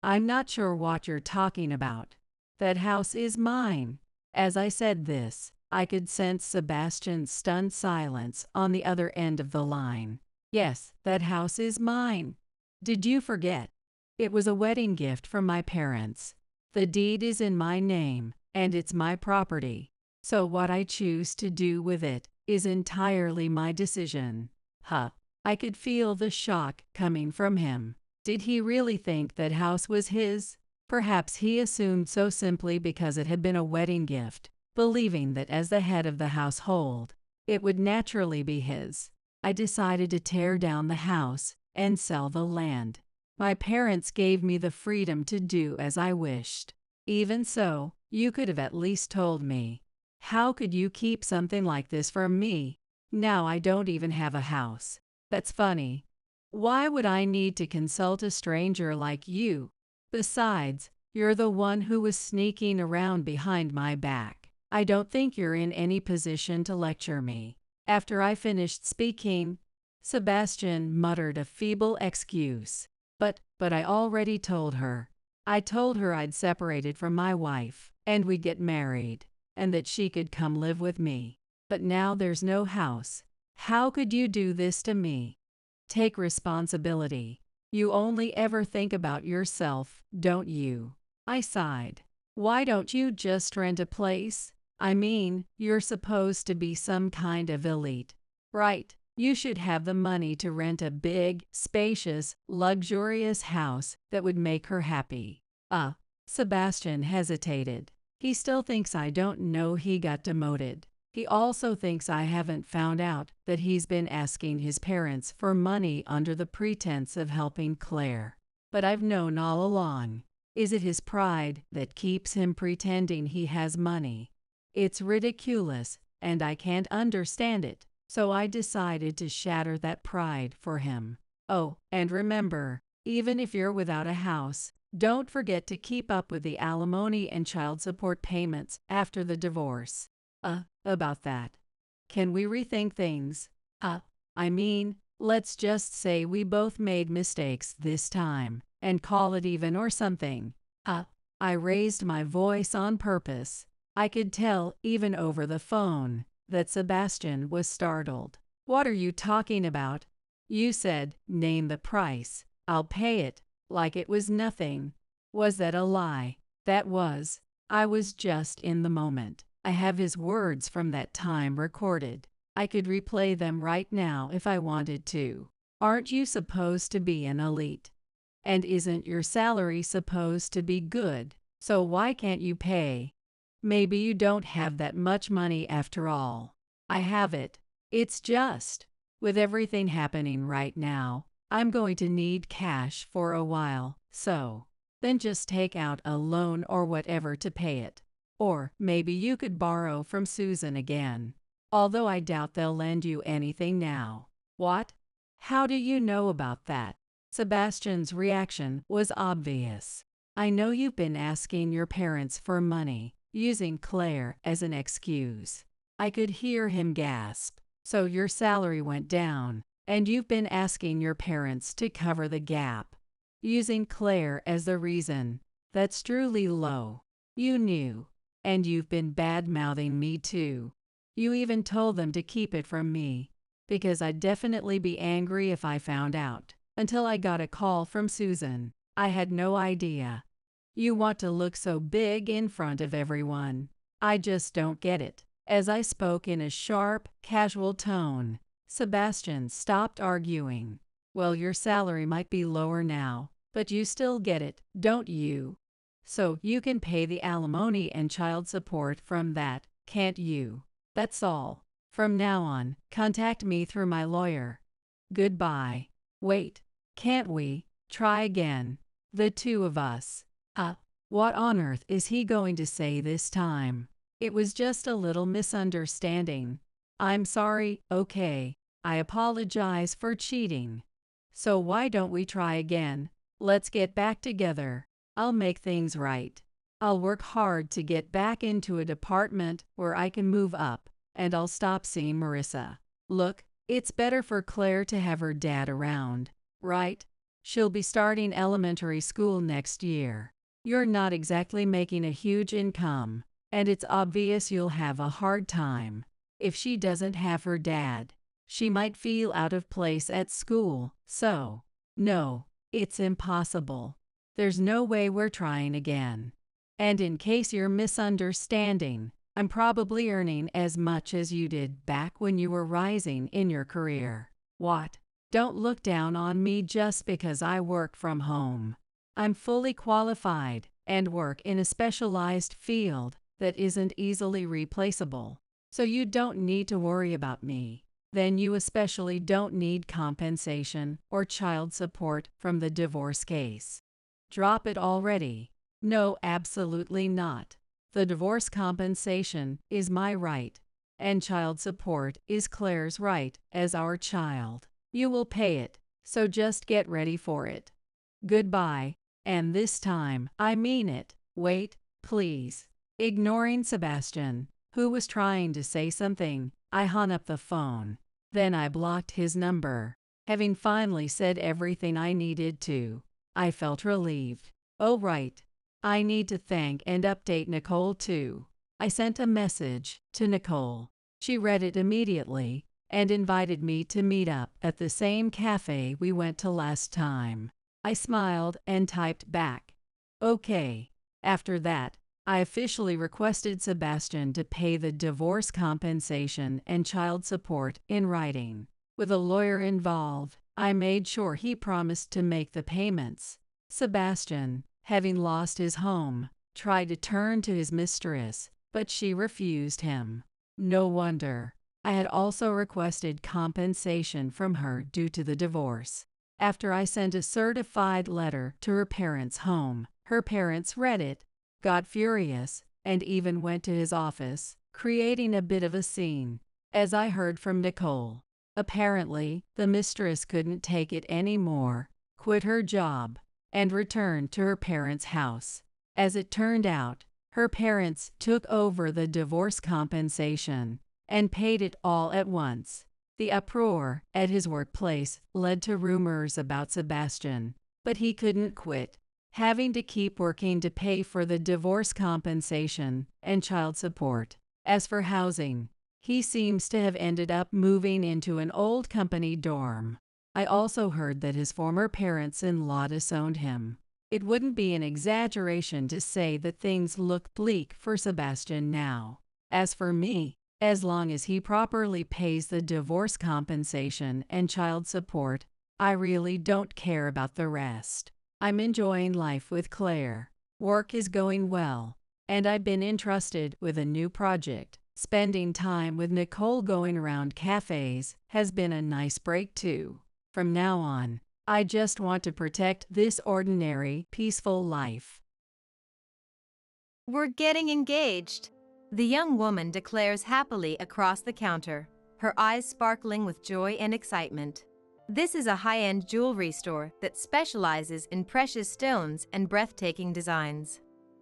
I'm not sure what you're talking about. That house is mine. As I said this, I could sense Sebastian's stunned silence on the other end of the line. Yes, that house is mine. Did you forget? It was a wedding gift from my parents. The deed is in my name, and it's my property. So what I choose to do with it is entirely my decision. I could feel the shock coming from him. Did he really think that house was his? Perhaps he assumed so simply because it had been a wedding gift, believing that as the head of the household, it would naturally be his. I decided to tear down the house and sell the land. My parents gave me the freedom to do as I wished. Even so, you could have at least told me. How could you keep something like this from me? Now I don't even have a house. That's funny. Why would I need to consult a stranger like you? Besides, you're the one who was sneaking around behind my back. I don't think you're in any position to lecture me. After I finished speaking, Sebastian muttered a feeble excuse. But I already told her. I told her I'd separated from my wife, and we'd get married, and that she could come live with me. But now there's no house. How could you do this to me? Take responsibility. You only ever think about yourself, don't you? I sighed. Why don't you just rent a place? I mean, you're supposed to be some kind of elite, right? You should have the money to rent a big, spacious, luxurious house that would make her happy. Sebastian hesitated. He still thinks I don't know he got demoted. He also thinks I haven't found out that he's been asking his parents for money under the pretense of helping Claire. But I've known all along. Is it his pride that keeps him pretending he has money? It's ridiculous, and I can't understand it. So I decided to shatter that pride for him. Oh, and remember, even if you're without a house, don't forget to keep up with the alimony and child support payments after the divorce. About that. Can we rethink things? I mean, let's just say we both made mistakes this time, and call it even or something. I raised my voice on purpose. I could tell, even over the phone, that Sebastian was startled. What are you talking about? You said, name the price. I'll pay it, like it was nothing. Was that a lie? That was. I was just in the moment. I have his words from that time recorded. I could replay them right now if I wanted to. Aren't you supposed to be an elite? And isn't your salary supposed to be good? So why can't you pay? Maybe you don't have that much money after all. I have it. It's just, with everything happening right now, I'm going to need cash for a while, so then just take out a loan or whatever to pay it. Or maybe you could borrow from Susan again. Although I doubt they'll lend you anything now. What? How do you know about that? Sebastian's reaction was obvious. I know you've been asking your parents for money, using Claire as an excuse. I could hear him gasp. So your salary went down, and you've been asking your parents to cover the gap, using Claire as the reason. That's truly low. You knew. And you've been bad-mouthing me too. You even told them to keep it from me, because I'd definitely be angry if I found out. Until I got a call from Susan. I had no idea. You want to look so big in front of everyone. I just don't get it. As I spoke in a sharp, casual tone, Sebastian stopped arguing. Well, your salary might be lower now, but you still get it, don't you? So you can pay the alimony and child support from that, can't you? That's all. From now on, contact me through my lawyer. Goodbye. Wait, can't we try again? The two of us. What on earth is he going to say this time? It was just a little misunderstanding. I'm sorry, okay. I apologize for cheating. So why don't we try again? Let's get back together. I'll make things right. I'll work hard to get back into a department where I can move up, and I'll stop seeing Marissa. Look, it's better for Claire to have her dad around, right? She'll be starting elementary school next year. You're not exactly making a huge income, and it's obvious you'll have a hard time. If she doesn't have her dad, she might feel out of place at school, so, no, it's impossible. There's no way we're trying again. And in case you're misunderstanding, I'm probably earning as much as you did back when you were rising in your career. What? Don't look down on me just because I work from home. I'm fully qualified and work in a specialized field that isn't easily replaceable. So you don't need to worry about me. then you especially don't need compensation or child support from the divorce case. Drop it already. No, absolutely not. The divorce compensation is my right, and child support is Claire's right as our child. You will pay it, so just get ready for it. Goodbye, and this time, I mean it. Wait, please. Ignoring Sebastian, who was trying to say something, I hung up the phone. Then I blocked his number. Having finally said everything I needed to, I felt relieved. Oh right, I need to thank and update Nicole too. I sent a message to Nicole. She read it immediately and invited me to meet up at the same cafe we went to last time. I smiled and typed back, "Okay." After that, I officially requested Sebastian to pay the divorce compensation and child support in writing. With a lawyer involved, I made sure he promised to make the payments. Sebastian, having lost his home, tried to turn to his mistress, but she refused him. No wonder. I had also requested compensation from her due to the divorce. After I sent a certified letter to her parents' home, her parents read it, got furious, and even went to his office, creating a bit of a scene. As I heard from Nicole, apparently the mistress couldn't take it anymore, quit her job, and returned to her parents' house. As it turned out, her parents took over the divorce compensation and paid it all at once. The uproar at his workplace led to rumors about Sebastian, but he couldn't quit, having to keep working to pay for the divorce compensation and child support. As for housing, he seems to have ended up moving into an old company dorm. I also heard that his former parents-in-law disowned him. It wouldn't be an exaggeration to say that things look bleak for Sebastian now. As for me, as long as he properly pays the divorce compensation and child support, I really don't care about the rest. I'm enjoying life with Claire. Work is going well, and I've been entrusted with a new project. Spending time with Nicole going around cafes has been a nice break too. From now on, I just want to protect this ordinary, peaceful life.
We're getting engaged, the young woman declares happily across the counter, her eyes sparkling with joy and excitement. This is a high-end jewelry store that specializes in precious stones and breathtaking designs.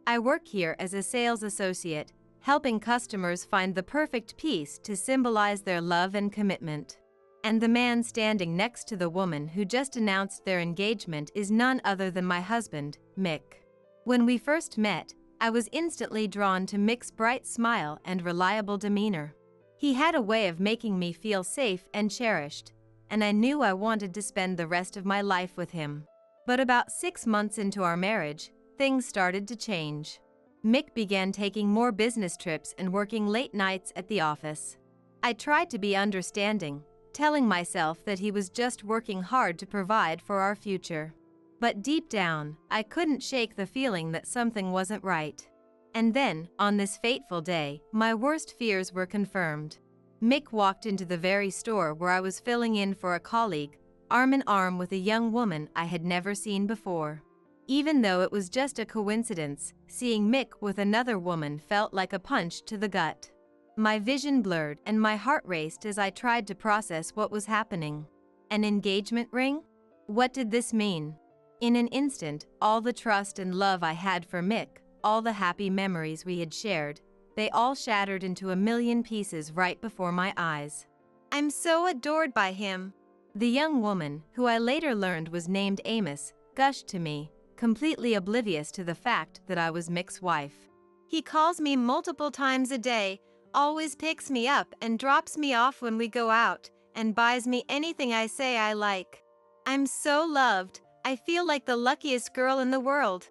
I work here as a sales associate, helping customers find the perfect piece to symbolize their love and commitment. And the man standing next to the woman who just announced their engagement is none other than my husband, Mick. When we first met, I was instantly drawn to Mick's bright smile and reliable demeanor. He had a way of making me feel safe and cherished, and I knew I wanted to spend the rest of my life with him. But about 6 months into our marriage, things started to change. Mick began taking more business trips and working late nights at the office. I tried to be understanding, telling myself that he was just working hard to provide for our future. But deep down, I couldn't shake the feeling that something wasn't right. And then, on this fateful day, my worst fears were confirmed. Mick walked into the very store where I was filling in for a colleague, arm in arm with a young woman I had never seen before. Even though it was just a coincidence, seeing Mick with another woman felt like a punch to the gut. My vision blurred and my heart raced as I tried to process what was happening. An engagement ring? What did this mean? In an instant, all the trust and love I had for Mick, all the happy memories we had shared, they all shattered into a million pieces right before my eyes. I'm so adored by him. The young woman, who I later learned was named Amos, gushed to me, completely oblivious to the fact that I was Mick's wife. He calls me multiple times a day, always picks me up and drops me off when we go out, and buys me anything I say I like. I'm so loved. I feel like the luckiest girl in the world.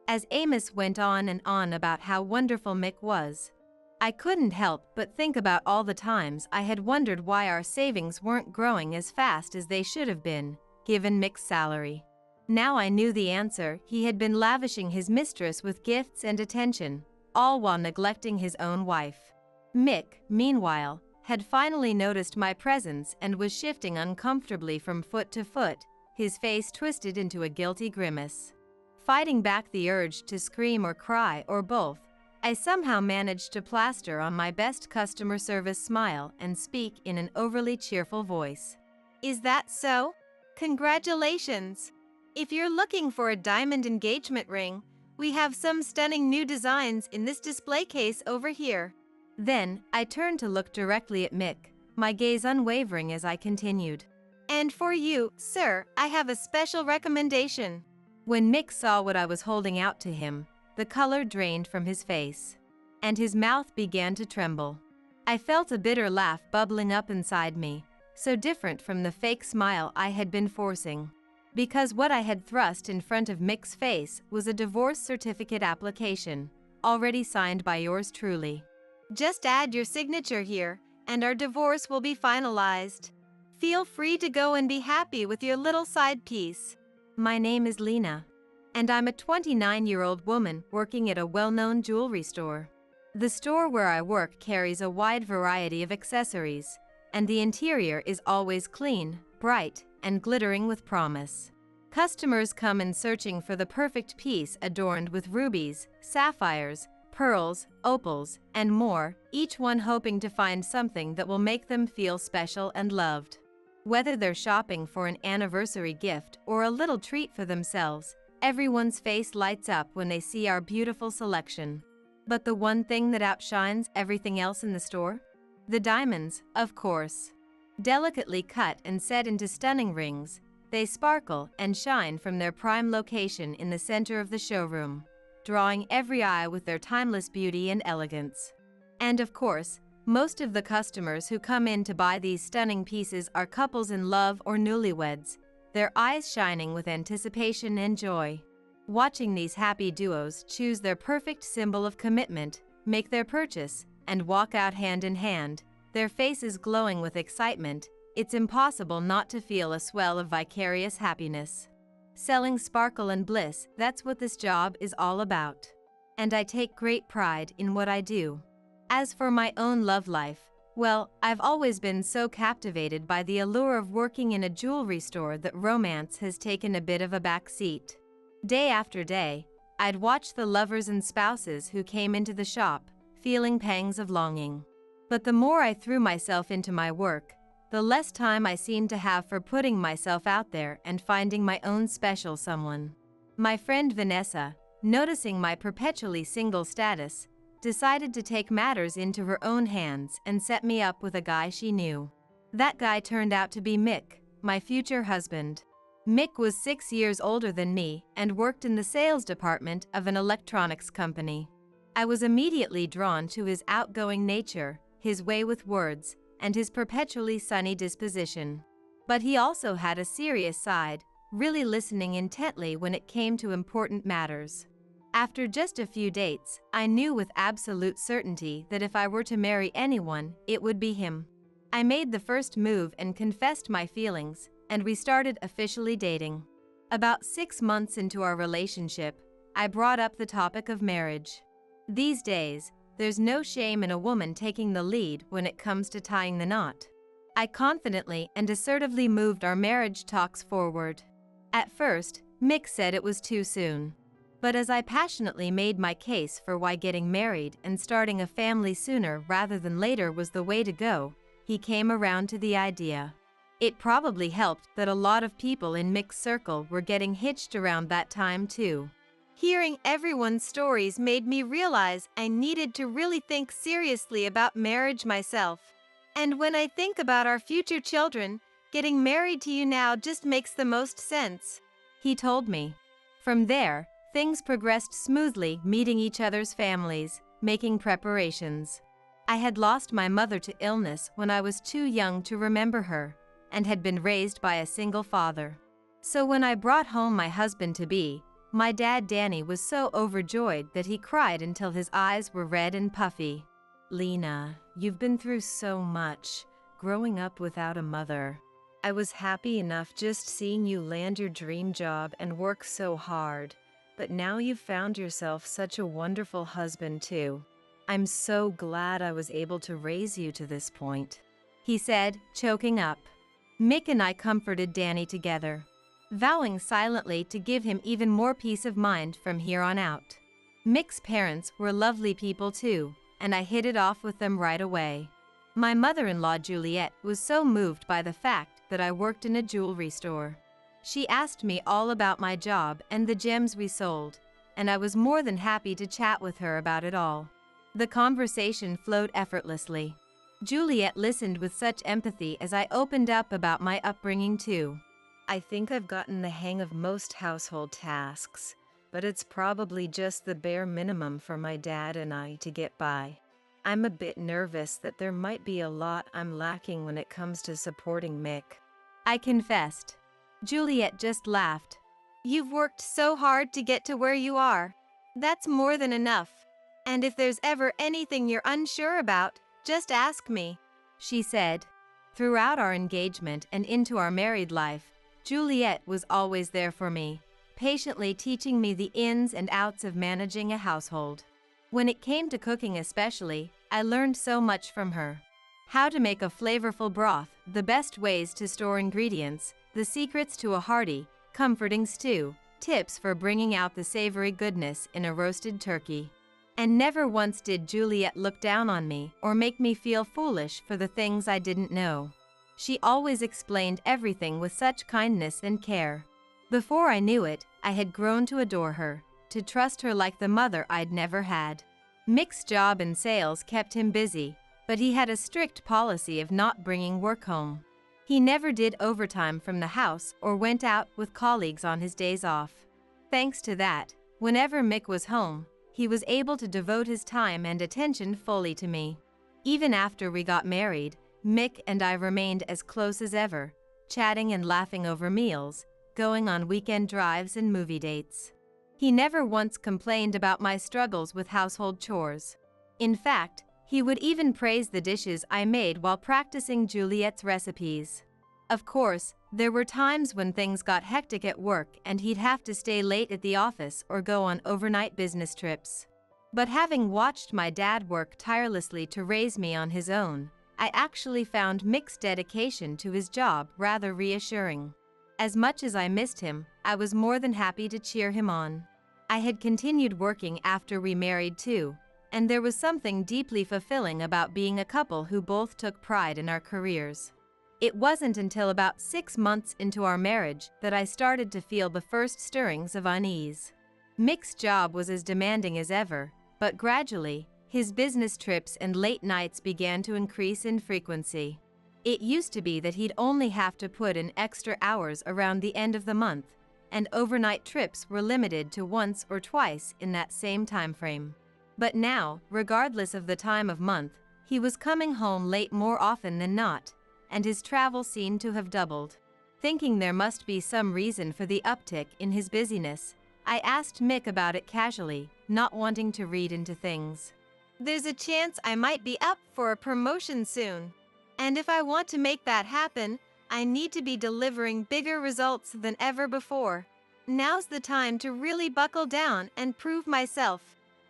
As Amos went on and on about how wonderful Mick was, I couldn't help but think about all the times I had wondered why our savings weren't growing as fast as they should have been, given Mick's salary. Now I knew the answer. He had been lavishing his mistress with gifts and attention, all while neglecting his own wife. Mick, meanwhile, had finally noticed my presence and was shifting uncomfortably from foot to foot, his face twisted into a guilty grimace. Fighting back the urge to scream or cry or both, I somehow managed to plaster on my best customer service smile and speak in an overly cheerful voice. "Is that so? Congratulations! If you're looking for a diamond engagement ring, we have some stunning new designs in this display case over here." Then, I turned to look directly at Mick, my gaze unwavering as I continued. "And for you, sir, I have a special recommendation." When Mick saw what I was holding out to him, the color drained from his face, and his mouth began to tremble. I felt a bitter laugh bubbling up inside me, so different from the fake smile I had been forcing. Because what I had thrust in front of Mick's face was a divorce certificate application, already signed by yours truly. "Just add your signature here, and our divorce will be finalized. Feel free to go and be happy with your little side piece." My name is Lena, and I'm a 29-year-old woman working at a well-known jewelry store. The store where I work carries a wide variety of accessories, and the interior is always clean, bright, and glittering with promise. Customers come in searching for the perfect piece adorned with rubies, sapphires, pearls, opals, and more, each one hoping to find something that will make them feel special and loved. Whether they're shopping for an anniversary gift or a little treat for themselves, everyone's face lights up when they see our beautiful selection. But the one thing that outshines everything else in the store? The diamonds, of course. Delicately cut and set into stunning rings, they sparkle and shine from their prime location in the center of the showroom, drawing every eye with their timeless beauty and elegance. And of course, most of the customers who come in to buy these stunning pieces are couples in love or newlyweds, their eyes shining with anticipation and joy. Watching these happy duos choose their perfect symbol of commitment, make their purchase, and walk out hand in hand, their faces glowing with excitement, it's impossible not to feel a swell of vicarious happiness. Selling sparkle and bliss, that's what this job is all about. And I take great pride in what I do. As for my own love life, well, I've always been so captivated by the allure of working in a jewelry store that romance has taken a bit of a back seat. Day after day, I'd watch the lovers and spouses who came into the shop, feeling pangs of longing. But the more I threw myself into my work, the less time I seemed to have for putting myself out there and finding my own special someone. My friend Vanessa, noticing my perpetually single status, decided to take matters into her own hands and set me up with a guy she knew. That guy turned out to be Mick, my future husband. Mick was 6 years older than me and worked in the sales department of an electronics company. I was immediately drawn to his outgoing nature, his way with words, and his perpetually sunny disposition. But he also had a serious side, really listening intently when it came to important matters. After just a few dates, I knew with absolute certainty that if I were to marry anyone, it would be him. I made the first move and confessed my feelings, and we started officially dating. About 6 months into our relationship, I brought up the topic of marriage. These days, there's no shame in a woman taking the lead when it comes to tying the knot. I confidently and assertively moved our marriage talks forward. At first, Mick said it was too soon. But as I passionately made my case for why getting married and starting a family sooner rather than later was the way to go, he came around to the idea. It probably helped that a lot of people in Mick's circle were getting hitched around that time too. Hearing everyone's stories made me realize I needed to really think seriously about marriage myself. And when I think about our future children, getting married to you now just makes the most sense, he told me. From there, things progressed smoothly, meeting each other's families, making preparations. I had lost my mother to illness when I was too young to remember her, and had been raised by a single father. So when I brought home my husband-to-be, my dad Danny was so overjoyed that he cried until his eyes were red and puffy. "Lena, you've been through so much, growing up without a mother. I was happy enough just seeing you land your dream job and work so hard. But now you've found yourself such a wonderful husband too. I'm so glad I was able to raise you to this point, he said, choking up. Mick and I comforted Danny together, vowing silently to give him even more peace of mind from here on out. Mick's parents were lovely people too, and I hit it off with them right away. My mother-in-law Juliet was so moved by the fact that I worked in a jewelry store. She asked me all about my job and the gems we sold, and I was more than happy to chat with her about it all. The conversation flowed effortlessly. Juliet listened with such empathy as I opened up about my upbringing too. I think I've gotten the hang of most household tasks, but it's probably just the bare minimum for my dad and I to get by. I'm a bit nervous that there might be a lot I'm lacking when it comes to supporting Mick, I confessed. Juliet just laughed. You've worked so hard to get to where you are. That's more than enough. And if there's ever anything you're unsure about, just ask me, she said. Throughout our engagement and into our married life, Juliet was always there for me, patiently teaching me the ins and outs of managing a household. When it came to cooking especially, I learned so much from her. How to make a flavorful broth, the best ways to store ingredients, the secrets to a hearty, comforting stew, tips for bringing out the savory goodness in a roasted turkey. And never once did Juliet look down on me or make me feel foolish for the things I didn't know. She always explained everything with such kindness and care. Before I knew it, I had grown to adore her, to trust her like the mother I'd never had. Mick's job in sales kept him busy, but he had a strict policy of not bringing work home. He never did overtime from the house or went out with colleagues on his days off. Thanks to that, whenever Mick was home, he was able to devote his time and attention fully to me. Even after we got married, Mick and I remained as close as ever, chatting and laughing over meals, going on weekend drives and movie dates. He never once complained about my struggles with household chores. In fact, he would even praise the dishes I made while practicing Juliet's recipes. Of course, there were times when things got hectic at work and he'd have to stay late at the office or go on overnight business trips. But having watched my dad work tirelessly to raise me on his own, I actually found Mick's dedication to his job rather reassuring. As much as I missed him, I was more than happy to cheer him on. I had continued working after we married too, and there was something deeply fulfilling about being a couple who both took pride in our careers. It wasn't until about 6 months into our marriage that I started to feel the first stirrings of unease. Mick's job was as demanding as ever, but gradually, his business trips and late nights began to increase in frequency. It used to be that he'd only have to put in extra hours around the end of the month, and overnight trips were limited to once or twice in that same time frame. But now, regardless of the time of month, he was coming home late more often than not, and his travel seemed to have doubled. Thinking there must be some reason for the uptick in his busyness, I asked Mick about it casually, not wanting to read into things. There's a chance I might be up for a promotion soon. And if I want to make that happen, I need to be delivering bigger results than ever before. Now's the time to really buckle down and prove myself,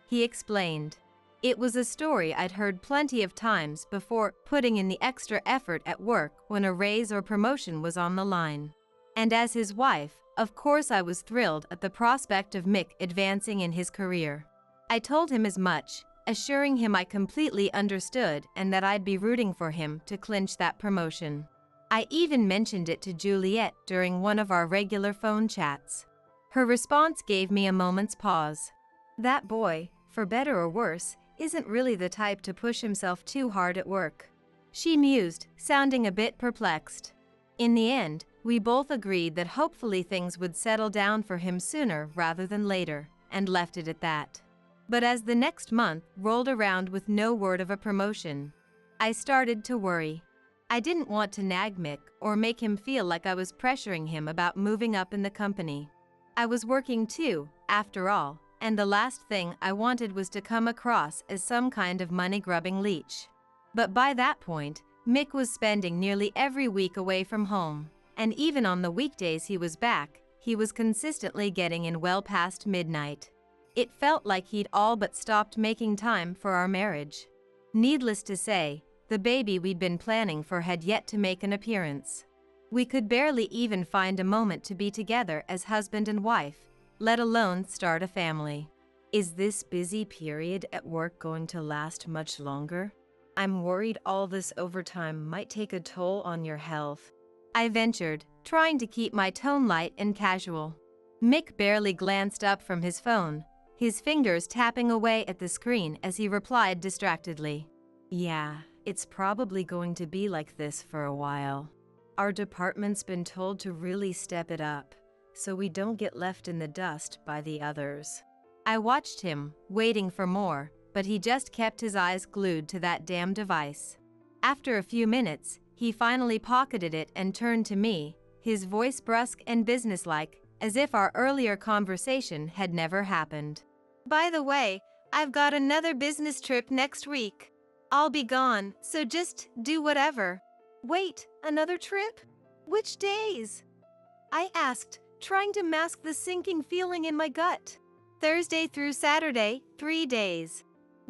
he explained. It was a story I'd heard plenty of times before, putting in the extra effort at work when a raise or promotion was on the line. And as his wife, of course I was thrilled at the prospect of Mick advancing in his career. I told him as much, assuring him I completely understood and that I'd be rooting for him to clinch that promotion. I even mentioned it to Juliet during one of our regular phone chats. Her response gave me a moment's pause. That boy, for better or worse, isn't really the type to push himself too hard at work, she mused, sounding a bit perplexed. In the end, we both agreed that hopefully things would settle down for him sooner rather than later, and left it at that. But as the next month rolled around with no word of a promotion, I started to worry. I didn't want to nag Mick or make him feel like I was pressuring him about moving up in the company. I was working too, after all, and the last thing I wanted was to come across as some kind of money-grubbing leech. But by that point, Mick was spending nearly every week away from home, and even on the weekdays he was back, he was consistently getting in well past midnight. It felt like he'd all but stopped making time for our marriage. Needless to say, the baby we'd been planning for had yet to make an appearance. We could barely even find a moment to be together as husband and wife, let alone start a family. Is this busy period at work going to last much longer? I'm worried all this overtime might take a toll on your health, I ventured, trying to keep my tone light and casual. Mick barely glanced up from his phone, his fingers tapping away at the screen as he replied distractedly. Yeah, it's probably going to be like this for a while. Our department's been told to really step it up, so we don't get left in the dust by the others. I watched him, waiting for more, but he just kept his eyes glued to that damn device. After a few minutes, he finally pocketed it and turned to me, his voice brusque and businesslike, as if our earlier conversation had never happened. By the way, I've got another business trip next week. I'll be gone, so just do whatever. Wait, another trip? Which days? I asked, trying to mask the sinking feeling in my gut. Thursday through Saturday, 3 days.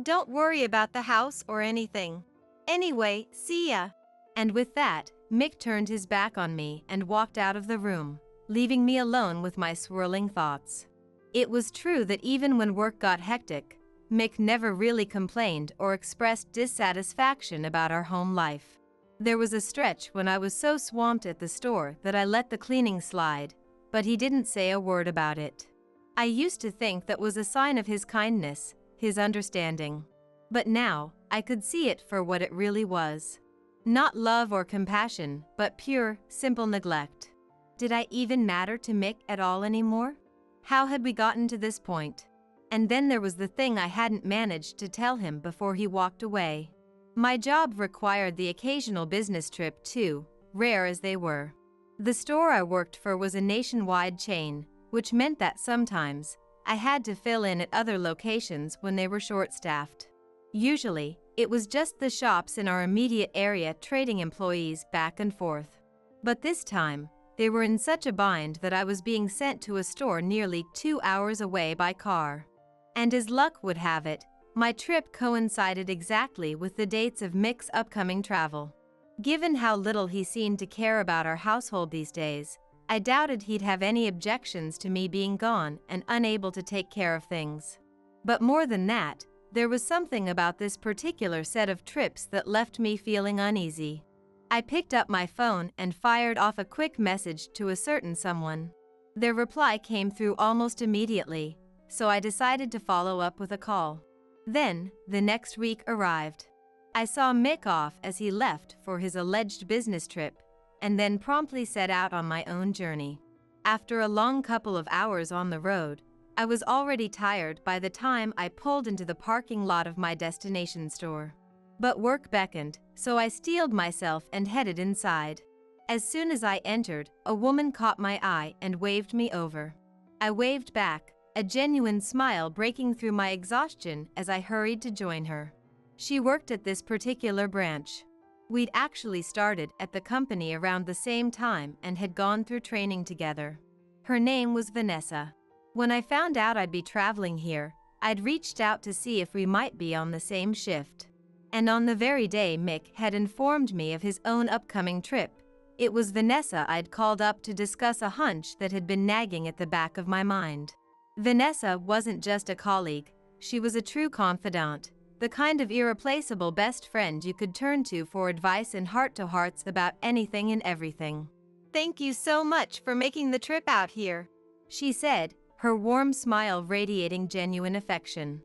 Don't worry about the house or anything. Anyway, see ya. And with that, Mick turned his back on me and walked out of the room, leaving me alone with my swirling thoughts. It was true that even when work got hectic, Mick never really complained or expressed dissatisfaction about our home life. There was a stretch when I was so swamped at the store that I let the cleaning slide, but he didn't say a word about it. I used to think that was a sign of his kindness, his understanding. But now, I could see it for what it really was. Not love or compassion, but pure, simple neglect. Did I even matter to Mick at all anymore? How had we gotten to this point? And then there was the thing I hadn't managed to tell him before he walked away. My job required the occasional business trip too, rare as they were. The store I worked for was a nationwide chain, which meant that sometimes, I had to fill in at other locations when they were short-staffed. Usually, it was just the shops in our immediate area trading employees back and forth. But this time, they were in such a bind that I was being sent to a store nearly 2 hours away by car. And as luck would have it, my trip coincided exactly with the dates of Mick's upcoming travel. Given how little he seemed to care about our household these days, I doubted he'd have any objections to me being gone and unable to take care of things. But more than that, there was something about this particular set of trips that left me feeling uneasy. I picked up my phone and fired off a quick message to a certain someone. Their reply came through almost immediately, so I decided to follow up with a call. Then, the next week arrived. I saw Mick off as he left for his alleged business trip, and then promptly set out on my own journey. After a long couple of hours on the road, I was already tired by the time I pulled into the parking lot of my destination store. But work beckoned, so I steeled myself and headed inside. As soon as I entered, a woman caught my eye and waved me over. I waved back, a genuine smile breaking through my exhaustion as I hurried to join her. She worked at this particular branch. We'd actually started at the company around the same time and had gone through training together. Her name was Vanessa. When I found out I'd be traveling here, I'd reached out to see if we might be on the same shift. And on the very day Mick had informed me of his own upcoming trip, it was Vanessa I'd called up to discuss a hunch that had been nagging at the back of my mind. Vanessa wasn't just a colleague, she was a true confidant, the kind of irreplaceable best friend you could turn to for advice and heart-to-hearts about anything and everything. "Thank you so much for making the trip out here," she said, her warm smile radiating genuine affection.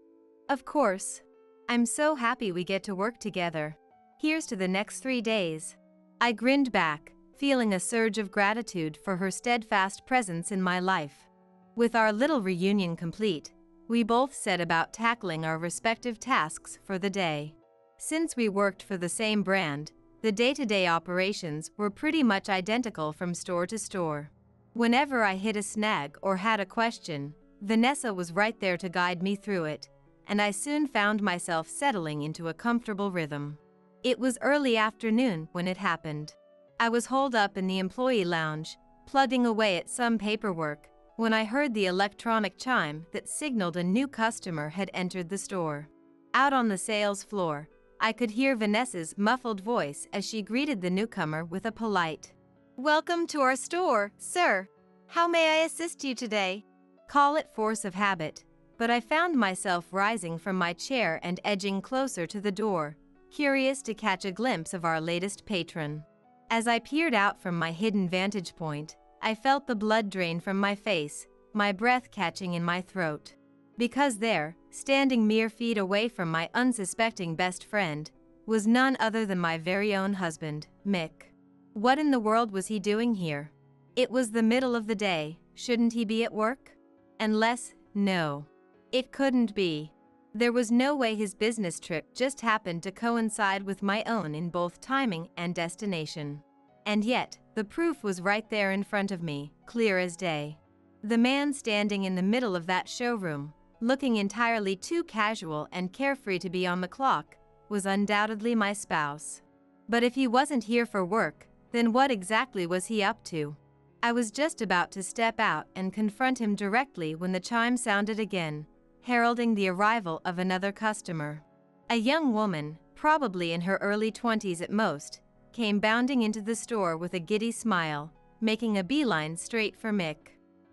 "Of course. I'm so happy we get to work together. Here's to the next 3 days." I grinned back, feeling a surge of gratitude for her steadfast presence in my life. With our little reunion complete, we both set about tackling our respective tasks for the day. Since we worked for the same brand, the day-to-day operations were pretty much identical from store to store. Whenever I hit a snag or had a question, Vanessa was right there to guide me through it, and I soon found myself settling into a comfortable rhythm. It was early afternoon when it happened. I was holed up in the employee lounge, plugging away at some paperwork, when I heard the electronic chime that signaled a new customer had entered the store. Out on the sales floor, I could hear Vanessa's muffled voice as she greeted the newcomer with a polite, "Welcome to our store, sir. How may I assist you today?" Call it force of habit, but I found myself rising from my chair and edging closer to the door, curious to catch a glimpse of our latest patron. As I peered out from my hidden vantage point, I felt the blood drain from my face, my breath catching in my throat. Because there, standing mere feet away from my unsuspecting best friend, was none other than my very own husband, Mick. What in the world was he doing here? It was the middle of the day, shouldn't he be at work? Unless, no. It couldn't be. There was no way his business trip just happened to coincide with my own in both timing and destination. And yet, the proof was right there in front of me, clear as day. The man standing in the middle of that showroom, looking entirely too casual and carefree to be on the clock, was undoubtedly my spouse. But if he wasn't here for work, then what exactly was he up to? I was just about to step out and confront him directly when the chime sounded again, heralding the arrival of another customer. A young woman, probably in her early 20s at most, came bounding into the store with a giddy smile, making a beeline straight for Mick.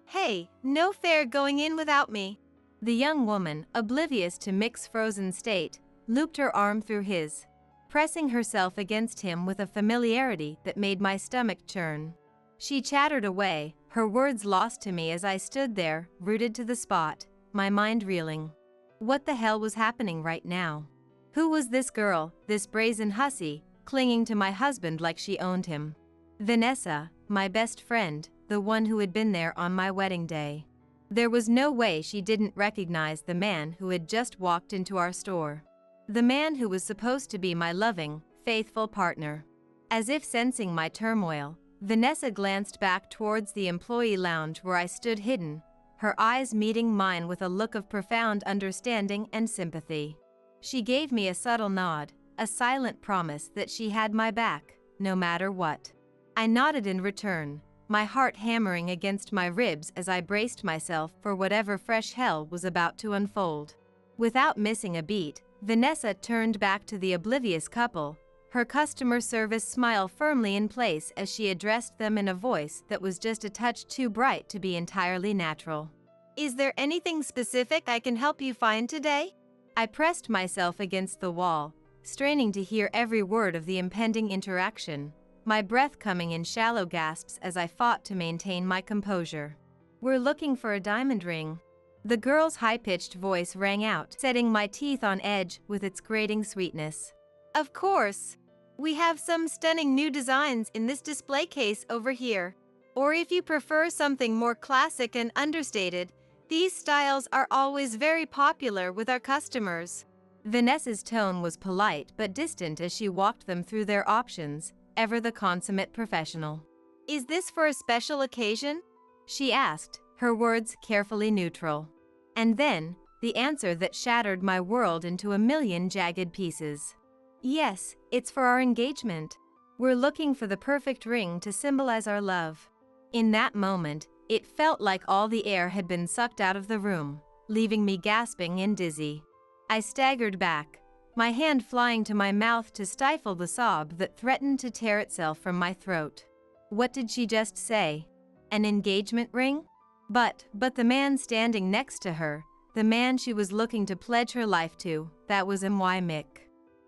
"Hey, no fair going in without me." The young woman, oblivious to Mick's frozen state, looped her arm through his, pressing herself against him with a familiarity that made my stomach churn. She chattered away, her words lost to me as I stood there, rooted to the spot, my mind reeling. What the hell was happening right now? Who was this girl, this brazen hussy, clinging to my husband like she owned him? Vanessa, my best friend, the one who had been there on my wedding day. There was no way she didn't recognize the man who had just walked into our store. The man who was supposed to be my loving, faithful partner. As if sensing my turmoil, Vanessa glanced back towards the employee lounge where I stood hidden, her eyes meeting mine with a look of profound understanding and sympathy. She gave me a subtle nod, a silent promise that she had my back, no matter what. I nodded in return, my heart hammering against my ribs as I braced myself for whatever fresh hell was about to unfold. Without missing a beat, Vanessa turned back to the oblivious couple, her customer service smile firmly in place as she addressed them in a voice that was just a touch too bright to be entirely natural. "Is there anything specific I can help you find today?" I pressed myself against the wall, straining to hear every word of the impending interaction, my breath coming in shallow gasps as I fought to maintain my composure. "We're looking for a diamond ring." The girl's high-pitched voice rang out, setting my teeth on edge with its grating sweetness. "Of course. We have some stunning new designs in this display case over here. Or if you prefer something more classic and understated, these styles are always very popular with our customers." Vanessa's tone was polite but distant as she walked them through their options, ever the consummate professional. "Is this for a special occasion?" she asked, her words carefully neutral. And then, the answer that shattered my world into a million jagged pieces. "Yes, it's for our engagement. We're looking for the perfect ring to symbolize our love." In that moment, it felt like all the air had been sucked out of the room, leaving me gasping and dizzy. I staggered back, my hand flying to my mouth to stifle the sob that threatened to tear itself from my throat. What did she just say? An engagement ring? But the man standing next to her, the man she was looking to pledge her life to, that was Mick.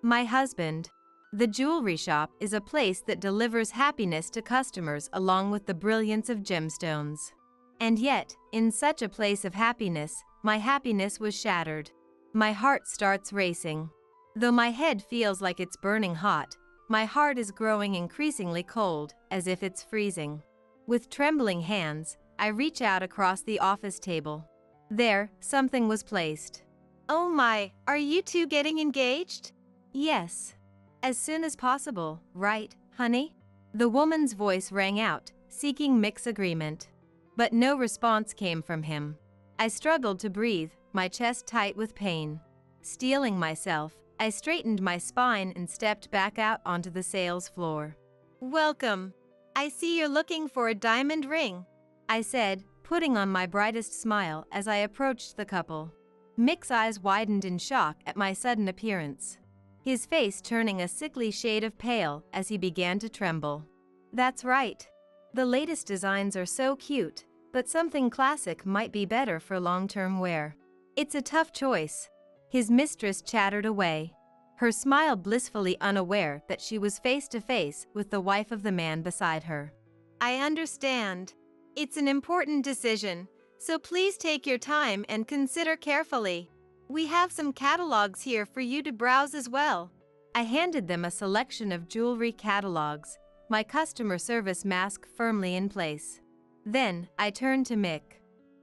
My husband. The jewelry shop is a place that delivers happiness to customers along with the brilliance of gemstones. And yet, in such a place of happiness, my happiness was shattered. My heart starts racing. Though my head feels like it's burning hot, my heart is growing increasingly cold, as if it's freezing. With trembling hands, I reach out across the office table. There, something was placed. "Oh my, are you two getting engaged?" "Yes. As soon as possible, right, honey?" The woman's voice rang out, seeking Mick's agreement. But no response came from him. I struggled to breathe, my chest tight with pain. Steeling myself, I straightened my spine and stepped back out onto the sales floor. "Welcome. I see you're looking for a diamond ring," I said, putting on my brightest smile as I approached the couple. Mick's eyes widened in shock at my sudden appearance, his face turning a sickly shade of pale as he began to tremble. That's right. The latest designs are so cute, but something classic might be better for long-term wear. It's a tough choice. His mistress chattered away, her smile blissfully unaware that she was face to face with the wife of the man beside her. I understand. It's an important decision, so please take your time and consider carefully. We have some catalogs here for you to browse as well. I handed them a selection of jewelry catalogs, my customer service mask firmly in place. Then, I turned to Mick.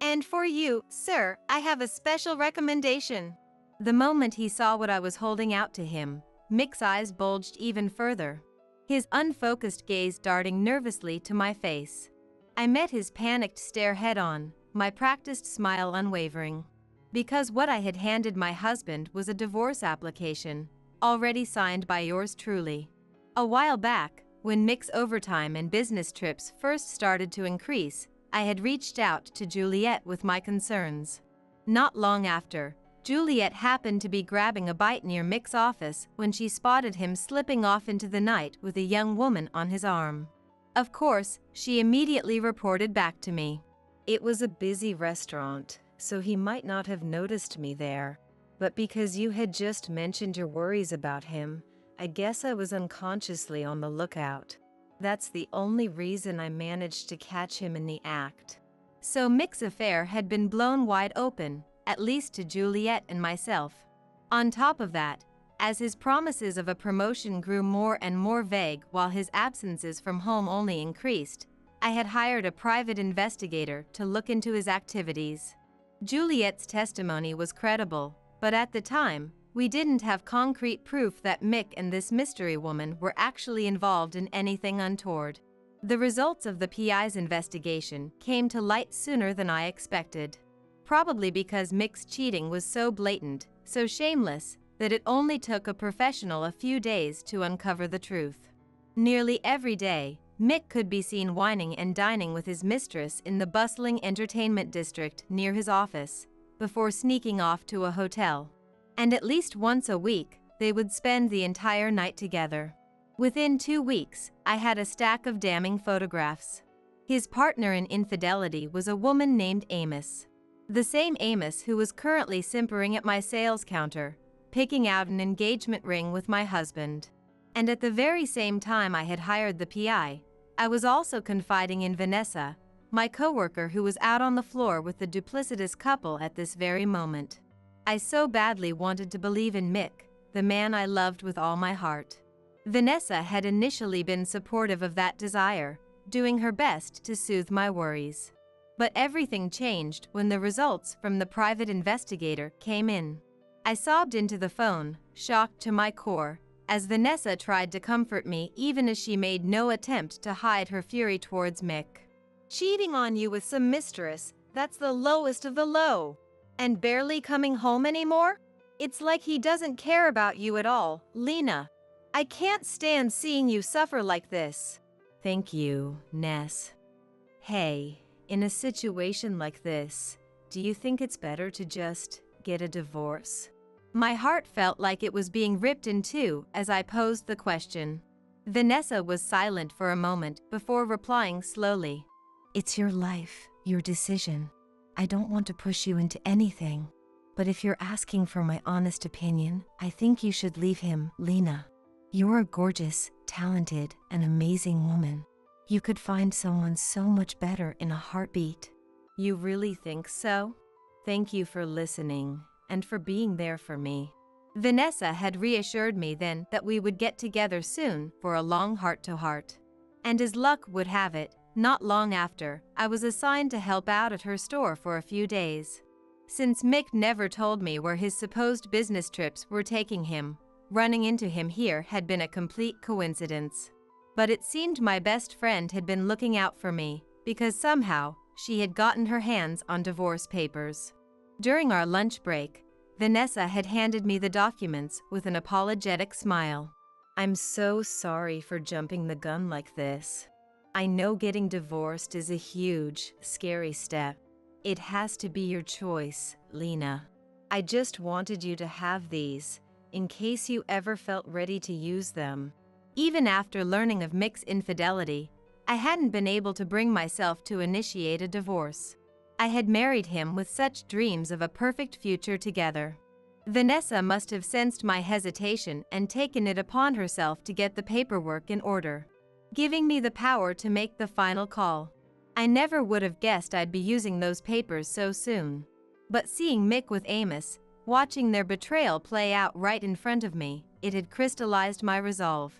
And for you, sir, I have a special recommendation. The moment he saw what I was holding out to him, Mick's eyes bulged even further, his unfocused gaze darting nervously to my face. I met his panicked stare head-on, my practiced smile unwavering. Because what I had handed my husband was a divorce application, already signed by yours truly. A while back, when Mick's overtime and business trips first started to increase, I had reached out to Juliet with my concerns. Not long after, Juliet happened to be grabbing a bite near Mick's office when she spotted him slipping off into the night with a young woman on his arm. Of course, she immediately reported back to me. It was a busy restaurant, so he might not have noticed me there. But because you had just mentioned your worries about him, I guess I was unconsciously on the lookout. That's the only reason I managed to catch him in the act. So Mick's affair had been blown wide open, at least to Juliet and myself. On top of that, as his promises of a promotion grew more and more vague while his absences from home only increased, I had hired a private investigator to look into his activities. Juliet's testimony was credible, but at the time, we didn't have concrete proof that Mick and this mystery woman were actually involved in anything untoward. The results of the PI's investigation came to light sooner than I expected. Probably because Mick's cheating was so blatant, so shameless, that it only took a professional a few days to uncover the truth. Nearly every day, Mick could be seen whining and dining with his mistress in the bustling entertainment district near his office, before sneaking off to a hotel. And at least once a week, they would spend the entire night together. Within 2 weeks, I had a stack of damning photographs. His partner in infidelity was a woman named Amos. The same Amos who was currently simpering at my sales counter, picking out an engagement ring with my husband. And at the very same time I had hired the PI, I was also confiding in Vanessa, my coworker who was out on the floor with the duplicitous couple at this very moment. I so badly wanted to believe in Mick, the man I loved with all my heart. Vanessa had initially been supportive of that desire, doing her best to soothe my worries. But everything changed when the results from the private investigator came in. I sobbed into the phone, shocked to my core, as Vanessa tried to comfort me even as she made no attempt to hide her fury towards Mick. Cheating on you with some mistress, that's the lowest of the low. And barely coming home anymore? It's like he doesn't care about you at all, Lena. I can't stand seeing you suffer like this. Thank you, Ness. Hey, in a situation like this, do you think it's better to just get a divorce? My heart felt like it was being ripped in two as I posed the question. Vanessa was silent for a moment before replying slowly. It's your life, your decision. I don't want to push you into anything. But if you're asking for my honest opinion, I think you should leave him, Lena. You're a gorgeous, talented, and amazing woman. You could find someone so much better in a heartbeat. You really think so? Thank you for listening, and for being there for me. Vanessa had reassured me then that we would get together soon for a long heart-to-heart. And as luck would have it, not long after, I was assigned to help out at her store for a few days. Since Mick never told me where his supposed business trips were taking him, running into him here had been a complete coincidence. But it seemed my best friend had been looking out for me, because somehow, she had gotten her hands on divorce papers. During our lunch break, Vanessa had handed me the documents with an apologetic smile. I'm so sorry for jumping the gun like this. I know getting divorced is a huge, scary step. It has to be your choice, Lena. I just wanted you to have these, in case you ever felt ready to use them. Even after learning of Mick's infidelity, I hadn't been able to bring myself to initiate a divorce. I had married him with such dreams of a perfect future together. Vanessa must have sensed my hesitation and taken it upon herself to get the paperwork in order, giving me the power to make the final call. I never would have guessed I'd be using those papers so soon. But seeing Mick with Amos, watching their betrayal play out right in front of me, it had crystallized my resolve.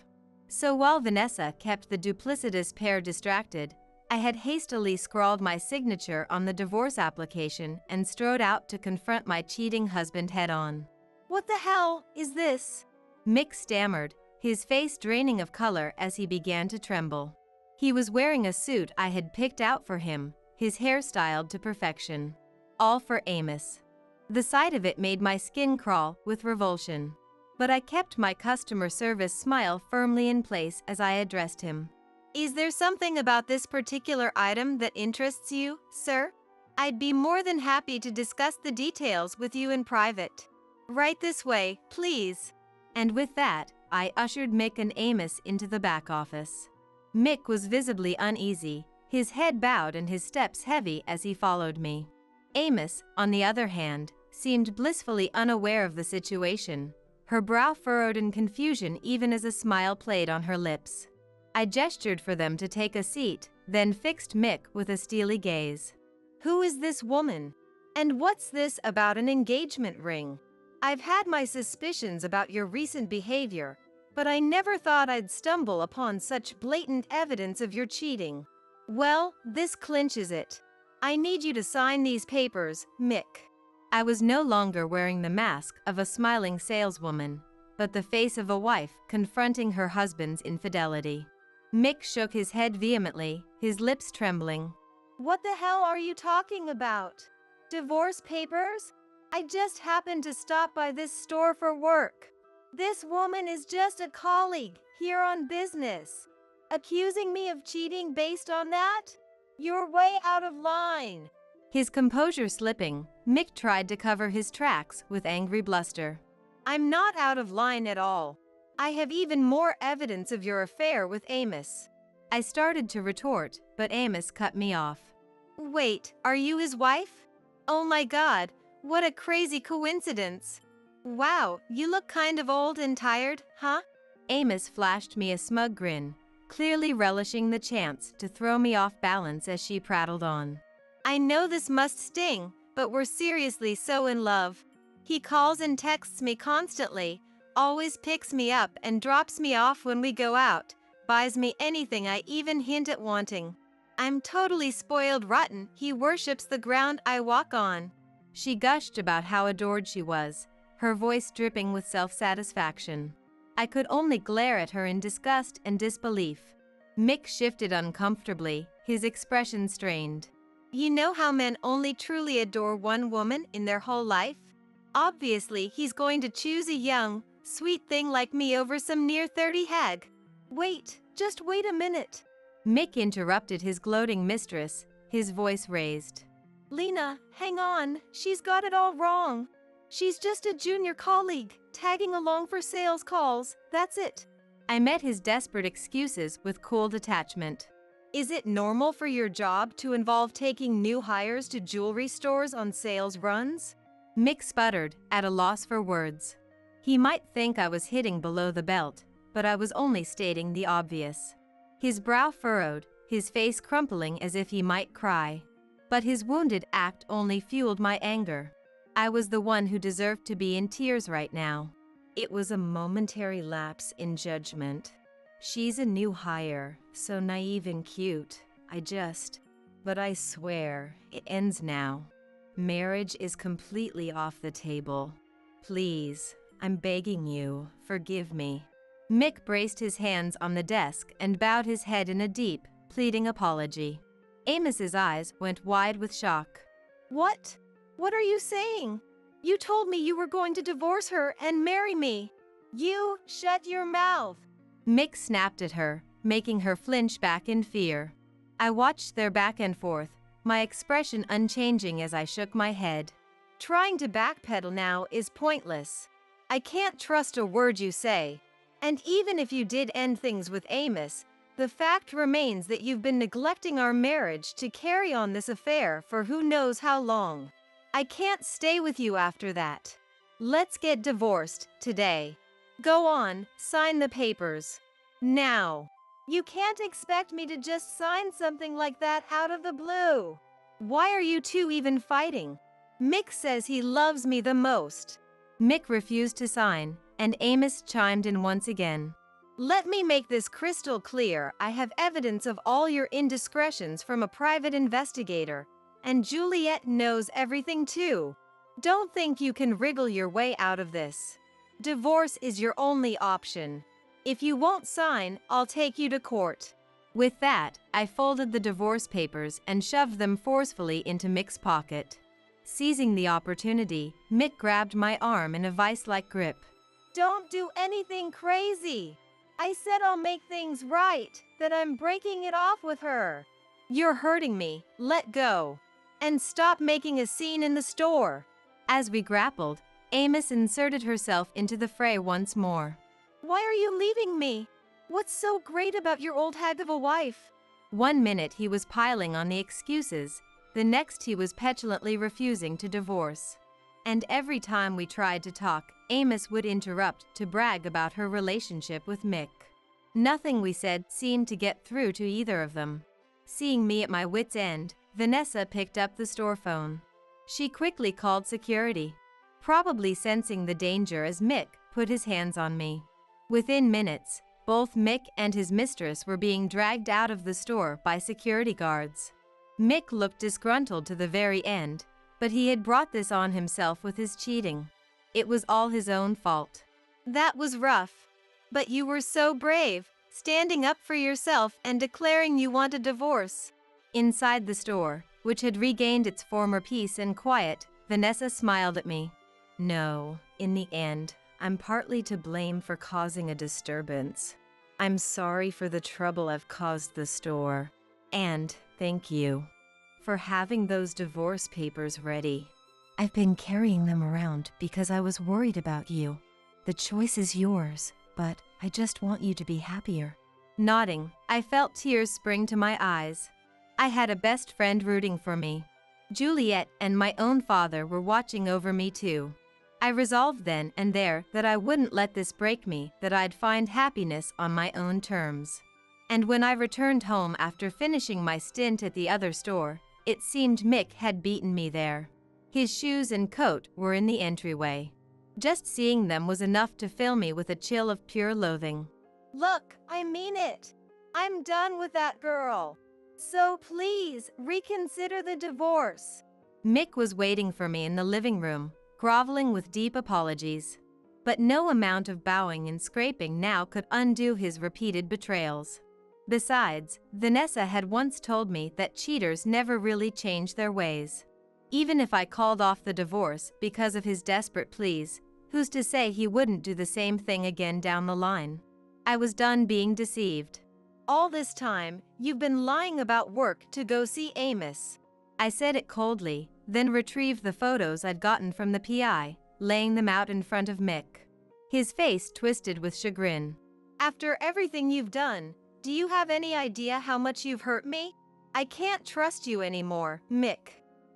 So while Vanessa kept the duplicitous pair distracted, I had hastily scrawled my signature on the divorce application and strode out to confront my cheating husband head-on. "What the hell is this?" Mick stammered, his face draining of color as he began to tremble. He was wearing a suit I had picked out for him, his hair styled to perfection. All for Amos. The sight of it made my skin crawl with revulsion. But I kept my customer service smile firmly in place as I addressed him. "Is there something about this particular item that interests you, sir? I'd be more than happy to discuss the details with you in private. Right this way, please." And with that, I ushered Mick and Amos into the back office. Mick was visibly uneasy, his head bowed and his steps heavy as he followed me. Amos, on the other hand, seemed blissfully unaware of the situation, her brow furrowed in confusion even as a smile played on her lips. I gestured for them to take a seat, then fixed Mick with a steely gaze. "Who is this woman? And what's this about an engagement ring? I've had my suspicions about your recent behavior, but I never thought I'd stumble upon such blatant evidence of your cheating. Well, this clinches it. I need you to sign these papers, Mick." I was no longer wearing the mask of a smiling saleswoman, but the face of a wife confronting her husband's infidelity. Mick shook his head vehemently, his lips trembling. "What the hell are you talking about? Divorce papers? I just happened to stop by this store for work. This woman is just a colleague here on business. Accusing me of cheating based on that? You're way out of line." His composure slipping, Mick tried to cover his tracks with angry bluster. "I'm not out of line at all. I have even more evidence of your affair with Amos." I started to retort, but Amos cut me off. "Wait, are you his wife? Oh my God, what a crazy coincidence. Wow, you look kind of old and tired, huh?" Amos flashed me a smug grin, clearly relishing the chance to throw me off balance as she prattled on. "I know this must sting, but we're seriously so in love. He calls and texts me constantly, always picks me up and drops me off when we go out, buys me anything I even hint at wanting. I'm totally spoiled rotten. He worships the ground I walk on." She gushed about how adored she was, her voice dripping with self-satisfaction. I could only glare at her in disgust and disbelief. Mick shifted uncomfortably, his expression strained. "You know how men only truly adore one woman in their whole life? Obviously, he's going to choose a young, sweet thing like me over some near-30 hag." "Wait, just wait a minute." Mick interrupted his gloating mistress, his voice raised. "Lena, hang on, she's got it all wrong. She's just a junior colleague, tagging along for sales calls, that's it." I met his desperate excuses with cool detachment. "Is it normal for your job to involve taking new hires to jewelry stores on sales runs?" Mick sputtered, at a loss for words. He might think I was hitting below the belt, but I was only stating the obvious. His brow furrowed, his face crumpling as if he might cry. But his wounded act only fueled my anger. I was the one who deserved to be in tears right now. It was a momentary lapse in judgment. She's a new hire, so naive and cute. But I swear, it ends now. Marriage is completely off the table. Please, I'm begging you, forgive me." Mick braced his hands on the desk and bowed his head in a deep, pleading apology. Amos's eyes went wide with shock. "What? What are you saying? You told me you were going to divorce her and marry me. You shut your mouth." Mick snapped at her, making her flinch back in fear. I watched their back and forth, my expression unchanging as I shook my head. Trying to backpedal now is pointless. I can't trust a word you say. And even if you did end things with Amos, the fact remains that you've been neglecting our marriage to carry on this affair for who knows how long. I can't stay with you after that. Let's get divorced today. Go on, sign the papers. Now. You can't expect me to just sign something like that out of the blue. Why are you two even fighting? Mick says he loves me the most. Mick refused to sign, and Amos chimed in once again. Let me make this crystal clear. I have evidence of all your indiscretions from a private investigator, and Juliet knows everything too. Don't think you can wriggle your way out of this. Divorce is your only option. If you won't sign, I'll take you to court. With that, I folded the divorce papers and shoved them forcefully into Mick's pocket. Seizing the opportunity, Mick grabbed my arm in a vice-like grip. Don't do anything crazy. I said I'll make things right, that I'm breaking it off with her. You're hurting me, let go. And stop making a scene in the store. As we grappled, Amos inserted herself into the fray once more. Why are you leaving me? What's so great about your old hag of a wife? 1 minute he was piling on the excuses, the next he was petulantly refusing to divorce. And every time we tried to talk, Amos would interrupt to brag about her relationship with Mick. Nothing we said seemed to get through to either of them. Seeing me at my wit's end, Vanessa picked up the store phone. She quickly called security, probably sensing the danger as Mick put his hands on me. Within minutes, both Mick and his mistress were being dragged out of the store by security guards. Mick looked disgruntled to the very end, but he had brought this on himself with his cheating. It was all his own fault. That was rough. But you were so brave, standing up for yourself and declaring you want a divorce. Inside the store, which had regained its former peace and quiet, Vanessa smiled at me. No, in the end, I'm partly to blame for causing a disturbance. I'm sorry for the trouble I've caused the store. And thank you for having those divorce papers ready. I've been carrying them around because I was worried about you. The choice is yours, but I just want you to be happier. Nodding, I felt tears spring to my eyes. I had a best friend rooting for me. Juliet and my own father were watching over me too. I resolved then and there that I wouldn't let this break me, that I'd find happiness on my own terms. And when I returned home after finishing my stint at the other store, it seemed Mick had beaten me there. His shoes and coat were in the entryway. Just seeing them was enough to fill me with a chill of pure loathing. Look, I mean it. I'm done with that girl. So please, reconsider the divorce. Mick was waiting for me in the living room, groveling with deep apologies. But no amount of bowing and scraping now could undo his repeated betrayals. Besides, Vanessa had once told me that cheaters never really change their ways. Even if I called off the divorce because of his desperate pleas, who's to say he wouldn't do the same thing again down the line? I was done being deceived. All this time, you've been lying about work to go see Amos. I said it coldly, then retrieved the photos I'd gotten from the PI, laying them out in front of Mick. His face twisted with chagrin. After everything you've done, do you have any idea how much you've hurt me? I can't trust you anymore, Mick.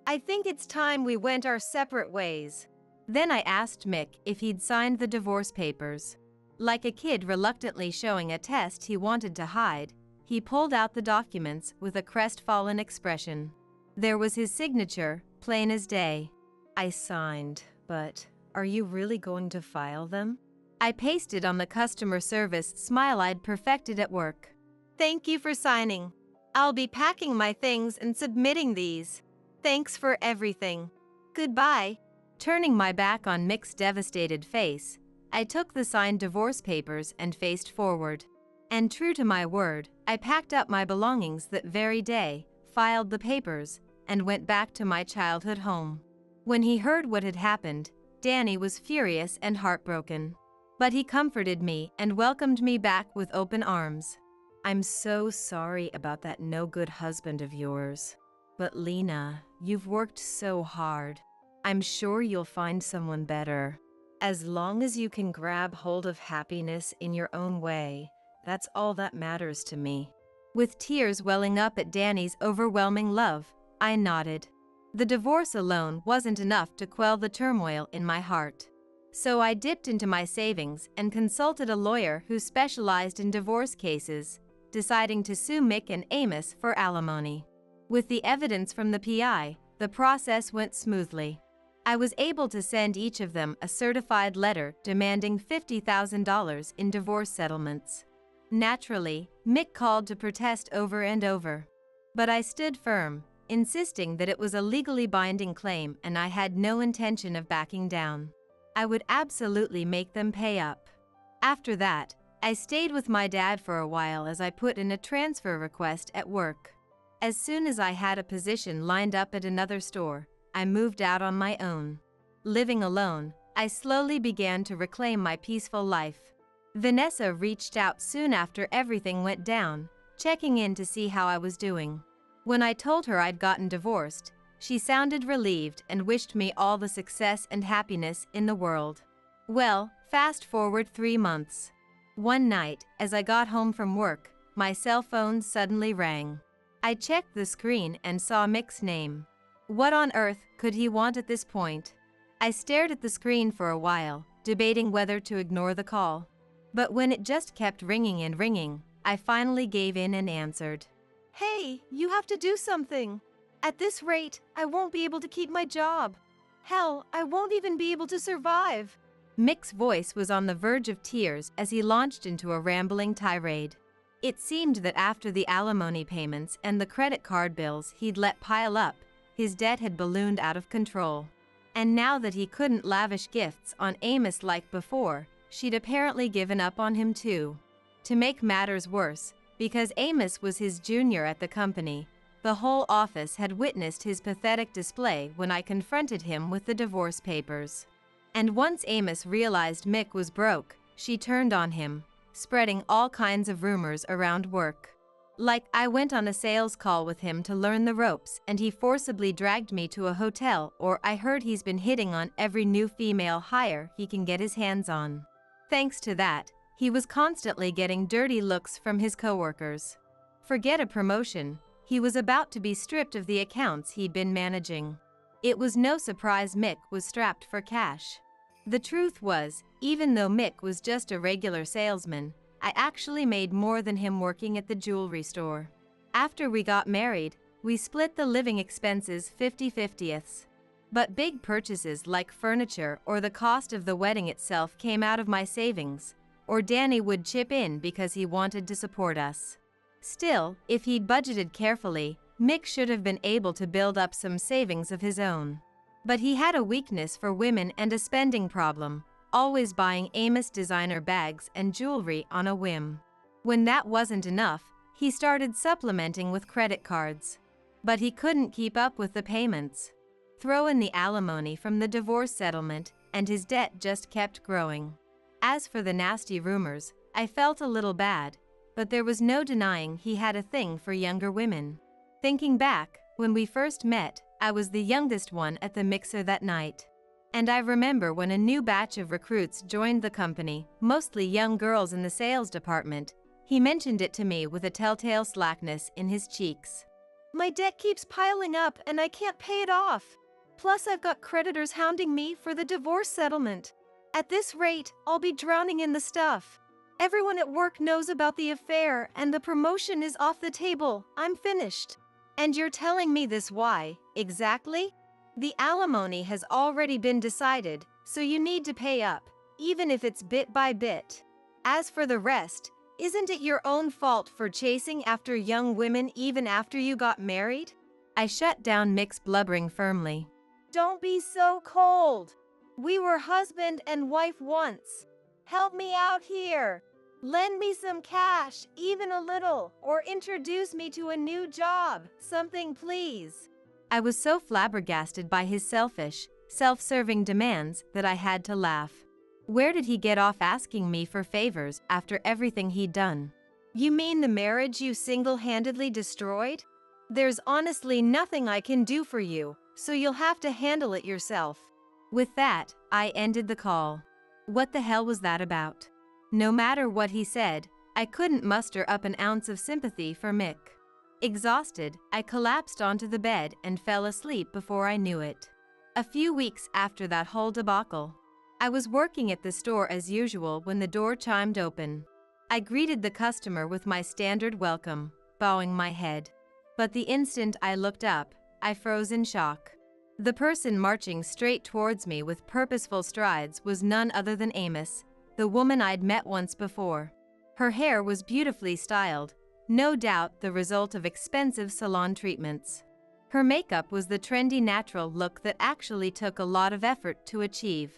I think it's time we went our separate ways. Then I asked Mick if he'd signed the divorce papers. Like a kid reluctantly showing a test he wanted to hide, he pulled out the documents with a crestfallen expression. There was his signature, plain as day. I signed, but are you really going to file them? I pasted on the customer service smile I'd perfected at work. Thank you for signing. I'll be packing my things and submitting these. Thanks for everything. Goodbye. Turning my back on Mick's devastated face, I took the signed divorce papers and faced forward. And true to my word, I packed up my belongings that very day, filed the papers, and went back to my childhood home. When he heard what had happened, Danny was furious and heartbroken. But he comforted me and welcomed me back with open arms. I'm so sorry about that no-good husband of yours. But Lena, you've worked so hard. I'm sure you'll find someone better. As long as you can grab hold of happiness in your own way, that's all that matters to me. With tears welling up at Danny's overwhelming love, I nodded. The divorce alone wasn't enough to quell the turmoil in my heart. So I dipped into my savings and consulted a lawyer who specialized in divorce cases, deciding to sue Mick and Amos for alimony. With the evidence from the PI, the process went smoothly. I was able to send each of them a certified letter demanding $50,000 in divorce settlements. Naturally, Mick called to protest over and over. But I stood firm, insisting that it was a legally binding claim and I had no intention of backing down. I would absolutely make them pay up. After that, I stayed with my dad for a while as I put in a transfer request at work. As soon as I had a position lined up at another store, I moved out on my own. Living alone, I slowly began to reclaim my peaceful life. Vanessa reached out soon after everything went down, checking in to see how I was doing. When I told her I'd gotten divorced, she sounded relieved and wished me all the success and happiness in the world. Well, fast forward 3 months. One night, as I got home from work, my cell phone suddenly rang. I checked the screen and saw Mick's name. What on earth could he want at this point? I stared at the screen for a while, debating whether to ignore the call. But when it just kept ringing and ringing, I finally gave in and answered.
Hey, you have to do something. At this rate, I won't be able to keep my job. Hell, I won't even be able to survive.
Mick's voice was on the verge of tears as he launched into a rambling tirade. It seemed that after the alimony payments and the credit card bills he'd let pile up, his debt had ballooned out of control. And now that he couldn't lavish gifts on Amos like before, she'd apparently given up on him too. To make matters worse, because Amos was his junior at the company, the whole office had witnessed his pathetic display when I confronted him with the divorce papers. And once Amos realized Mick was broke, she turned on him, spreading all kinds of rumors around work. Like I went on a sales call with him to learn the ropes and he forcibly dragged me to a hotel, or I heard he's been hitting on every new female hire he can get his hands on. Thanks to that, he was constantly getting dirty looks from his coworkers. Forget a promotion, he was about to be stripped of the accounts he'd been managing. It was no surprise Mick was strapped for cash. The truth was, even though Mick was just a regular salesman, I actually made more than him working at the jewelry store. After we got married, we split the living expenses 50-50ths. But big purchases like furniture or the cost of the wedding itself came out of my savings, or Danny would chip in because he wanted to support us. Still, if he'd budgeted carefully, Mick should have been able to build up some savings of his own. But he had a weakness for women and a spending problem, always buying Amos designer bags and jewelry on a whim. When that wasn't enough, he started supplementing with credit cards. But he couldn't keep up with the payments. Throw in the alimony from the divorce settlement, and his debt just kept growing. As for the nasty rumors, I felt a little bad, but there was no denying he had a thing for younger women. Thinking back, when we first met, I was the youngest one at the mixer that night. And I remember when a new batch of recruits joined the company, mostly young girls in the sales department, he mentioned it to me with a telltale slackness in his cheeks.
My debt keeps piling up and I can't pay it off. Plus I've got creditors hounding me for the divorce settlement. At this rate, I'll be drowning in the stuff. Everyone at work knows about the affair and the promotion is off the table. I'm finished. And you're telling me this why, exactly? The alimony has already been decided, so you need to pay up, even if it's bit by bit. As for the rest, isn't it your own fault for chasing after young women even after you got married?
I shut down Mick's blubbering firmly.
Don't be so cold. We were husband and wife once. Help me out here. Lend me some cash, even a little, or introduce me to a new job, something please.
I was so flabbergasted by his selfish, self-serving demands that I had to laugh. Where did he get off asking me for favors after everything he'd done?
You mean the marriage you single-handedly destroyed? There's honestly nothing I can do for you, so you'll have to handle it yourself.
With that, I ended the call. What the hell was that about? No matter what he said, I couldn't muster up an ounce of sympathy for Mick. Exhausted, I collapsed onto the bed and fell asleep before I knew it. A few weeks after that whole debacle, I was working at the store as usual when the door chimed open. I greeted the customer with my standard welcome, bowing my head. But the instant I looked up, I froze in shock. The person marching straight towards me with purposeful strides was none other than Amos, the woman I'd met once before. Her hair was beautifully styled, no doubt the result of expensive salon treatments. Her makeup was the trendy natural look that actually took a lot of effort to achieve.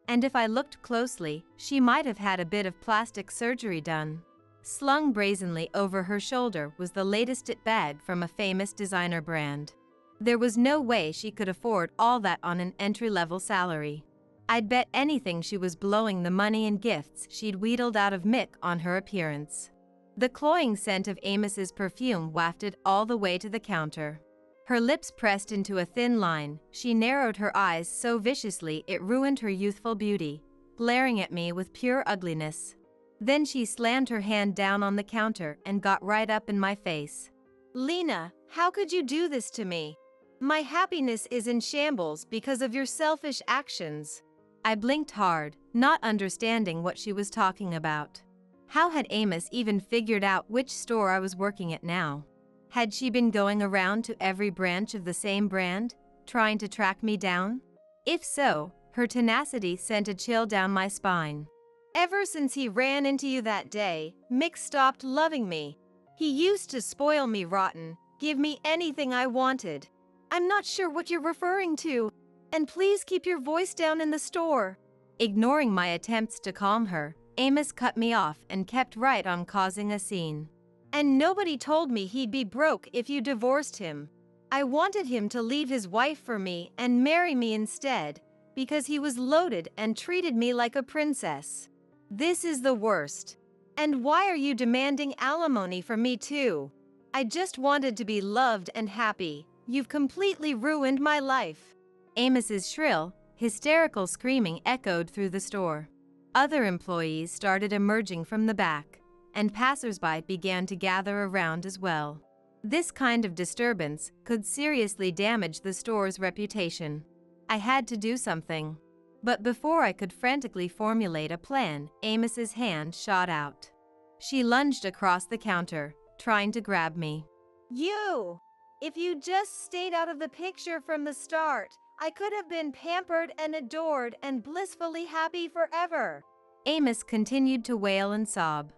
And if I looked closely, she might have had a bit of plastic surgery done. Slung brazenly over her shoulder was the latest bag from a famous designer brand. There was no way she could afford all that on an entry-level salary. I'd bet anything she was blowing the money and gifts she'd wheedled out of Mick on her appearance. The cloying scent of Amos's perfume wafted all the way to the counter. Her lips pressed into a thin line, she narrowed her eyes so viciously it ruined her youthful beauty, glaring at me with pure ugliness. Then she slammed her hand down on the counter and got right up in my face.
Lena, how could you do this to me? My happiness is in shambles because of your selfish actions.
I blinked hard, not understanding what she was talking about. How had Amos even figured out which store I was working at now? Had she been going around to every branch of the same brand, trying to track me down? If so, her tenacity sent a chill down my spine.
Ever since he ran into you that day, Mick stopped loving me. He used to spoil me rotten, give me anything I wanted. I'm not sure what you're referring to. And please keep your voice down in the store.
Ignoring my attempts to calm her, Amos cut me off and kept right on causing a scene.
And nobody told me he'd be broke if you divorced him. I wanted him to leave his wife for me and marry me instead, because he was loaded and treated me like a princess. This is the worst. And why are you demanding alimony from me too? I just wanted to be loved and happy. You've completely ruined my life.
Amos's shrill, hysterical screaming echoed through the store. Other employees started emerging from the back, and passersby began to gather around as well. This kind of disturbance could seriously damage the store's reputation. I had to do something. But before I could frantically formulate a plan, Amos's hand shot out. She lunged across the counter, trying to grab me.
You! If you just stayed out of the picture from the start, I could have been pampered and adored and blissfully happy forever.
Amos continued to wail and sob.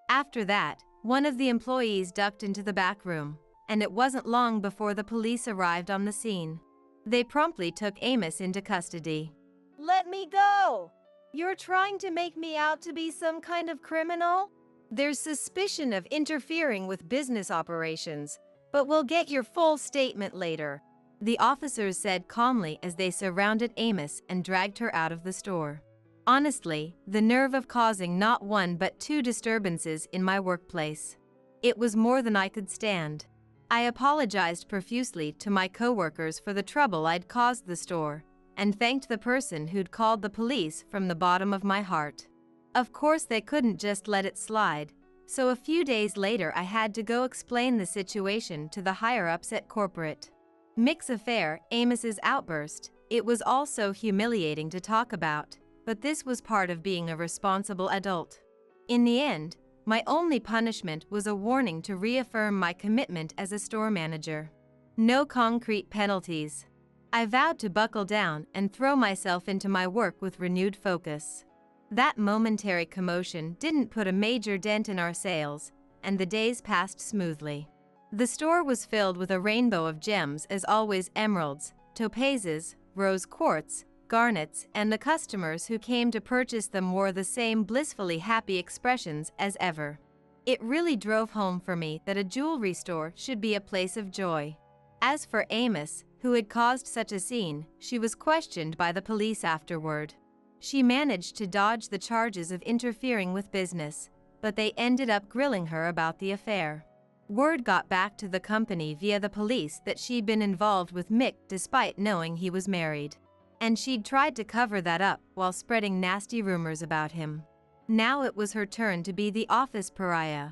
After that, one of the employees ducked into the back room, and it wasn't long before the police arrived on the scene. They promptly took Amos into custody.
Let me go! You're trying to make me out to be some kind of criminal? There's suspicion of interfering with business operations, but we'll get your full statement later.
The officers said calmly as they surrounded Amos and dragged her out of the store. Honestly, the nerve of causing not one but two disturbances in my workplace. It was more than I could stand. I apologized profusely to my coworkers for the trouble I'd caused the store, and thanked the person who'd called the police from the bottom of my heart. Of course they couldn't just let it slide, so a few days later I had to go explain the situation to the higher-ups at corporate. Mick's affair, Amos's outburst, it was all so humiliating to talk about, but this was part of being a responsible adult. In the end, my only punishment was a warning to reaffirm my commitment as a store manager. No concrete penalties. I vowed to buckle down and throw myself into my work with renewed focus. That momentary commotion didn't put a major dent in our sales, and the days passed smoothly. The store was filled with a rainbow of gems, as always: emeralds, topazes, rose quartz, garnets, and the customers who came to purchase them wore the same blissfully happy expressions as ever. It really drove home for me that a jewelry store should be a place of joy. As for Amos, who had caused such a scene, she was questioned by the police afterward. She managed to dodge the charges of interfering with business, but they ended up grilling her about the affair. Word got back to the company via the police that she'd been involved with Mick despite knowing he was married. And she'd tried to cover that up while spreading nasty rumors about him. Now it was her turn to be the office pariah.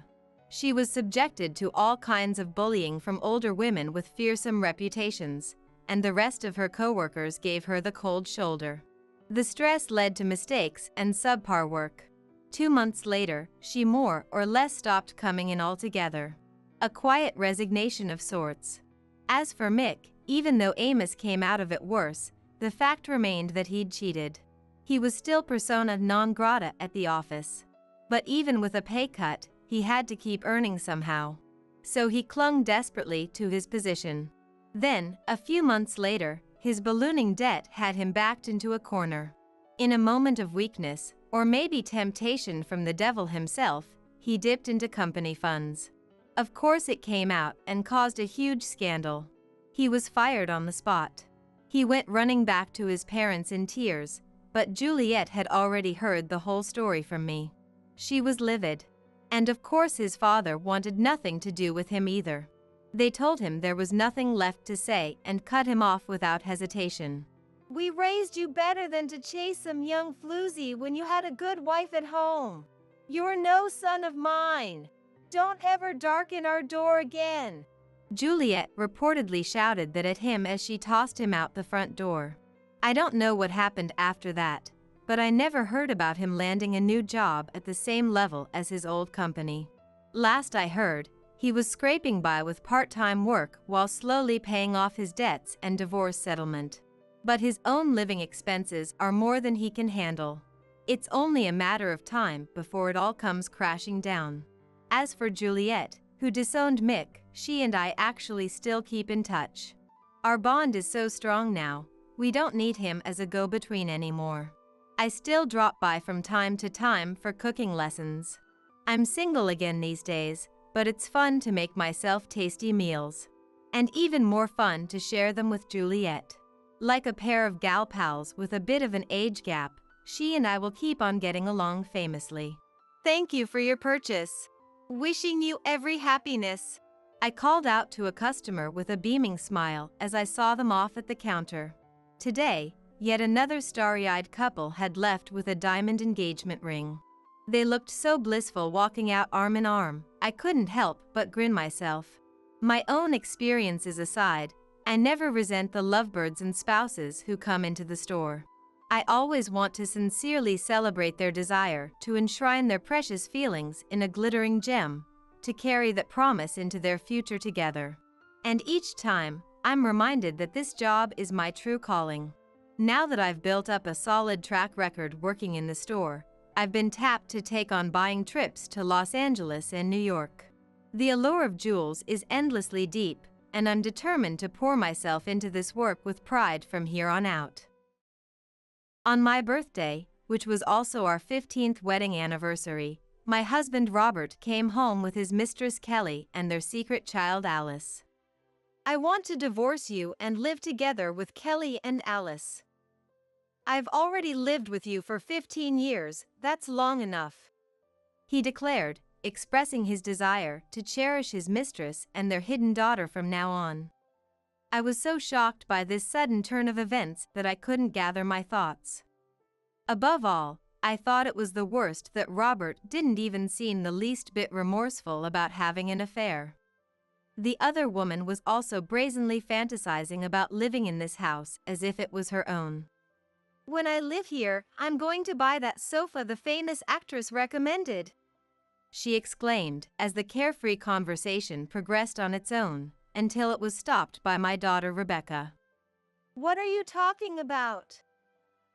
She was subjected to all kinds of bullying from older women with fearsome reputations, and the rest of her coworkers gave her the cold shoulder. The stress led to mistakes and subpar work. 2 months later, she more or less stopped coming in altogether. A quiet resignation of sorts. As for Mick, even though Amos came out of it worse, the fact remained that he'd cheated. He was still persona non grata at the office. But even with a pay cut, he had to keep earning somehow. So he clung desperately to his position. Then, a few months later, his ballooning debt had him backed into a corner. In a moment of weakness, or maybe temptation from the devil himself, he dipped into company funds. Of course it came out and caused a huge scandal. He was fired on the spot. He went running back to his parents in tears, but Juliet had already heard the whole story from me. She was livid. And of course his father wanted nothing to do with him either. They told him there was nothing left to say and cut him off without hesitation.
We raised you better than to chase some young floozy when you had a good wife at home. You're no son of mine. Don't ever darken our door again.
Juliet reportedly shouted that at him as she tossed him out the front door. I don't know what happened after that, but I never heard about him landing a new job at the same level as his old company. Last I heard, he was scraping by with part-time work while slowly paying off his debts and divorce settlement. But his own living expenses are more than he can handle. It's only a matter of time before it all comes crashing down. As for Juliet, who disowned Mick, she and I actually still keep in touch. Our bond is so strong now, we don't need him as a go-between anymore. I still drop by from time to time for cooking lessons. I'm single again these days, but it's fun to make myself tasty meals. And even more fun to share them with Juliet. Like a pair of gal pals with a bit of an age gap, she and I will keep on getting along famously.
Thank you for your purchase. Wishing you every happiness.
I called out to a customer with a beaming smile as I saw them off at the counter. Today, yet another starry-eyed couple had left with a diamond engagement ring. They looked so blissful walking out arm in arm, I couldn't help but grin myself. My own experiences aside, I never resent the lovebirds and spouses who come into the store. I always want to sincerely celebrate their desire to enshrine their precious feelings in a glittering gem, to carry that promise into their future together. And each time, I'm reminded that this job is my true calling. Now that I've built up a solid track record working in the store, I've been tapped to take on buying trips to Los Angeles and New York. The allure of jewels is endlessly deep, and I'm determined to pour myself into this work with pride from here on out. On my birthday, which was also our 15th wedding anniversary, my husband Robert came home with his mistress Kelly and their secret child Alice.
I want to divorce you and live together with Kelly and Alice. I've already lived with you for 15 years, that's long enough.
He declared, expressing his desire to cherish his mistress and their hidden daughter from now on. I was so shocked by this sudden turn of events that I couldn't gather my thoughts. Above all, I thought it was the worst that Robert didn't even seem the least bit remorseful about having an affair. The other woman was also brazenly fantasizing about living in this house as if it was her own.
When I live here, I'm going to buy that sofa the famous actress recommended,
she exclaimed as the carefree conversation progressed on its own, until it was stopped by my daughter Rebecca.
What are you talking about?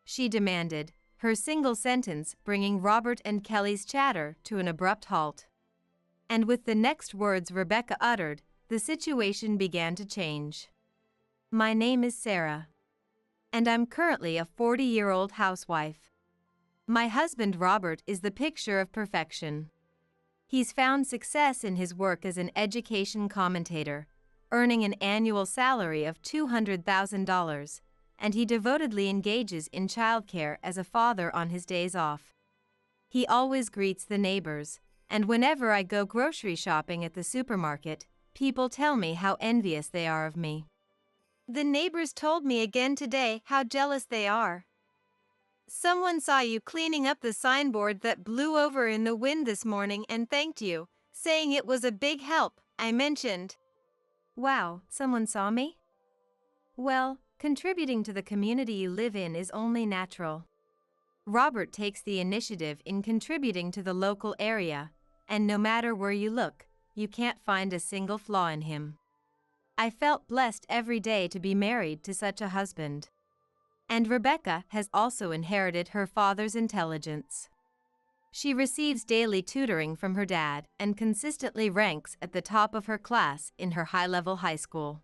She demanded, her single sentence bringing Robert and Kelly's chatter to an abrupt halt. And with the next words Rebecca uttered, the situation began to change. My name is Sarah. And I'm currently a 40-year-old housewife. My husband Robert is the picture of perfection. He's found success in his work as an education commentator, earning an annual salary of $200,000, and he devotedly engages in childcare as a father on his days off. He always greets the neighbors, and whenever I go grocery shopping at the supermarket, people tell me how envious they are of me.
The neighbors told me again today how jealous they are. Someone saw you cleaning up the signboard that blew over in the wind this morning and thanked you, saying it was a big help, I mentioned.
Wow, someone saw me? Well, contributing to the community you live in is only natural. Robert takes the initiative in contributing to the local area, and no matter where you look, you can't find a single flaw in him. I felt blessed every day to be married to such a husband. And Rebecca has also inherited her father's intelligence. She receives daily tutoring from her dad and consistently ranks at the top of her class in her high-level high school.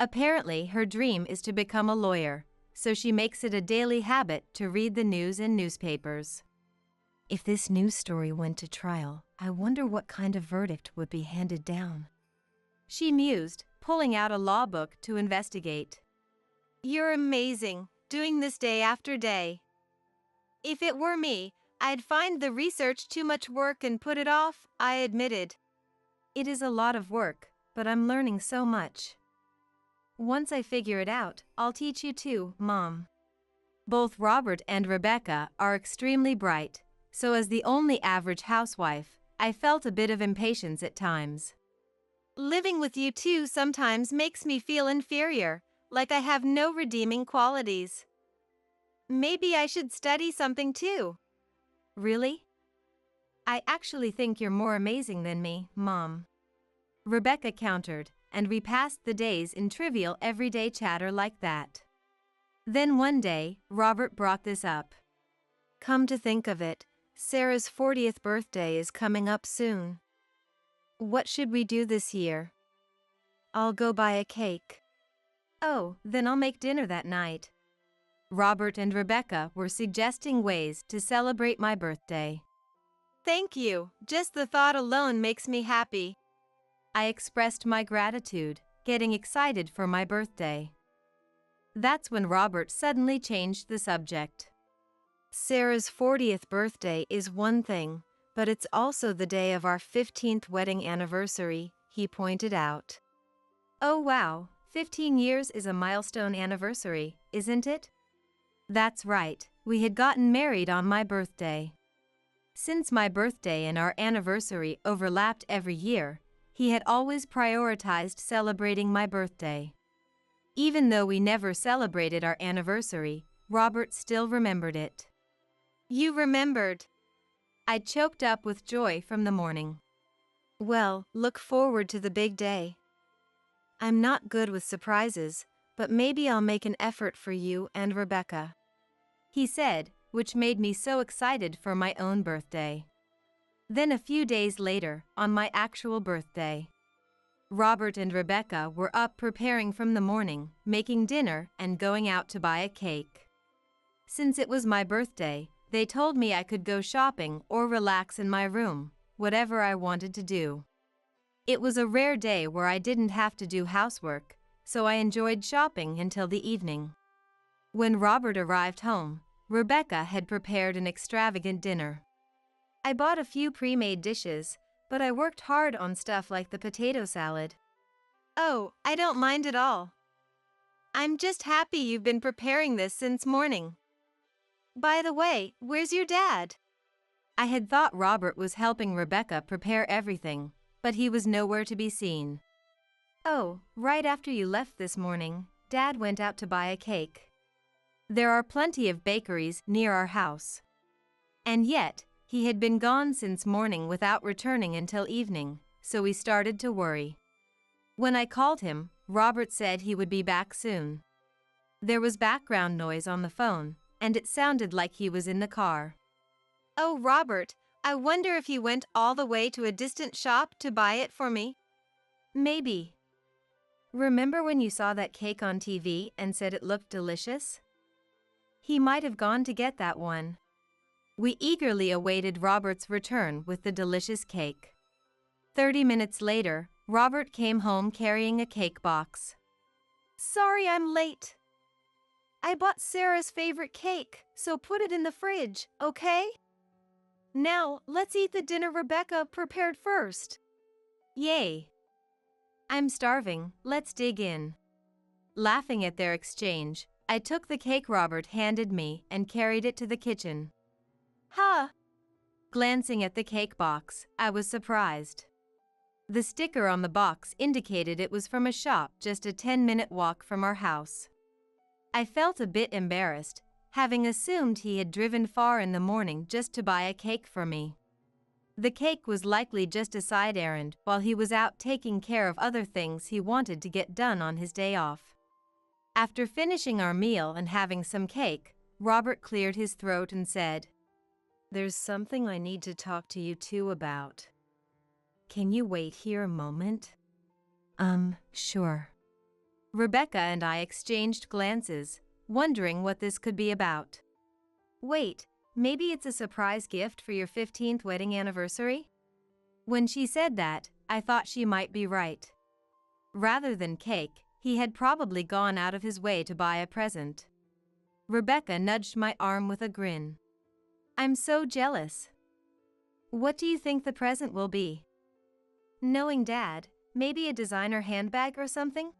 Apparently, her dream is to become a lawyer, so she makes it a daily habit to read the news and newspapers. If this news story went to trial, I wonder what kind of verdict would be handed down. She mused, pulling out a law book to investigate.
You're amazing, doing this day after day. If it were me, I'd find the research too much work and put it off, I admitted.
It is a lot of work, but I'm learning so much. Once I figure it out, I'll teach you too, Mom. Both Robert and Rebecca are extremely bright, so as the only average housewife, I felt a bit of impatience at times.
Living with you two sometimes makes me feel inferior, like I have no redeeming qualities. Maybe I should study something too.
Really? I actually think you're more amazing than me, Mom. Rebecca countered, and we passed the days in trivial everyday chatter like that. Then one day, Robert brought this up.
Come to think of it, Sarah's 40th birthday is coming up soon. What should we do this year? I'll go buy a cake.
Oh, then I'll make dinner that night. Robert and Rebecca were suggesting ways to celebrate my birthday.
Thank you, just the thought alone makes me happy.
I expressed my gratitude, getting excited for my birthday. That's when Robert suddenly changed the subject.
Sarah's 40th birthday is one thing, but it's also the day of our 15th wedding anniversary, he pointed out.
Oh wow, 15 years is a milestone anniversary, isn't it? That's right, we had gotten married on my birthday. Since my birthday and our anniversary overlapped every year, he had always prioritized celebrating my birthday. Even though we never celebrated our anniversary, Robert still remembered it.
You remembered.
I choked up with joy from the morning.
Well, look forward to the big day. I'm not good with surprises, but maybe I'll make an effort for you and Rebecca.
He said, which made me so excited for my own birthday. Then a few days later, on my actual birthday, Robert and Rebecca were up preparing from the morning, making dinner and going out to buy a cake. Since it was my birthday, they told me I could go shopping or relax in my room, whatever I wanted to do. It was a rare day where I didn't have to do housework, so I enjoyed shopping until the evening. When Robert arrived home, Rebecca had prepared an extravagant dinner. I bought a few pre-made dishes, but I worked hard on stuff like the potato salad.
Oh, I don't mind at all. I'm just happy you've been preparing this since morning. By the way, where's your dad?
I had thought Robert was helping Rebecca prepare everything, but he was nowhere to be seen. Oh, right after you left this morning, Dad went out to buy a cake. There are plenty of bakeries near our house. And yet, he had been gone since morning without returning until evening, so we started to worry. When I called him, Robert said he would be back soon. There was background noise on the phone, and it sounded like he was in the car.
Oh, Robert, I wonder if he went all the way to a distant shop to buy it for me?
Maybe. Remember when you saw that cake on TV and said it looked delicious? He might have gone to get that one. We eagerly awaited Robert's return with the delicious cake. 30 minutes later, Robert came home carrying a cake box.
Sorry I'm late. I bought Sarah's favorite cake, so put it in the fridge, okay? Now, let's eat the dinner Rebecca prepared first.
Yay! I'm starving, let's dig in. Laughing at their exchange, I took the cake Robert handed me and carried it to the kitchen.
Ha!
Glancing at the cake box, I was surprised. The sticker on the box indicated it was from a shop just a 10-minute walk from our house. I felt a bit embarrassed, having assumed he had driven far in the morning just to buy a cake for me. The cake was likely just a side errand while he was out taking care of other things he wanted to get done on his day off. After finishing our meal and having some cake, Robert cleared his throat and said,
"There's something I need to talk to you two about.
Can you wait here a moment?" Sure. Rebecca and I exchanged glances, wondering what this could be about.
Wait, maybe it's a surprise gift for your 15th wedding anniversary?
When she said that, I thought she might be right. Rather than cake, he had probably gone out of his way to buy a present. Rebecca nudged my arm with a grin. I'm so jealous. What do you think the present will be?
Knowing Dad, maybe a designer handbag or something?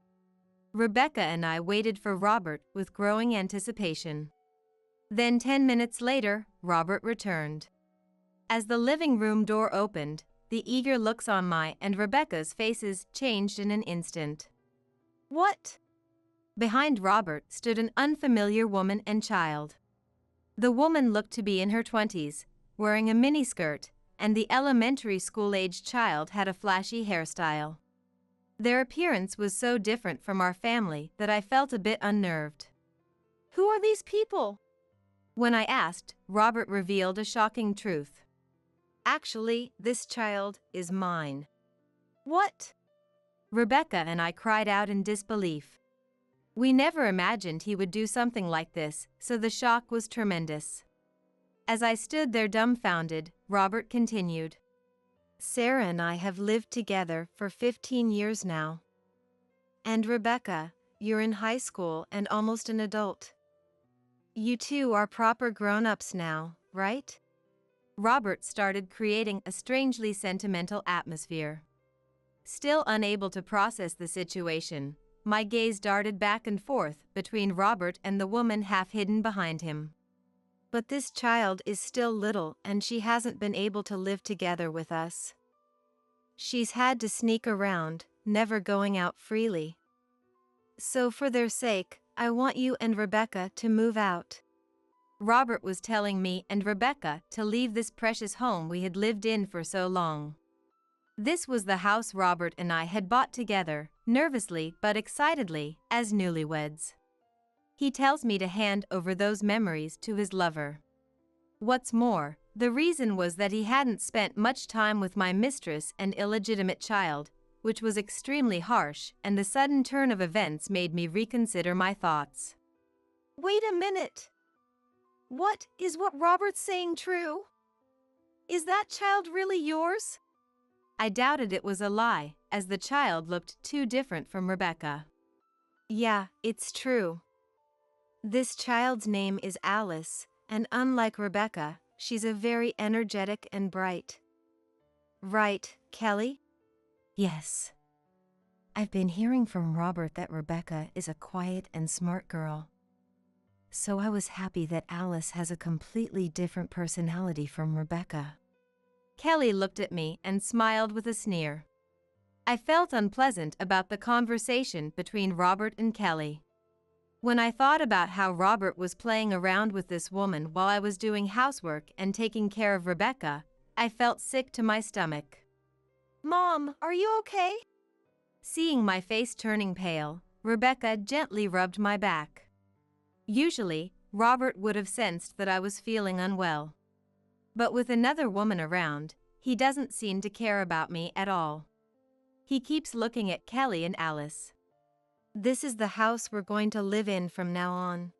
Rebecca and I waited for Robert with growing anticipation. Then 10 minutes later, Robert returned. As the living room door opened, the eager looks on my and Rebecca's faces changed in an instant.
What?
Behind Robert stood an unfamiliar woman and child. The woman looked to be in her 20s, wearing a miniskirt, and the elementary school-aged child had a flashy hairstyle. Their appearance was so different from our family that I felt a bit unnerved.
Who are these people?
When I asked, Robert revealed a shocking truth.
Actually, this child is mine. What?
Rebecca and I cried out in disbelief. We never imagined he would do something like this, so the shock was tremendous. As I stood there dumbfounded, Robert continued.
Sarah and I have lived together for 15 years now. And Rebecca, you're in high school and almost an adult. You two are proper grown-ups now, right?
Robert started creating a strangely sentimental atmosphere. Still unable to process the situation, my gaze darted back and forth between Robert and the woman half hidden behind him.
But this child is still little and she hasn't been able to live together with us. She's had to sneak around, never going out freely. So for their sake, I want you and Rebecca to move out.
Robert was telling me and Rebecca to leave this precious home we had lived in for so long. This was the house Robert and I had bought together, nervously but excitedly, as newlyweds. He tells me to hand over those memories to his lover. What's more, the reason was that he hadn't spent much time with my mistress and illegitimate child, which was extremely harsh, and the sudden turn of events made me reconsider my thoughts.
Wait a minute. What is what Robert's saying true? Is that child really yours?
I doubted it was a lie, as the child looked too different from Rebecca.
Yeah, it's true. This child's name is Alice, and unlike Rebecca, she's a very energetic and bright. Right, Kelly?
Yes. I've been hearing from Robert that Rebecca is a quiet and smart girl. So I was happy that Alice has a completely different personality from Rebecca. Kelly looked at me and smiled with a sneer. I felt unpleasant about the conversation between Robert and Kelly. When I thought about how Robert was playing around with this woman while I was doing housework and taking care of Rebecca, I felt sick to my stomach.
Mom, are you okay?
Seeing my face turning pale, Rebecca gently rubbed my back. Usually, Robert would have sensed that I was feeling unwell. But with another woman around, he doesn't seem to care about me at all. He keeps looking at Kelly and Alice.
This is the house we're going to live in from now on.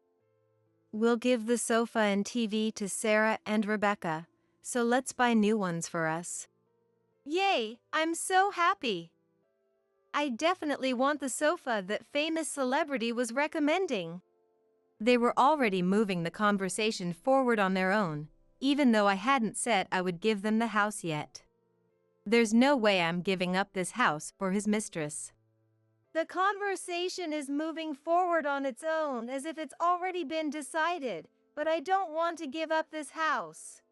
We'll give the sofa and TV to Sarah and Rebecca, so let's buy new ones for us. Yay, I'm so happy. I definitely want the sofa that famous celebrity was recommending.
They were already moving the conversation forward on their own, even though I hadn't said I would give them the house yet. There's no way I'm giving up this house for his mistress.
The conversation is moving forward on its own as if it's already been decided, but I don't want to give up this house.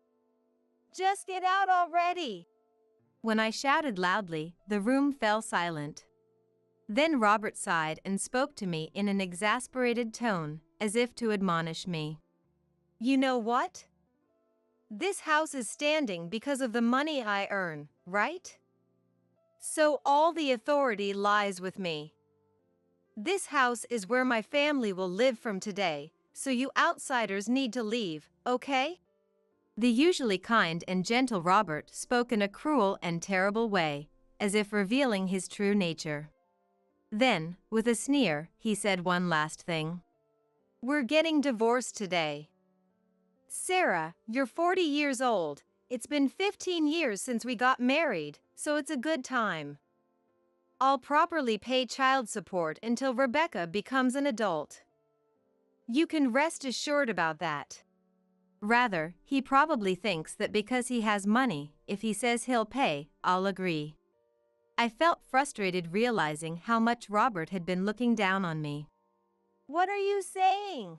Just get out already.
When I shouted loudly, the room fell silent. Then Robert sighed and spoke to me in an exasperated tone, as if to admonish me.
You know what? This house is standing because of the money I earn, right? So all the authority lies with me. This house is where my family will live from today, so you outsiders need to leave, okay?
The usually kind and gentle Robert spoke in a cruel and terrible way, as if revealing his true nature. Then, with a sneer, he said one last thing.
We're getting divorced today. Sarah, you're 40 years old. It's been 15 years since we got married, so it's a good time. I'll properly pay child support until Rebecca becomes an adult. You can rest assured about that.
Rather, he probably thinks that because he has money, if he says he'll pay, I'll agree. I felt frustrated realizing how much Robert had been looking down on me.
What are you saying?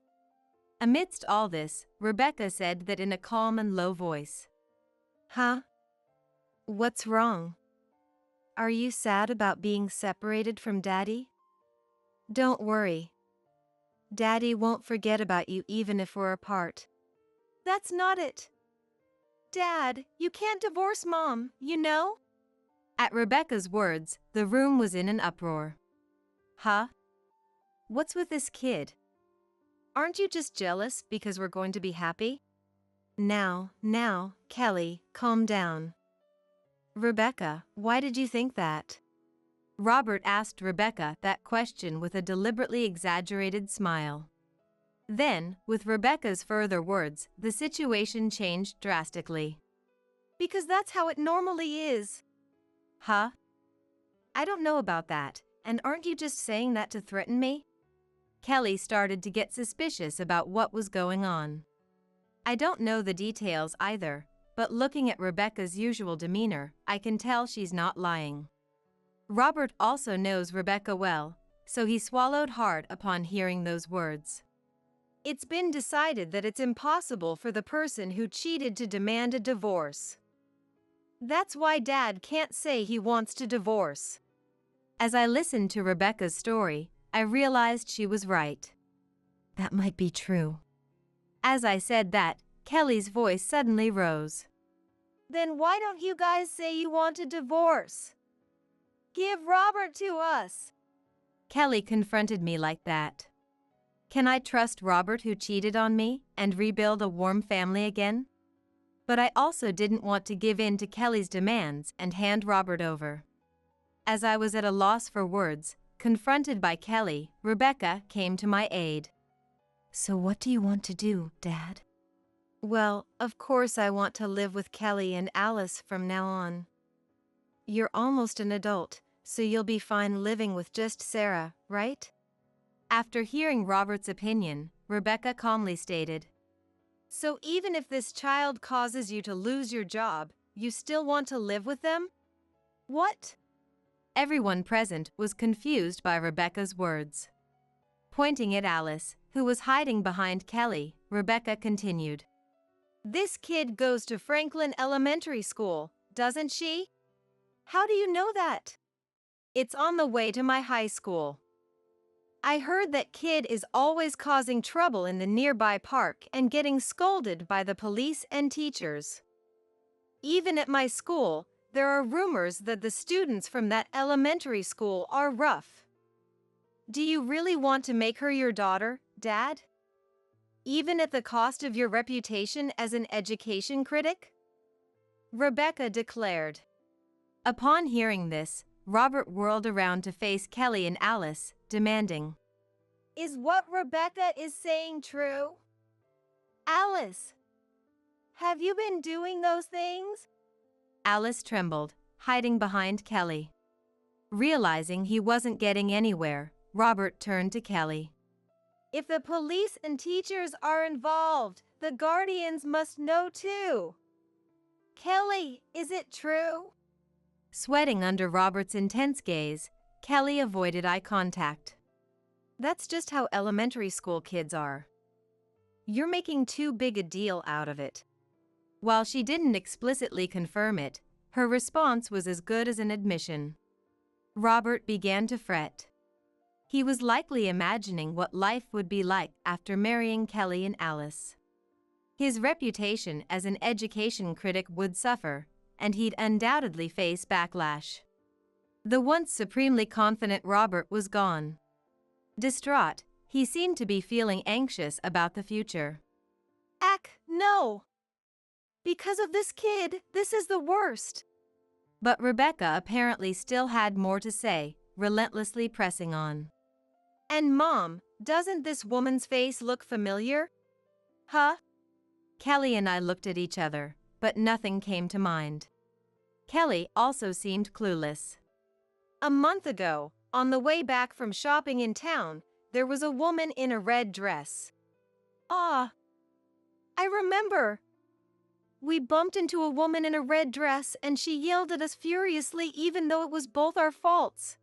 Amidst all this, Rebecca said that in a calm and low voice.
Huh? What's wrong? Are you sad about being separated from Daddy? Don't worry. Daddy won't forget about you even if we're apart. That's not it. Dad, you can't divorce Mom, you know?
At Rebecca's words, the room was in an uproar. Huh? What's with this kid?
Aren't you just jealous because we're going to be happy? Now, Kelly, calm down. Rebecca, why did you think that?
Robert asked Rebecca that question with a deliberately exaggerated smile. Then, with Rebecca's further words, the situation changed drastically.
Because that's how it normally is.
Huh?
I don't know about that, and aren't you just saying that to threaten me?
Kelly started to get suspicious about what was going on. I don't know the details either, but looking at Rebecca's usual demeanor, I can tell she's not lying. Robert also knows Rebecca well, so he swallowed hard upon hearing those words.
It's been decided that it's impossible for the person who cheated to demand a divorce. That's why Dad can't say he wants to divorce.
As I listened to Rebecca's story, I realized she was right. That might be true. As I said that, Kelly's voice suddenly rose.
Then why don't you guys say you want a divorce? Give Robert to us.
Kelly confronted me like that. Can I trust Robert who cheated on me and rebuild a warm family again? But I also didn't want to give in to Kelly's demands and hand Robert over. As I was at a loss for words, confronted by Kelly, Rebecca came to my aid. So what do you want to do, Dad?
Well, of course I want to live with Kelly and Alice from now on. You're almost an adult, so you'll be fine living with just Sarah, right?
After hearing Robert's opinion, Rebecca calmly stated,
So even if this child causes you to lose your job, you still want to live with them? What?
Everyone present was confused by Rebecca's words. Pointing at Alice, who was hiding behind Kelly, Rebecca continued.
This kid goes to Franklin Elementary School, doesn't she? How do you know that? It's on the way to my high school. I heard that kid is always causing trouble in the nearby park and getting scolded by the police and teachers. Even at my school, there are rumors that the students from that elementary school are rough. Do you really want to make her your daughter, Dad? Even at the cost of your reputation as an education critic? Rebecca declared.
Upon hearing this, Robert whirled around to face Kelly and Alice, demanding,
Is what Rebecca is saying true? Alice, have you been doing those things?
Alice trembled, hiding behind Kelly. Realizing he wasn't getting anywhere, Robert turned to Kelly.
If the police and teachers are involved, the guardians must know too. Kelly, is it true?
Sweating under Robert's intense gaze, Kelly avoided eye contact.
That's just how elementary school kids are. You're making too big a deal out of it.
While she didn't explicitly confirm it, her response was as good as an admission. Robert began to fret. He was likely imagining what life would be like after marrying Kelly and Alice. His reputation as an education critic would suffer, and he'd undoubtedly face backlash. The once supremely confident Robert was gone. Distraught, he seemed to be feeling anxious about the future.
No. Because of this kid, this is the worst.
But Rebecca apparently still had more to say, relentlessly pressing on.
And Mom, doesn't this woman's face look familiar? Huh?
Kelly and I looked at each other, but nothing came to mind. Kelly also seemed clueless.
A month ago, on the way back from shopping in town, there was a woman in a red dress. Ah, I remember. We bumped into a woman in a red dress and she yelled at us furiously even though it was both our faults.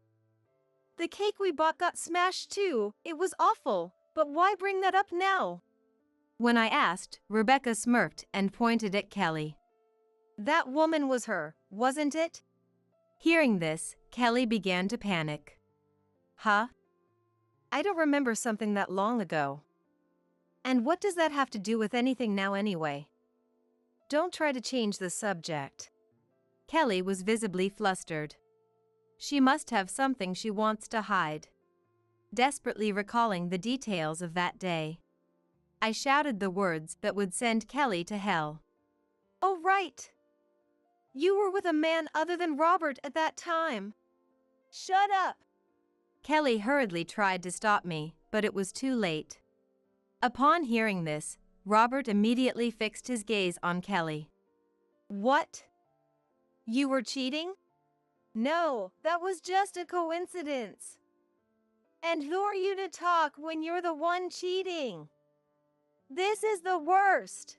The cake we bought got smashed too. It was awful, but why bring that up now?
When I asked, Rebecca smirked and pointed at Kelly.
That woman was her, wasn't it?
Hearing this, Kelly began to panic.
Huh? I don't remember something that long ago. And what does that have to do with anything now anyway? Don't try to change the subject.
Kelly was visibly flustered. She must have something she wants to hide. Desperately recalling the details of that day, I shouted the words that would send Kelly to hell.
Oh, right. You were with a man other than Robert at that time. Shut up.
Kelly hurriedly tried to stop me, but it was too late. Upon hearing this, Robert immediately fixed his gaze on Kelly.
What? You were cheating? No, that was just a coincidence. And who are you to talk when you're the one cheating? This is the worst.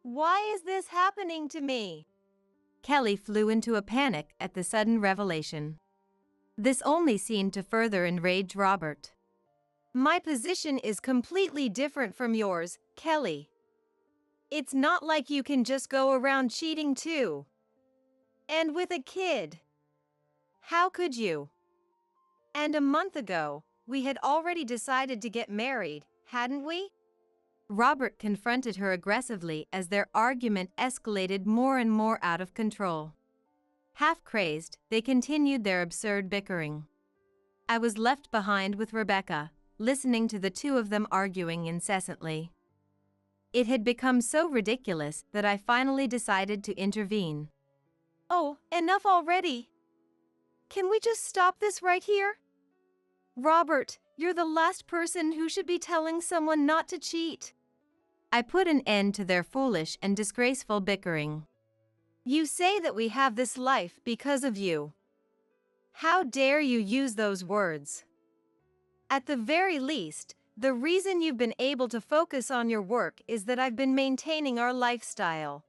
Why is this happening to me?
Kelly flew into a panic at the sudden revelation. This only seemed to further enrage Robert.
My position is completely different from yours, Kelly. It's not like you can just go around cheating too. And with a kid. How could you? And a month ago, we had already decided to get married, hadn't we?
Robert confronted her aggressively as their argument escalated more and more out of control. Half crazed, they continued their absurd bickering. I was left behind with Rebecca, listening to the two of them arguing incessantly. It had become so ridiculous that I finally decided to intervene.
Oh, enough already. Can we just stop this right here? Robert, you're the last person who should be telling someone not to cheat.
I put an end to their foolish and disgraceful bickering.
You say that we have this life because of you. How dare you use those words? At the very least, the reason you've been able to focus on your work is that I've been maintaining our lifestyle.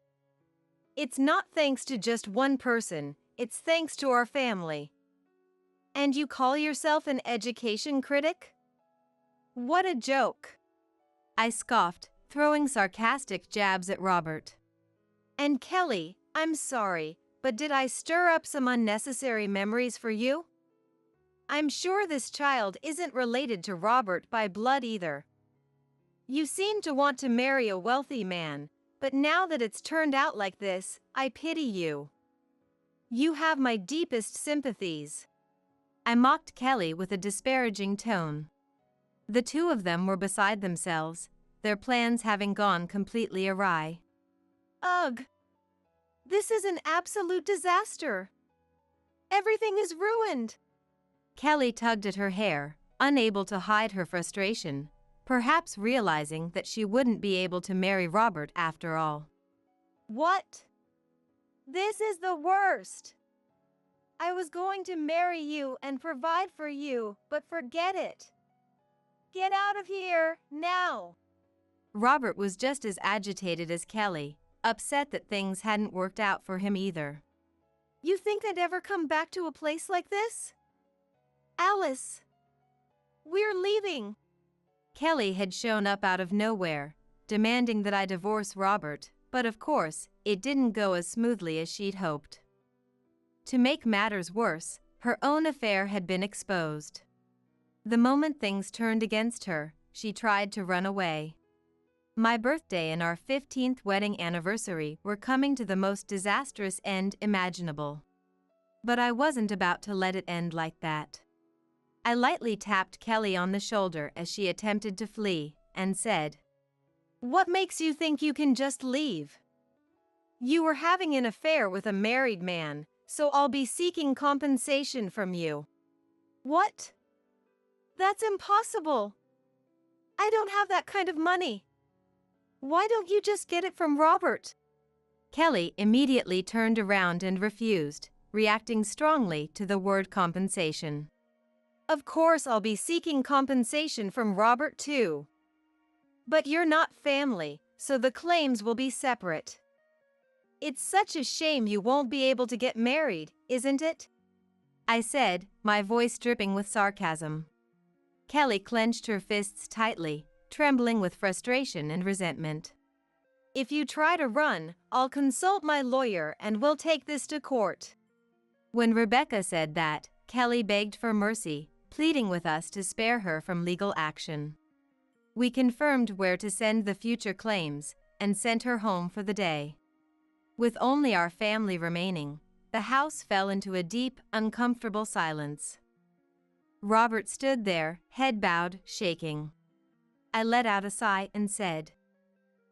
It's not thanks to just one person, it's thanks to our family. And you call yourself an education critic? What a joke.
I scoffed, throwing sarcastic jabs at Robert.
And Kelly, I'm sorry, but did I stir up some unnecessary memories for you? I'm sure this child isn't related to Robert by blood either. You seem to want to marry a wealthy man, but now that it's turned out like this, I pity you. You have my deepest sympathies.
I mocked Kelly with a disparaging tone. The two of them were beside themselves, their plans having gone completely awry.
Ugh! This is an absolute disaster. Everything is ruined.
Kelly tugged at her hair, unable to hide her frustration, perhaps realizing that she wouldn't be able to marry Robert after all.
What? This is the worst. I was going to marry you and provide for you, but forget it. Get out of here, now.
Robert was just as agitated as Kelly, upset that things hadn't worked out for him either.
You think I'd ever come back to a place like this? Alice! We're leaving!
Kelly had shown up out of nowhere, demanding that I divorce Robert, but of course, it didn't go as smoothly as she'd hoped. To make matters worse, her own affair had been exposed. The moment things turned against her, she tried to run away. My birthday and our 15th wedding anniversary were coming to the most disastrous end imaginable. But I wasn't about to let it end like that. I lightly tapped Kelly on the shoulder as she attempted to flee, and said,
What makes you think you can just leave? You were having an affair with a married man, so I'll be seeking compensation from you. What? That's impossible. I don't have that kind of money. Why don't you just get it from Robert?
Kelly immediately turned around and refused, reacting strongly to the word compensation.
Of course I'll be seeking compensation from Robert too. But you're not family, so the claims will be separate. It's such a shame you won't be able to get married, isn't it?
I said, my voice dripping with sarcasm. Kelly clenched her fists tightly, trembling with frustration and resentment.
If you try to run, I'll consult my lawyer and we'll take this to court.
When Rebecca said that, Kelly begged for mercy, pleading with us to spare her from legal action. We confirmed where to send the future claims, and sent her home for the day. With only our family remaining, the house fell into a deep, uncomfortable silence. Robert stood there, head bowed, shaking. I let out a sigh and said,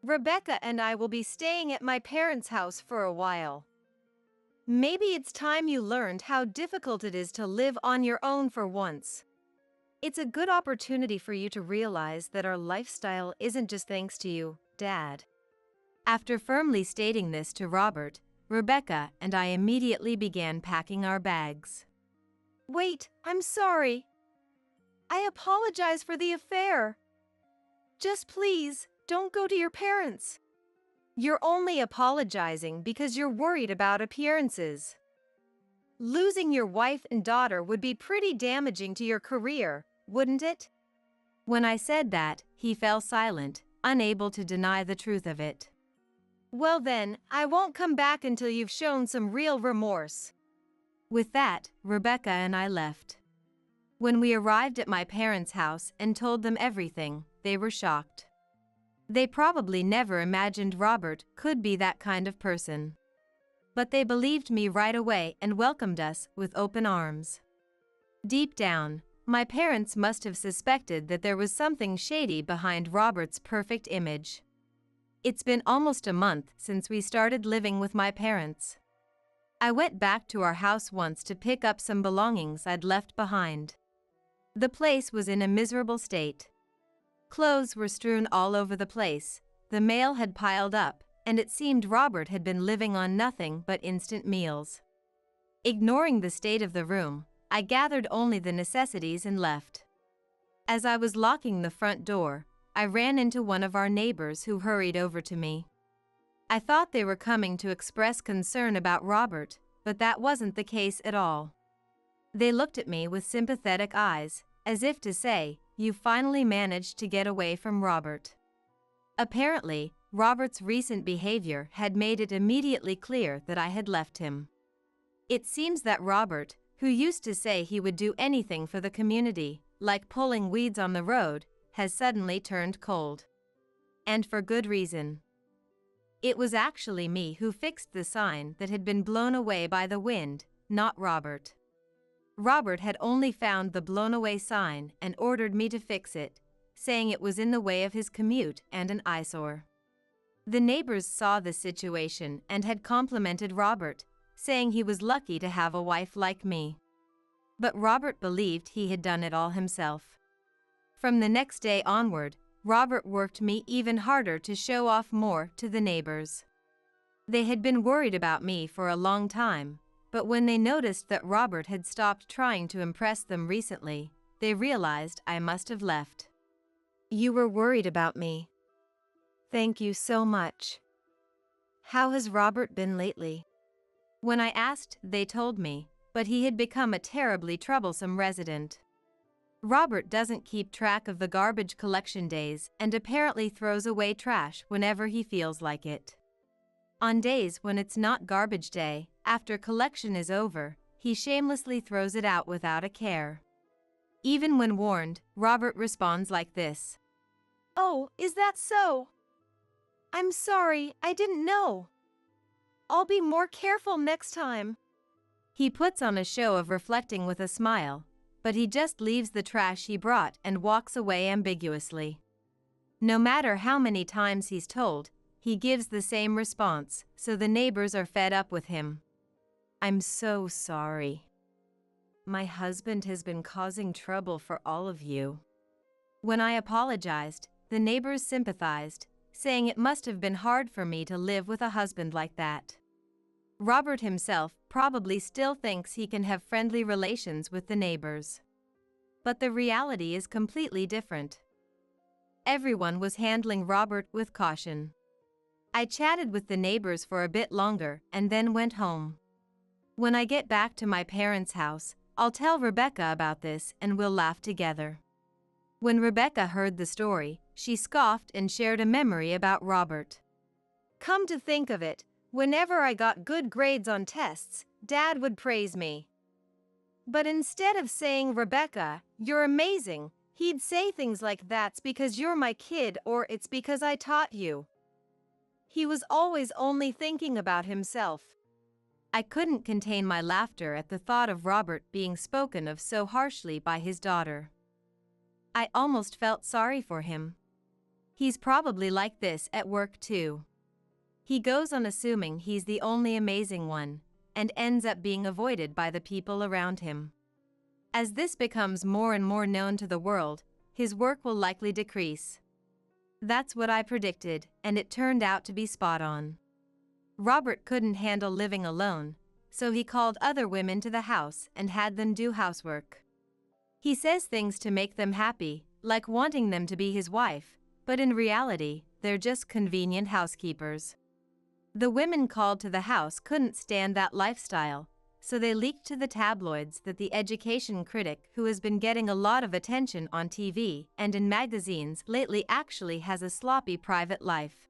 Rebecca and I will be staying at my parents' house for a while. Maybe it's time you learned how difficult it is to live on your own for once. It's a good opportunity for you to realize that our lifestyle isn't just thanks to you, Dad.
After firmly stating this to Robert, Rebecca and I immediately began packing our bags.
Wait, I'm sorry. I apologize for the affair. Just please, don't go to your parents. You're only apologizing because you're worried about appearances. Losing your wife and daughter would be pretty damaging to your career, wouldn't it?
When I said that, he fell silent, unable to deny the truth of it.
Well then, I won't come back until you've shown some real remorse.
With that, Rebecca and I left. When we arrived at my parents' house and told them everything, they were shocked. They probably never imagined Robert could be that kind of person. But they believed me right away and welcomed us with open arms. Deep down, my parents must have suspected that there was something shady behind Robert's perfect image. It's been almost a month since we started living with my parents. I went back to our house once to pick up some belongings I'd left behind. The place was in a miserable state. Clothes were strewn all over the place, the mail had piled up, and it seemed Robert had been living on nothing but instant meals. Ignoring the state of the room, I gathered only the necessities and left. As I was locking the front door, I ran into one of our neighbors who hurried over to me. I thought they were coming to express concern about Robert, but that wasn't the case at all. They looked at me with sympathetic eyes, as if to say, "You finally managed to get away from Robert." Apparently, Robert's recent behavior had made it immediately clear that I had left him. It seems that Robert, who used to say he would do anything for the community, like pulling weeds on the road, has suddenly turned cold. And for good reason. It was actually me who fixed the sign that had been blown away by the wind, not Robert. Robert had only found the blown-away sign and ordered me to fix it, saying it was in the way of his commute and an eyesore. The neighbors saw the situation and had complimented Robert, saying he was lucky to have a wife like me. But Robert believed he had done it all himself. From the next day onward, Robert worked me even harder to show off more to the neighbors. They had been worried about me for a long time, but when they noticed that Robert had stopped trying to impress them recently, they realized I must have left.
You were worried about me. Thank you so much. How has Robert been lately?
When I asked, they told me, but he had become a terribly troublesome resident. Robert doesn't keep track of the garbage collection days and apparently throws away trash whenever he feels like it. On days when it's not garbage day, after collection is over, he shamelessly throws it out without a care. Even when warned, Robert responds like this.
Oh, is that so? I'm sorry, I didn't know. I'll be more careful next time.
He puts on a show of reflecting with a smile, but he just leaves the trash he brought and walks away ambiguously. No matter how many times he's told, he gives the same response, so the neighbors are fed up with him. I'm so sorry. My husband has been causing trouble for all of you. When I apologized, the neighbors sympathized, saying it must have been hard for me to live with a husband like that. Robert himself probably still thinks he can have friendly relations with the neighbors. But the reality is completely different. Everyone was handling Robert with caution. I chatted with the neighbors for a bit longer and then went home. When I get back to my parents' house, I'll tell Rebecca about this and we'll laugh together. When Rebecca heard the story, she scoffed and shared a memory about Robert.
Come to think of it, whenever I got good grades on tests, Dad would praise me. But instead of saying, Rebecca, you're amazing, he'd say things like, that's because you're my kid, or it's because I taught you. He was always only thinking about himself.
I couldn't contain my laughter at the thought of Robert being spoken of so harshly by his daughter. I almost felt sorry for him. He's probably like this at work too. He goes on assuming he's the only amazing one, and ends up being avoided by the people around him. As this becomes more and more known to the world, his work will likely decrease. That's what I predicted, and it turned out to be spot on. Robert couldn't handle living alone, so he called other women to the house and had them do housework. He says things to make them happy, like wanting them to be his wife, but in reality, they're just convenient housekeepers. The women called to the house couldn't stand that lifestyle, so they leaked to the tabloids that the education critic who has been getting a lot of attention on TV and in magazines lately actually has a sloppy private life.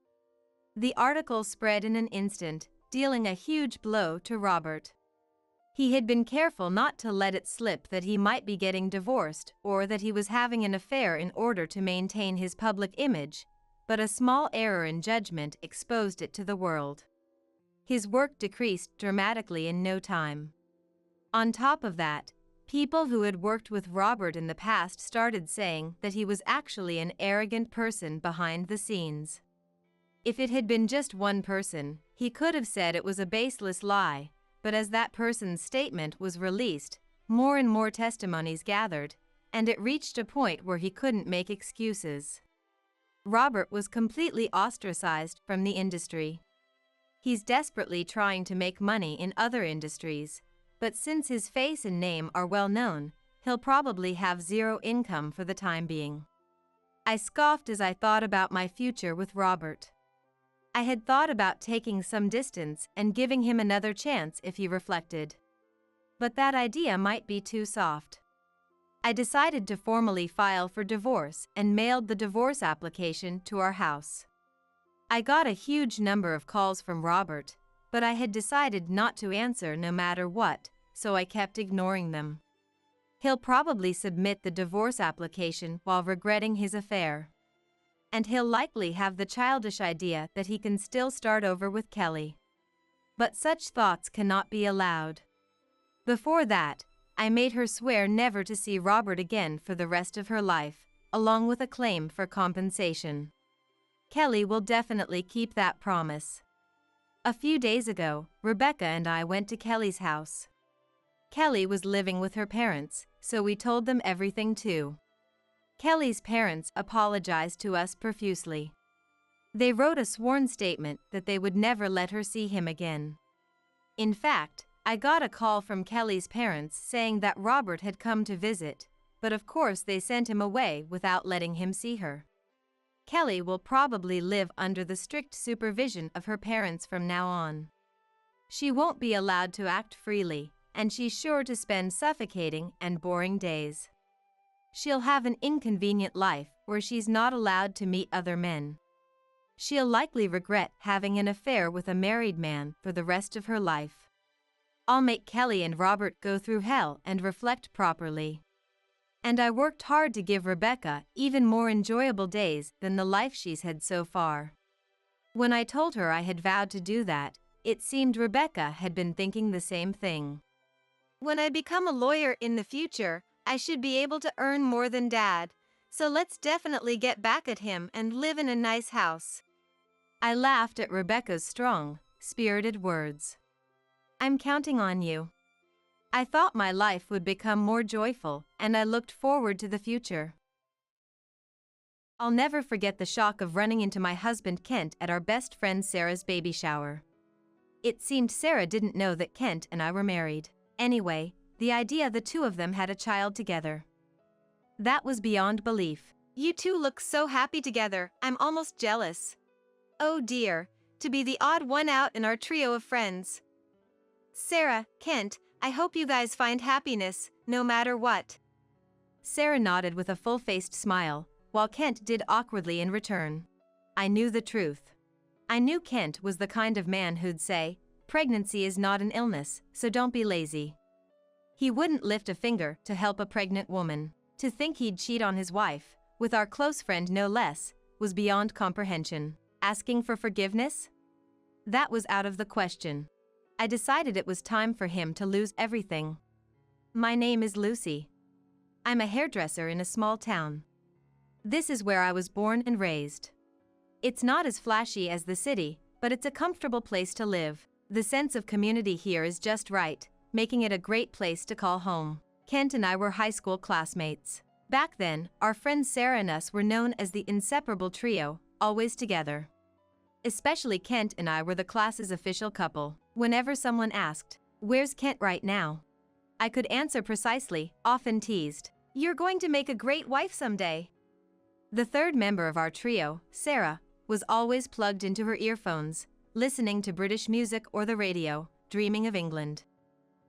The article spread in an instant, dealing a huge blow to Robert. He had been careful not to let it slip that he might be getting divorced or that he was having an affair in order to maintain his public image, but a small error in judgment exposed it to the world. His work decreased dramatically in no time. On top of that, people who had worked with Robert in the past started saying that he was actually an arrogant person behind the scenes. If it had been just one person, he could have said it was a baseless lie, but as that person's statement was released, more and more testimonies gathered, and it reached a point where he couldn't make excuses. Robert was completely ostracized from the industry. He's desperately trying to make money in other industries, but since his face and name are well known, he'll probably have zero income for the time being. I scoffed as I thought about my future with Robert. I had thought about taking some distance and giving him another chance if he reflected. But that idea might be too soft. I decided to formally file for divorce and mailed the divorce application to our house. I got a huge number of calls from Robert, but I had decided not to answer no matter what, so I kept ignoring them. He'll probably submit the divorce application while regretting his affair. And he'll likely have the childish idea that he can still start over with Kelly. But such thoughts cannot be allowed. Before that, I made her swear never to see Robert again for the rest of her life, along with a claim for compensation. Kelly will definitely keep that promise. A few days ago, Rebecca and I went to Kelly's house. Kelly was living with her parents, so we told them everything too. Kelly's parents apologized to us profusely. They wrote a sworn statement that they would never let her see him again. In fact, I got a call from Kelly's parents saying that Robert had come to visit, but of course they sent him away without letting him see her. Kelly will probably live under the strict supervision of her parents from now on. She won't be allowed to act freely, and she's sure to spend suffocating and boring days. She'll have an inconvenient life where she's not allowed to meet other men. She'll likely regret having an affair with a married man for the rest of her life. I'll make Kelly and Robert go through hell and reflect properly. And I worked hard to give Rebecca even more enjoyable days than the life she's had so far. When I told her I had vowed to do that, it seemed Rebecca had been thinking the same thing.
When I become a lawyer in the future, I should be able to earn more than Dad, so let's definitely get back at him and live in a nice house.
I laughed at Rebecca's strong, spirited words. I'm counting on you. I thought my life would become more joyful, and I looked forward to the future. I'll never forget the shock of running into my husband Kent at our best friend Sarah's baby shower. It seemed Sarah didn't know that Kent and I were married. Anyway, the idea the two of them had a child together. That was beyond belief.
You two look so happy together, I'm almost jealous. Oh dear, to be the odd one out in our trio of friends. Sarah, Kent, I hope you guys find happiness, no matter what.
Sarah nodded with a full-faced smile, while Kent did awkwardly in return. I knew the truth. I knew Kent was the kind of man who'd say, "Pregnancy is not an illness, so don't be lazy." He wouldn't lift a finger to help a pregnant woman. To think he'd cheat on his wife, with our close friend no less, was beyond comprehension. Asking for forgiveness? That was out of the question. I decided it was time for him to lose everything. My name is Lucy. I'm a hairdresser in a small town. This is where I was born and raised. It's not as flashy as the city, but it's a comfortable place to live. The sense of community here is just right, making it a great place to call home. Kent and I were high school classmates. Back then, our friends Sarah and us were known as the inseparable trio, always together. Especially Kent and I were the class's official couple. Whenever someone asked, "Where's Kent right now?" I could answer precisely, often teased, "You're going to make a great wife someday." The third member of our trio, Sarah, was always plugged into her earphones, listening to British music or the radio, dreaming of England.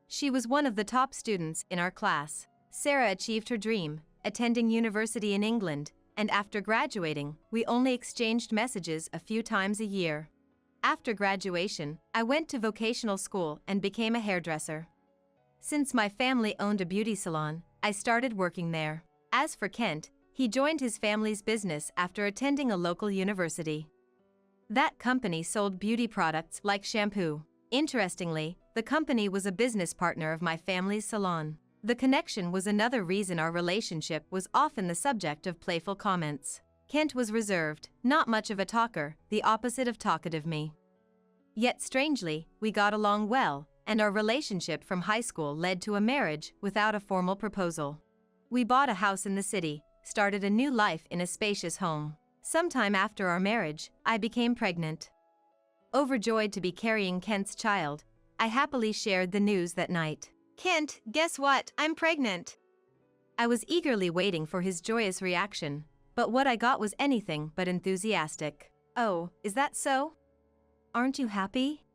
She was one of the top students in our class. Sarah achieved her dream, attending university in England, and after graduating, we only exchanged messages a few times a year. After graduation, I went to vocational school and became a hairdresser. Since my family owned a beauty salon, I started working there. As for Kent, he joined his family's business after attending a local university. That company sold beauty products like shampoo. Interestingly, the company was a business partner of my family's salon. The connection was another reason our relationship was often the subject of playful comments. Kent was reserved, not much of a talker, the opposite of talkative me. Yet strangely, we got along well, and our relationship from high school led to a marriage without a formal proposal. We bought a house in the city, started a new life in a spacious home. Sometime after our marriage, I became pregnant. Overjoyed to be carrying Kent's child, I happily shared the news that night.
Kent, guess what? I'm pregnant.
I was eagerly waiting for his joyous reaction, but what I got was anything but enthusiastic. "Oh, is that so? Aren't you happy?"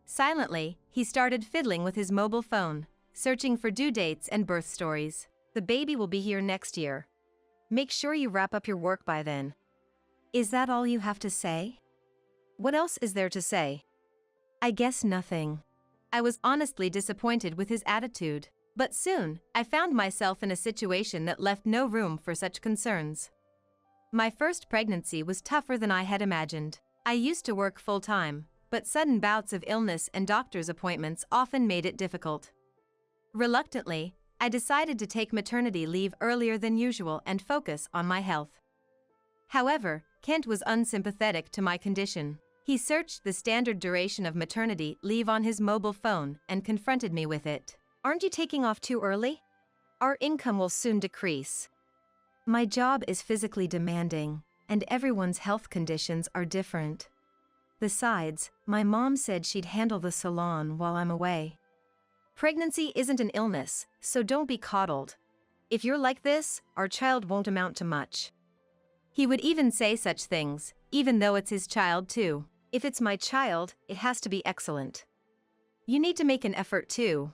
Silently, he started fiddling with his mobile phone, searching for due dates and birth stories.
The baby will be here next year. Make sure you wrap up your work by then.
Is that all you have to say?
What else is there to say?
I guess nothing. I was honestly disappointed with his attitude, but soon, I found myself in a situation that left no room for such concerns. My first pregnancy was tougher than I had imagined. I used to work full-time, but sudden bouts of illness and doctor's appointments often made it difficult. Reluctantly, I decided to take maternity leave earlier than usual and focus on my health. However, Kent was unsympathetic to my condition. He searched the standard duration of maternity leave on his mobile phone and confronted me with it.
Aren't you taking off too early? Our income will soon decrease.
My job is physically demanding, and everyone's health conditions are different. Besides, my mom said she'd handle the salon while I'm away.
Pregnancy isn't an illness, so don't be coddled. If you're like this, our child won't amount to much.
He would even say such things, even though it's his child too.
If it's my child, it has to be excellent. You need to make an effort too.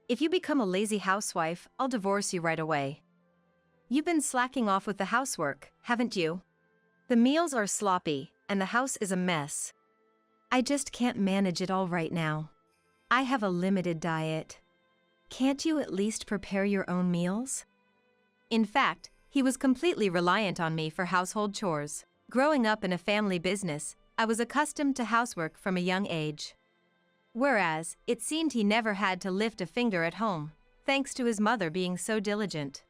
If you become a lazy housewife, I'll divorce you right away. You've been slacking off with the housework, haven't you? The meals are sloppy, and the house is a mess. I just can't manage it all right now. I have a limited diet. Can't you at least prepare your own meals?
In fact, he was completely reliant on me for household chores. Growing up in a family business, I was accustomed to housework from a young age. Whereas, it seemed he never had to lift a finger at home, thanks to his mother being so diligent.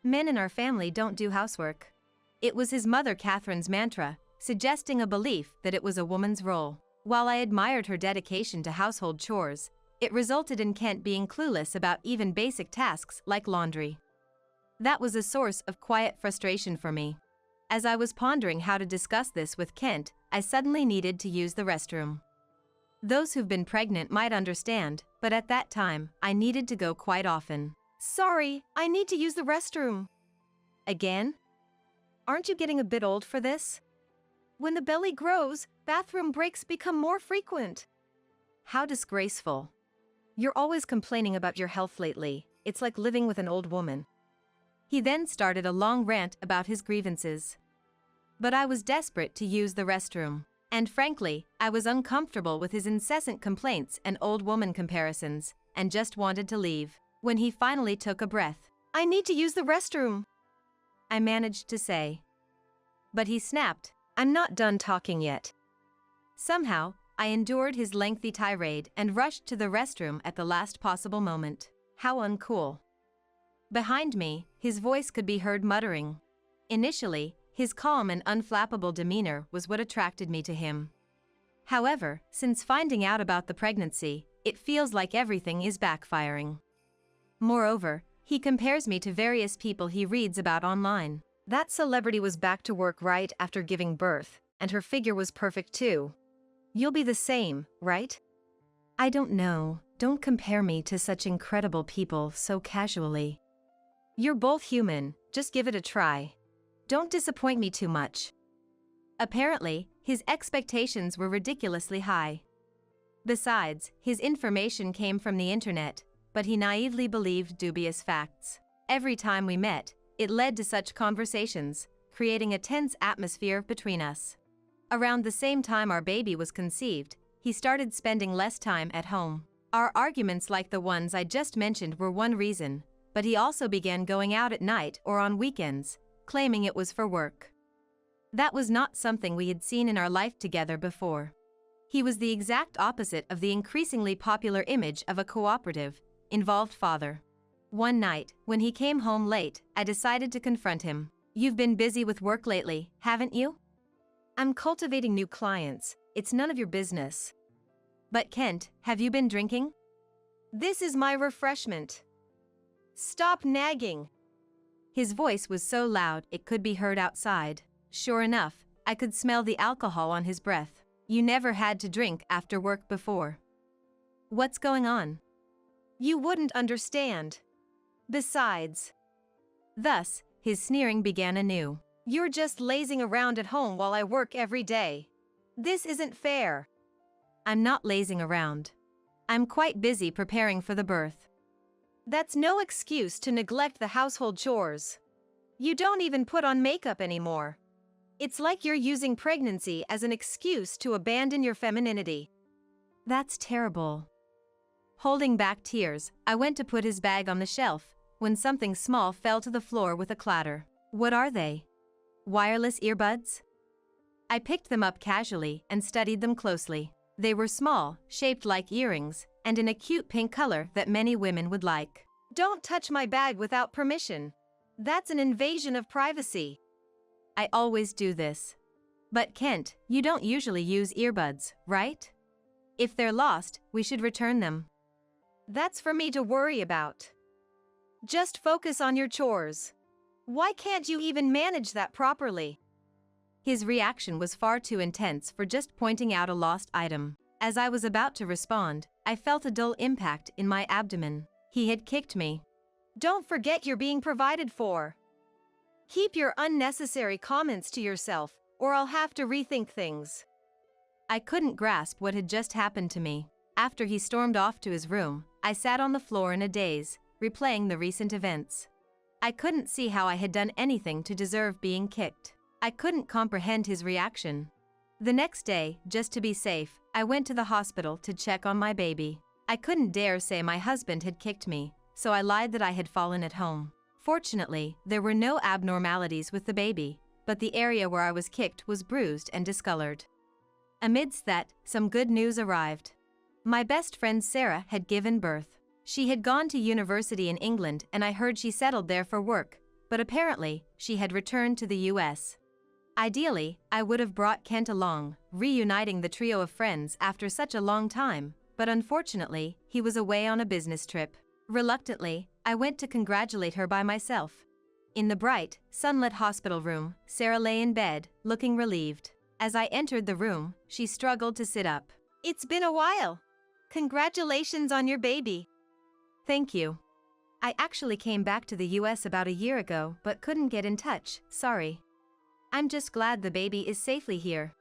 Men in our family don't do housework. It was his mother Catherine's mantra, suggesting a belief that it was a woman's role. While I admired her dedication to household chores, it resulted in Kent being clueless about even basic tasks like laundry. That was a source of quiet frustration for me. As I was pondering how to discuss this with Kent, I suddenly needed to use the restroom. Those who've been pregnant might understand, but at that time, I needed to go quite often.
Sorry, I need to use the restroom. Again? Aren't you getting a bit old for this? When the belly grows, bathroom breaks become more frequent.
How disgraceful.
You're always complaining about your health lately. It's like living with an old woman.
He then started a long rant about his grievances. But I was desperate to use the restroom. And frankly, I was uncomfortable with his incessant complaints and old woman comparisons, and just wanted to leave. When he finally took a breath,
I need to use the restroom,
I managed to say. But he snapped,
I'm not done talking yet.
Somehow, I endured his lengthy tirade and rushed to the restroom at the last possible moment. How uncool. Behind me, his voice could be heard muttering. Initially, his calm and unflappable demeanor was what attracted me to him. However, since finding out about the pregnancy, it feels like everything is backfiring. Moreover, he compares me to various people he reads about online.
That celebrity was back to work right after giving birth, and her figure was perfect too. You'll be the same, right?
I don't know. Don't compare me to such incredible people so casually.
You're both human, just give it a try.
Don't disappoint me too much. Apparently, his expectations were ridiculously high. Besides, his information came from the internet, but he naively believed dubious facts. Every time we met, it led to such conversations, creating a tense atmosphere between us. Around the same time our baby was conceived, he started spending less time at home. Our arguments like the ones I just mentioned were one reason, but he also began going out at night or on weekends, claiming it was for work. That was not something we had seen in our life together before. He was the exact opposite of the increasingly popular image of a cooperative, involved father. One night, when he came home late, I decided to confront him. You've been busy with work lately, haven't you?
I'm cultivating new clients. It's none of your business.
But Kent, have you been drinking?
This is my refreshment. Stop nagging.
His voice was so loud it could be heard outside. Sure enough, I could smell the alcohol on his breath. You never had to drink after work before. What's going on?
You wouldn't understand. Besides.
Thus, his sneering began anew.
You're just lazing around at home while I work every day. This isn't fair.
I'm not lazing around. I'm quite busy preparing for the birth.
That's no excuse to neglect the household chores. You don't even put on makeup anymore. It's like you're using pregnancy as an excuse to abandon your femininity.
That's terrible. Holding back tears, I went to put his bag on the shelf, when something small fell to the floor with a clatter. What are they? Wireless earbuds? I picked them up casually and studied them closely. They were small, shaped like earrings, and in a cute pink color that many women would like.
Don't touch my bag without permission. That's an invasion of privacy.
I always do this. But Kent, you don't usually use earbuds, right? If they're lost, we should return them.
That's for me to worry about. Just focus on your chores. Why can't you even manage that properly?
His reaction was far too intense for just pointing out a lost item. As I was about to respond, I felt a dull impact in my abdomen. He had kicked me.
Don't forget you're being provided for. Keep your unnecessary comments to yourself, or I'll have to rethink things.
I couldn't grasp what had just happened to me. After he stormed off to his room, I sat on the floor in a daze, replaying the recent events. I couldn't see how I had done anything to deserve being kicked. I couldn't comprehend his reaction. The next day, just to be safe, I went to the hospital to check on my baby. I couldn't dare say my husband had kicked me, so I lied that I had fallen at home. Fortunately, there were no abnormalities with the baby, but the area where I was kicked was bruised and discolored. Amidst that, some good news arrived. My best friend Sarah had given birth. She had gone to university in England and I heard she settled there for work, but apparently, she had returned to the US. Ideally, I would have brought Kent along, reuniting the trio of friends after such a long time, but unfortunately, he was away on a business trip. Reluctantly, I went to congratulate her by myself. In the bright, sunlit hospital room, Sarah lay in bed, looking relieved. As I entered the room, she struggled to sit up.
It's been a while. Congratulations on your baby.
Thank you. I actually came back to the US about a year ago but couldn't get in touch, sorry. I'm just glad the baby is safely here.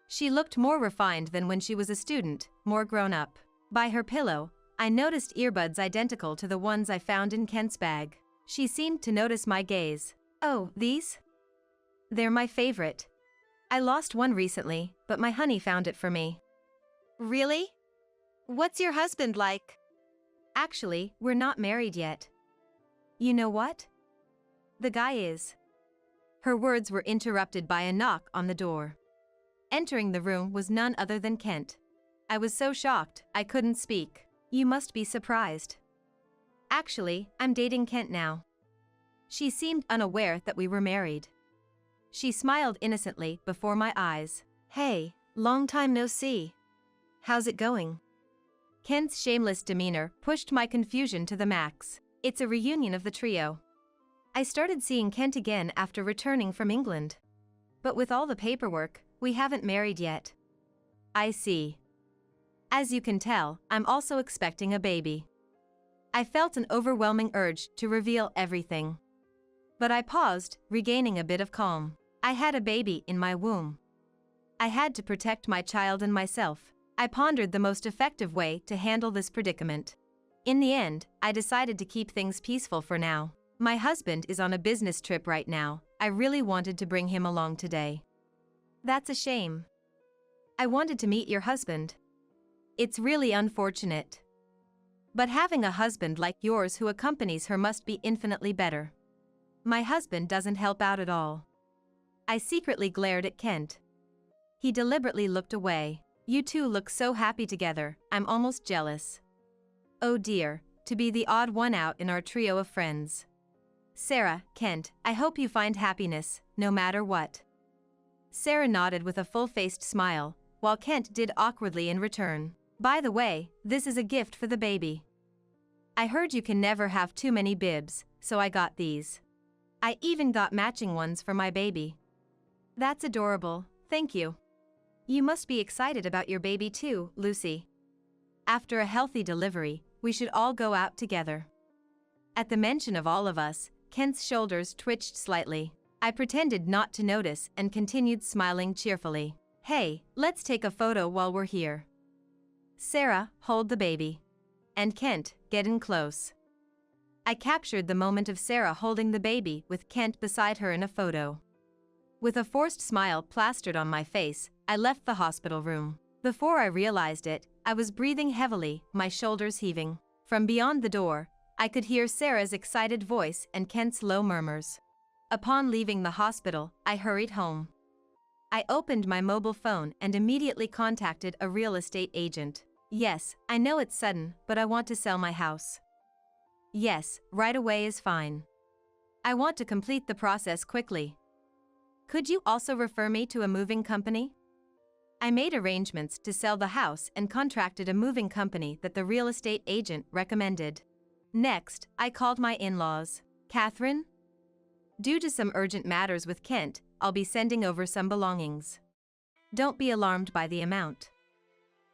She looked more refined than when she was a student, more grown up. By her pillow, I noticed earbuds identical to the ones I found in Kent's bag. She seemed to notice my gaze. Oh, these? They're my favorite. I lost one recently, but my honey found it for me.
Really? What's your husband like?
Actually, we're not married yet. You know what? The guy is. Her words were interrupted by a knock on the door. Entering the room was none other than Kent. I was so shocked, I couldn't speak. You must be surprised. Actually, I'm dating Kent now. She seemed unaware that we were married. She smiled innocently before my eyes.
Hey, long time no see. How's it going?
Kent's shameless demeanor pushed my confusion to the max. It's a reunion of the trio. I started seeing Kent again after returning from England. But with all the paperwork, we haven't married yet. I see. As you can tell, I'm also expecting a baby. I felt an overwhelming urge to reveal everything. But I paused, regaining a bit of calm. I had a baby in my womb. I had to protect my child and myself. I pondered the most effective way to handle this predicament. In the end, I decided to keep things peaceful for now. My husband is on a business trip right now. I really wanted to bring him along today. That's a shame. I wanted to meet your husband. It's really unfortunate. But having a husband like yours who accompanies her must be infinitely better. My husband doesn't help out at all. I secretly glared at Kent. He deliberately looked away. You two look so happy together, I'm almost jealous. Oh dear, to be the odd one out in our trio of friends. Sarah, Kent, I hope you find happiness, no matter what. Sarah nodded with a full-faced smile, while Kent did awkwardly in return. By the way, this is a gift for the baby. I heard you can never have too many bibs, so I got these. I even got matching ones for my baby. That's adorable, thank you. You must be excited about your baby too, Lucy. After a healthy delivery, we should all go out together. At the mention of all of us, Kent's shoulders twitched slightly. I pretended not to notice and continued smiling cheerfully. Hey, let's take a photo while we're here. Sarah, hold the baby. And Kent, get in close. I captured the moment of Sarah holding the baby with Kent beside her in a photo. With a forced smile plastered on my face, I left the hospital room. Before I realized it, I was breathing heavily, my shoulders heaving. From beyond the door, I could hear Sarah's excited voice and Kent's low murmurs. Upon leaving the hospital, I hurried home. I opened my mobile phone and immediately contacted a real estate agent. Yes, I know it's sudden, but I want to sell my house. Yes, right away is fine. I want to complete the process quickly. Could you also refer me to a moving company? I made arrangements to sell the house and contracted a moving company that the real estate agent recommended. Next, I called my in-laws. Catherine? Due to some urgent matters with Kent, I'll be sending over some belongings. Don't be alarmed by the amount.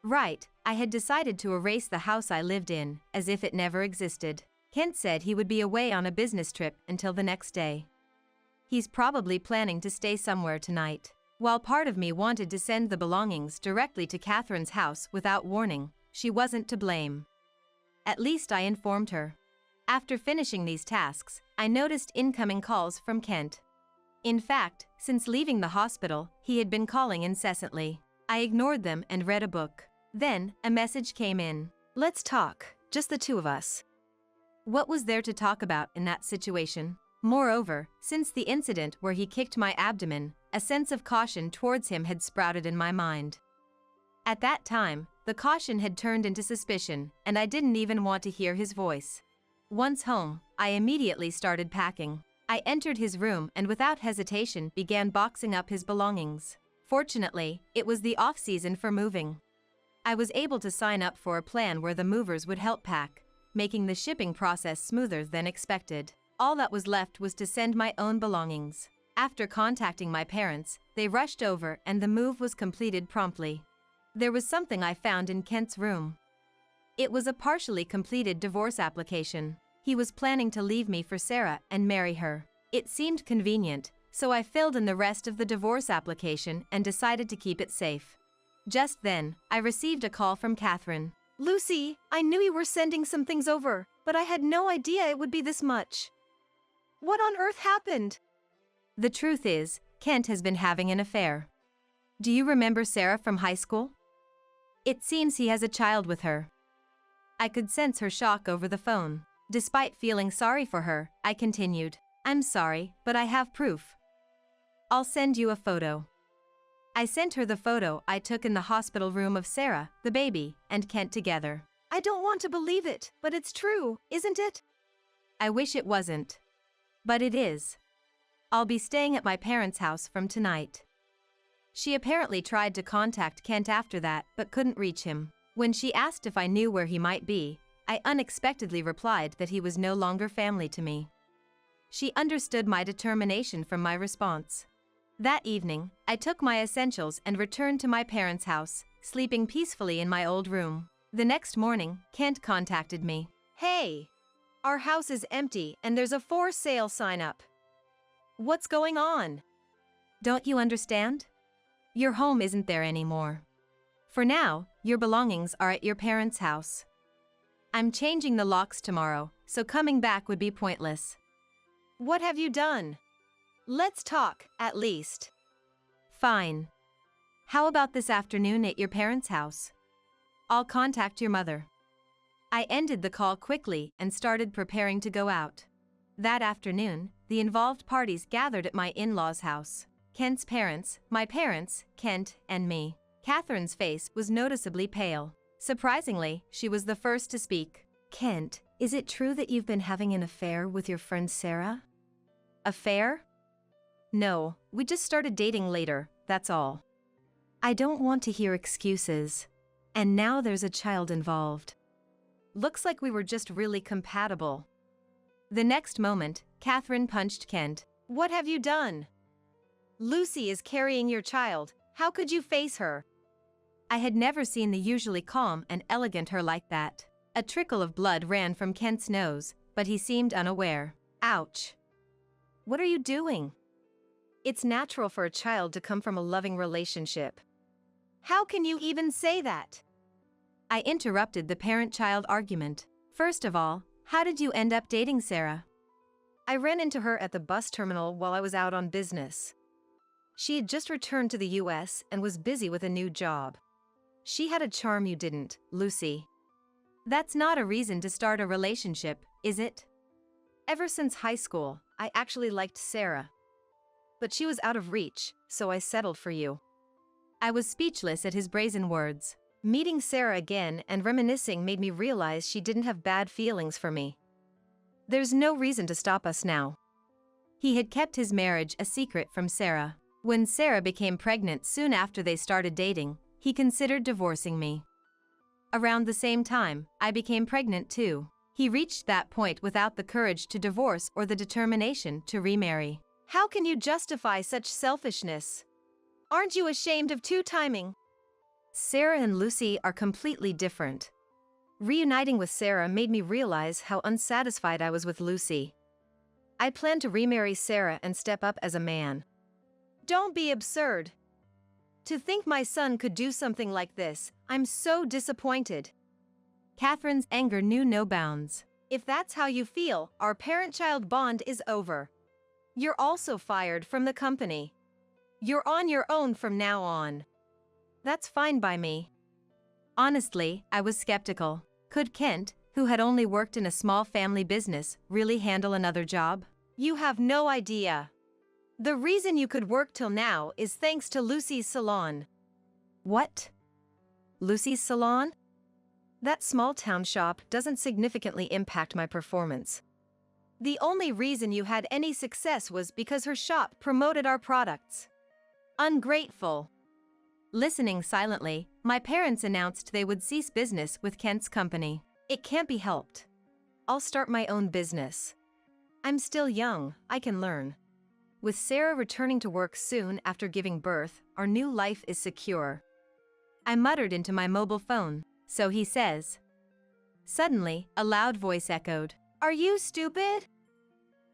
Right, I had decided to erase the house I lived in, as if it never existed. Kent said he would be away on a business trip until the next day. He's probably planning to stay somewhere tonight. While part of me wanted to send the belongings directly to Catherine's house without warning, she wasn't to blame. At least I informed her. After finishing these tasks, I noticed incoming calls from Kent. In fact, since leaving the hospital, he had been calling incessantly. I ignored them and read a book. Then, a message came in.
Let's talk, just the two of us.
What was there to talk about in that situation? Moreover, since the incident where he kicked my abdomen, a sense of caution towards him had sprouted in my mind. At that time, the caution had turned into suspicion, and I didn't even want to hear his voice. Once home, I immediately started packing. I entered his room and without hesitation began boxing up his belongings. Fortunately, it was the off-season for moving. I was able to sign up for a plan where the movers would help pack, making the shipping process smoother than expected. All that was left was to send my own belongings. After contacting my parents, they rushed over and the move was completed promptly. There was something I found in Kent's room. It was a partially completed divorce application. He was planning to leave me for Sarah and marry her. It seemed convenient, so I filled in the rest of the divorce application and decided to keep it safe. Just then, I received a call from Catherine.
Lucy, I knew you were sending some things over, but I had no idea it would be this much. What on earth happened?
The truth is, Kent has been having an affair. Do you remember Sarah from high school? It seems he has a child with her. I could sense her shock over the phone. Despite feeling sorry for her, I continued, I'm sorry, but I have proof. I'll send you a photo. I sent her the photo I took in the hospital room of Sarah, the baby, and Kent together.
I don't want to believe it, but it's true, isn't it?
I wish it wasn't. But it is. I'll be staying at my parents' house from tonight. She apparently tried to contact Kent after that, but couldn't reach him. When she asked if I knew where he might be, I unexpectedly replied that he was no longer family to me. She understood my determination from my response. That evening, I took my essentials and returned to my parents' house, sleeping peacefully in my old room. The next morning, Kent contacted me.
Hey! Our house is empty and there's a for sale sign up. What's going on?
Don't you understand? Your home isn't there anymore. For now, your belongings are at your parents' house. I'm changing the locks tomorrow, so coming back would be pointless.
What have you done? Let's talk, at least.
Fine. How about this afternoon at your parents' house? I'll contact your mother. I ended the call quickly and started preparing to go out. That afternoon, the involved parties gathered at my in-laws' house. Kent's parents, my parents, Kent, and me. Catherine's face was noticeably pale. Surprisingly, she was the first to speak.
Kent, is it true that you've been having an affair with your friend Sarah?
Affair? No, we just started dating later, that's all.
I don't want to hear excuses. And now there's a child involved.
Looks like we were just really compatible. The next moment, Catherine punched Kent.
What have you done? Lucy is carrying your child. How could you face her?
I had never seen the usually calm and elegant her like that. A trickle of blood ran from Kent's nose, but he seemed unaware.
Ouch. What are you doing? It's natural for a child to come from a loving relationship. How can you even say that?
I interrupted the parent-child argument. First of all, how did you end up dating Sarah?
I ran into her at the bus terminal while I was out on business. She had just returned to the US and was busy with a new job. She had a charm you didn't, Lucy.
That's not a reason to start a relationship, is it?
Ever since high school, I actually liked Sarah. But she was out of reach, so I settled for you.
I was speechless at his brazen words.
Meeting Sarah again and reminiscing made me realize she didn't have bad feelings for me. There's no reason to stop us now.
He had kept his marriage a secret from Sarah. When Sarah became pregnant soon after they started dating, he considered divorcing me. Around the same time, I became pregnant too. He reached that point without the courage to divorce or the determination to remarry.
How can you justify such selfishness? Aren't you ashamed of two-timing? Sarah and Lucy are completely different. Reuniting with Sarah made me realize how unsatisfied I was with Lucy. I plan to remarry Sarah and step up as a man. Don't be absurd. To think my son could do something like this, I'm so disappointed.
Catherine's anger knew no bounds.
If that's how you feel, our parent-child bond is over. You're also fired from the company. You're on your own from now on. That's fine by me.
Honestly, I was skeptical. Could Kent, who had only worked in a small family business, really handle another job?
You have no idea. The reason you could work till now is thanks to Lucy's salon.
What?
Lucy's salon? That small town shop doesn't significantly impact my performance. The only reason you had any success was because her shop promoted our products. Ungrateful.
Listening silently, my parents announced they would cease business with Kent's company.
It can't be helped. I'll start my own business. I'm still young, I can learn. With Sarah returning to work soon after giving birth, our new life is secure.
I muttered into my mobile phone, "So he says." Suddenly, a loud voice echoed,
"Are you stupid?"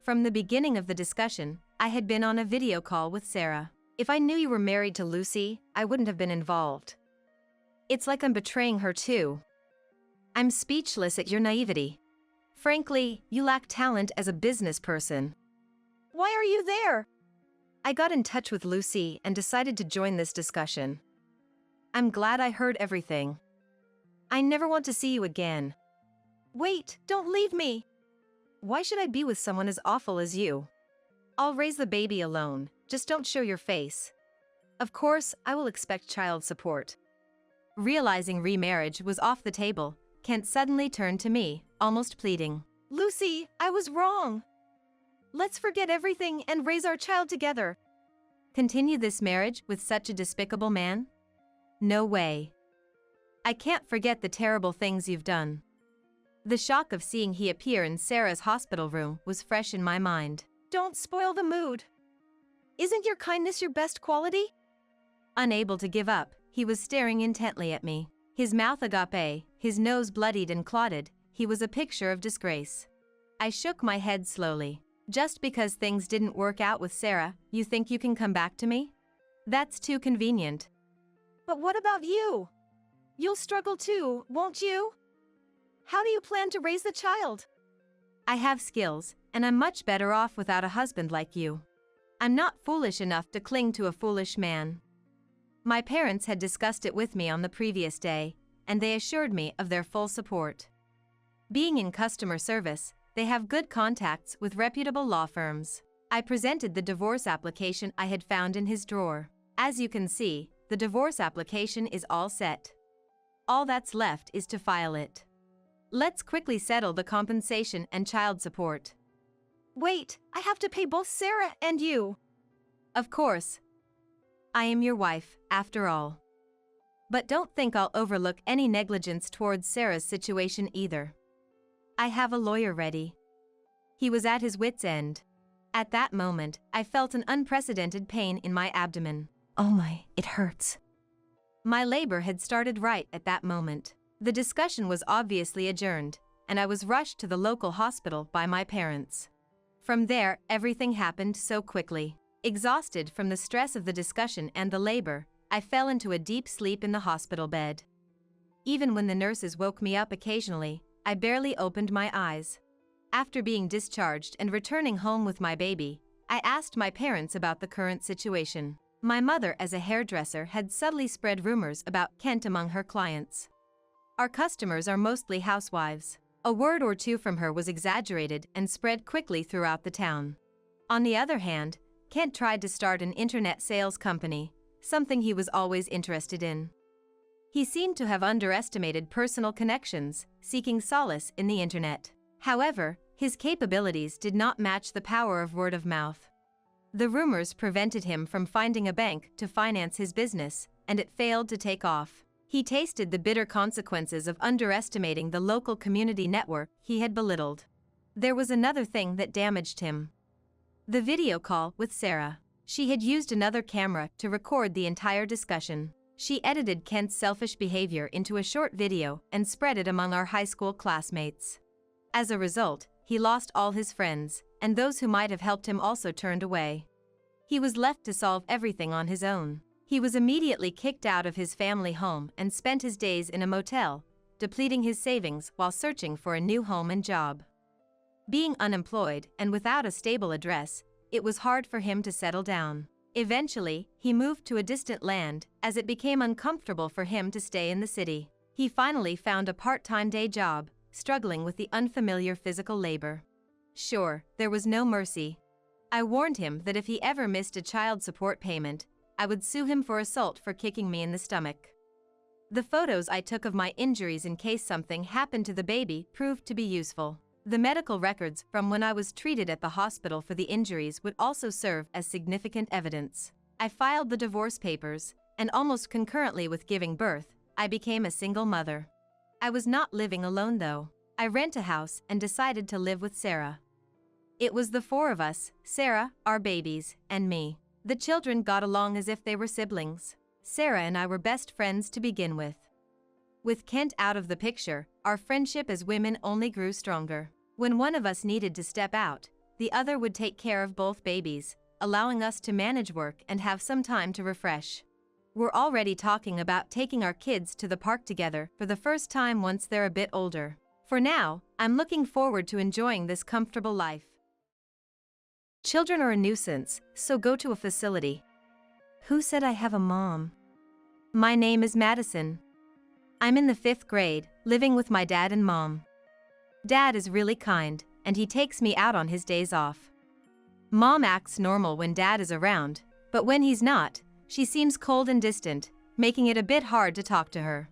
From the beginning of the discussion, I had been on a video call with Sarah.
If I knew you were married to Lucy, I wouldn't have been involved. It's like I'm betraying her too. I'm speechless at your naivety. Frankly, you lack talent as a business person. Why are you there? I got in touch with Lucy and decided to join this discussion. I'm glad I heard everything. I never want to see you again. Wait, don't leave me. Why should I be with someone as awful as you? I'll raise the baby alone, just don't show your face. Of course, I will expect child support.
Realizing remarriage was off the table, Kent suddenly turned to me, almost pleading.
Lucy, I was wrong. Let's forget everything and raise our child together.
Continue this marriage with such a despicable man? No way. I can't forget the terrible things you've done. The shock of seeing he appear in Sarah's hospital room was fresh in my mind.
Don't spoil the mood. Isn't your kindness your best quality?
Unable to give up, he was staring intently at me. His mouth agape, his nose bloodied and clotted, he was a picture of disgrace. I shook my head slowly. Just because things didn't work out with Sarah, you think you can come back to me? That's too convenient.
But what about you? You'll struggle too, won't you? How do you plan to raise the child?
I have skills, and I'm much better off without a husband like you. I'm not foolish enough to cling to a foolish man. My parents had discussed it with me on the previous day, and they assured me of their full support. Being in customer service, they have good contacts with reputable law firms. I presented the divorce application I had found in his drawer. As you can see, the divorce application is all set. All that's left is to file it. Let's quickly settle the compensation and child support.
Wait, I have to pay both Sarah and you.
Of course. I am your wife, after all. But don't think I'll overlook any negligence towards Sarah's situation either. I have a lawyer ready. He was at his wit's end. At that moment, I felt an unprecedented pain in my abdomen.
Oh my, it hurts.
My labor had started right at that moment. The discussion was obviously adjourned, and I was rushed to the local hospital by my parents. From there, everything happened so quickly. Exhausted from the stress of the discussion and the labor, I fell into a deep sleep in the hospital bed. Even when the nurses woke me up occasionally, I barely opened my eyes. After being discharged and returning home with my baby, I asked my parents about the current situation. My mother, as a hairdresser, had subtly spread rumors about Kent among her clients. Our customers are mostly housewives. A word or two from her was exaggerated and spread quickly throughout the town. On the other hand, Kent tried to start an internet sales company, something he was always interested in. He seemed to have underestimated personal connections, seeking solace in the internet. However, his capabilities did not match the power of word of mouth. The rumors prevented him from finding a bank to finance his business, and it failed to take off. He tasted the bitter consequences of underestimating the local community network he had belittled. There was another thing that damaged him. The video call with Sarah. She had used another camera to record the entire discussion. She edited Kent's selfish behavior into a short video and spread it among our high school classmates. As a result, he lost all his friends, and those who might have helped him also turned away. He was left to solve everything on his own. He was immediately kicked out of his family home and spent his days in a motel, depleting his savings while searching for a new home and job. Being unemployed and without a stable address, it was hard for him to settle down. Eventually, he moved to a distant land as it became uncomfortable for him to stay in the city. He finally found a part-time day job, struggling with the unfamiliar physical labor. Sure, there was no mercy. I warned him that if he ever missed a child support payment, I would sue him for assault for kicking me in the stomach. The photos I took of my injuries in case something happened to the baby proved to be useful. The medical records from when I was treated at the hospital for the injuries would also serve as significant evidence. I filed the divorce papers, and almost concurrently with giving birth, I became a single mother. I was not living alone though. I rent a house and decided to live with Sarah. It was the four of us, Sarah, our babies, and me. The children got along as if they were siblings. Sarah and I were best friends to begin with. With Kent out of the picture, our friendship as women only grew stronger. When one of us needed to step out, the other would take care of both babies, allowing us to manage work and have some time to refresh. We're already talking about taking our kids to the park together for the first time once they're a bit older. For now, I'm looking forward to enjoying this comfortable life. Children are a nuisance, so go to a facility. Who said I have a mom? My name is Madison. I'm in the 5th grade, living with my dad and mom. Dad is really kind, and he takes me out on his days off. Mom acts normal when Dad is around, but when he's not, she seems cold and distant, making it a bit hard to talk to her.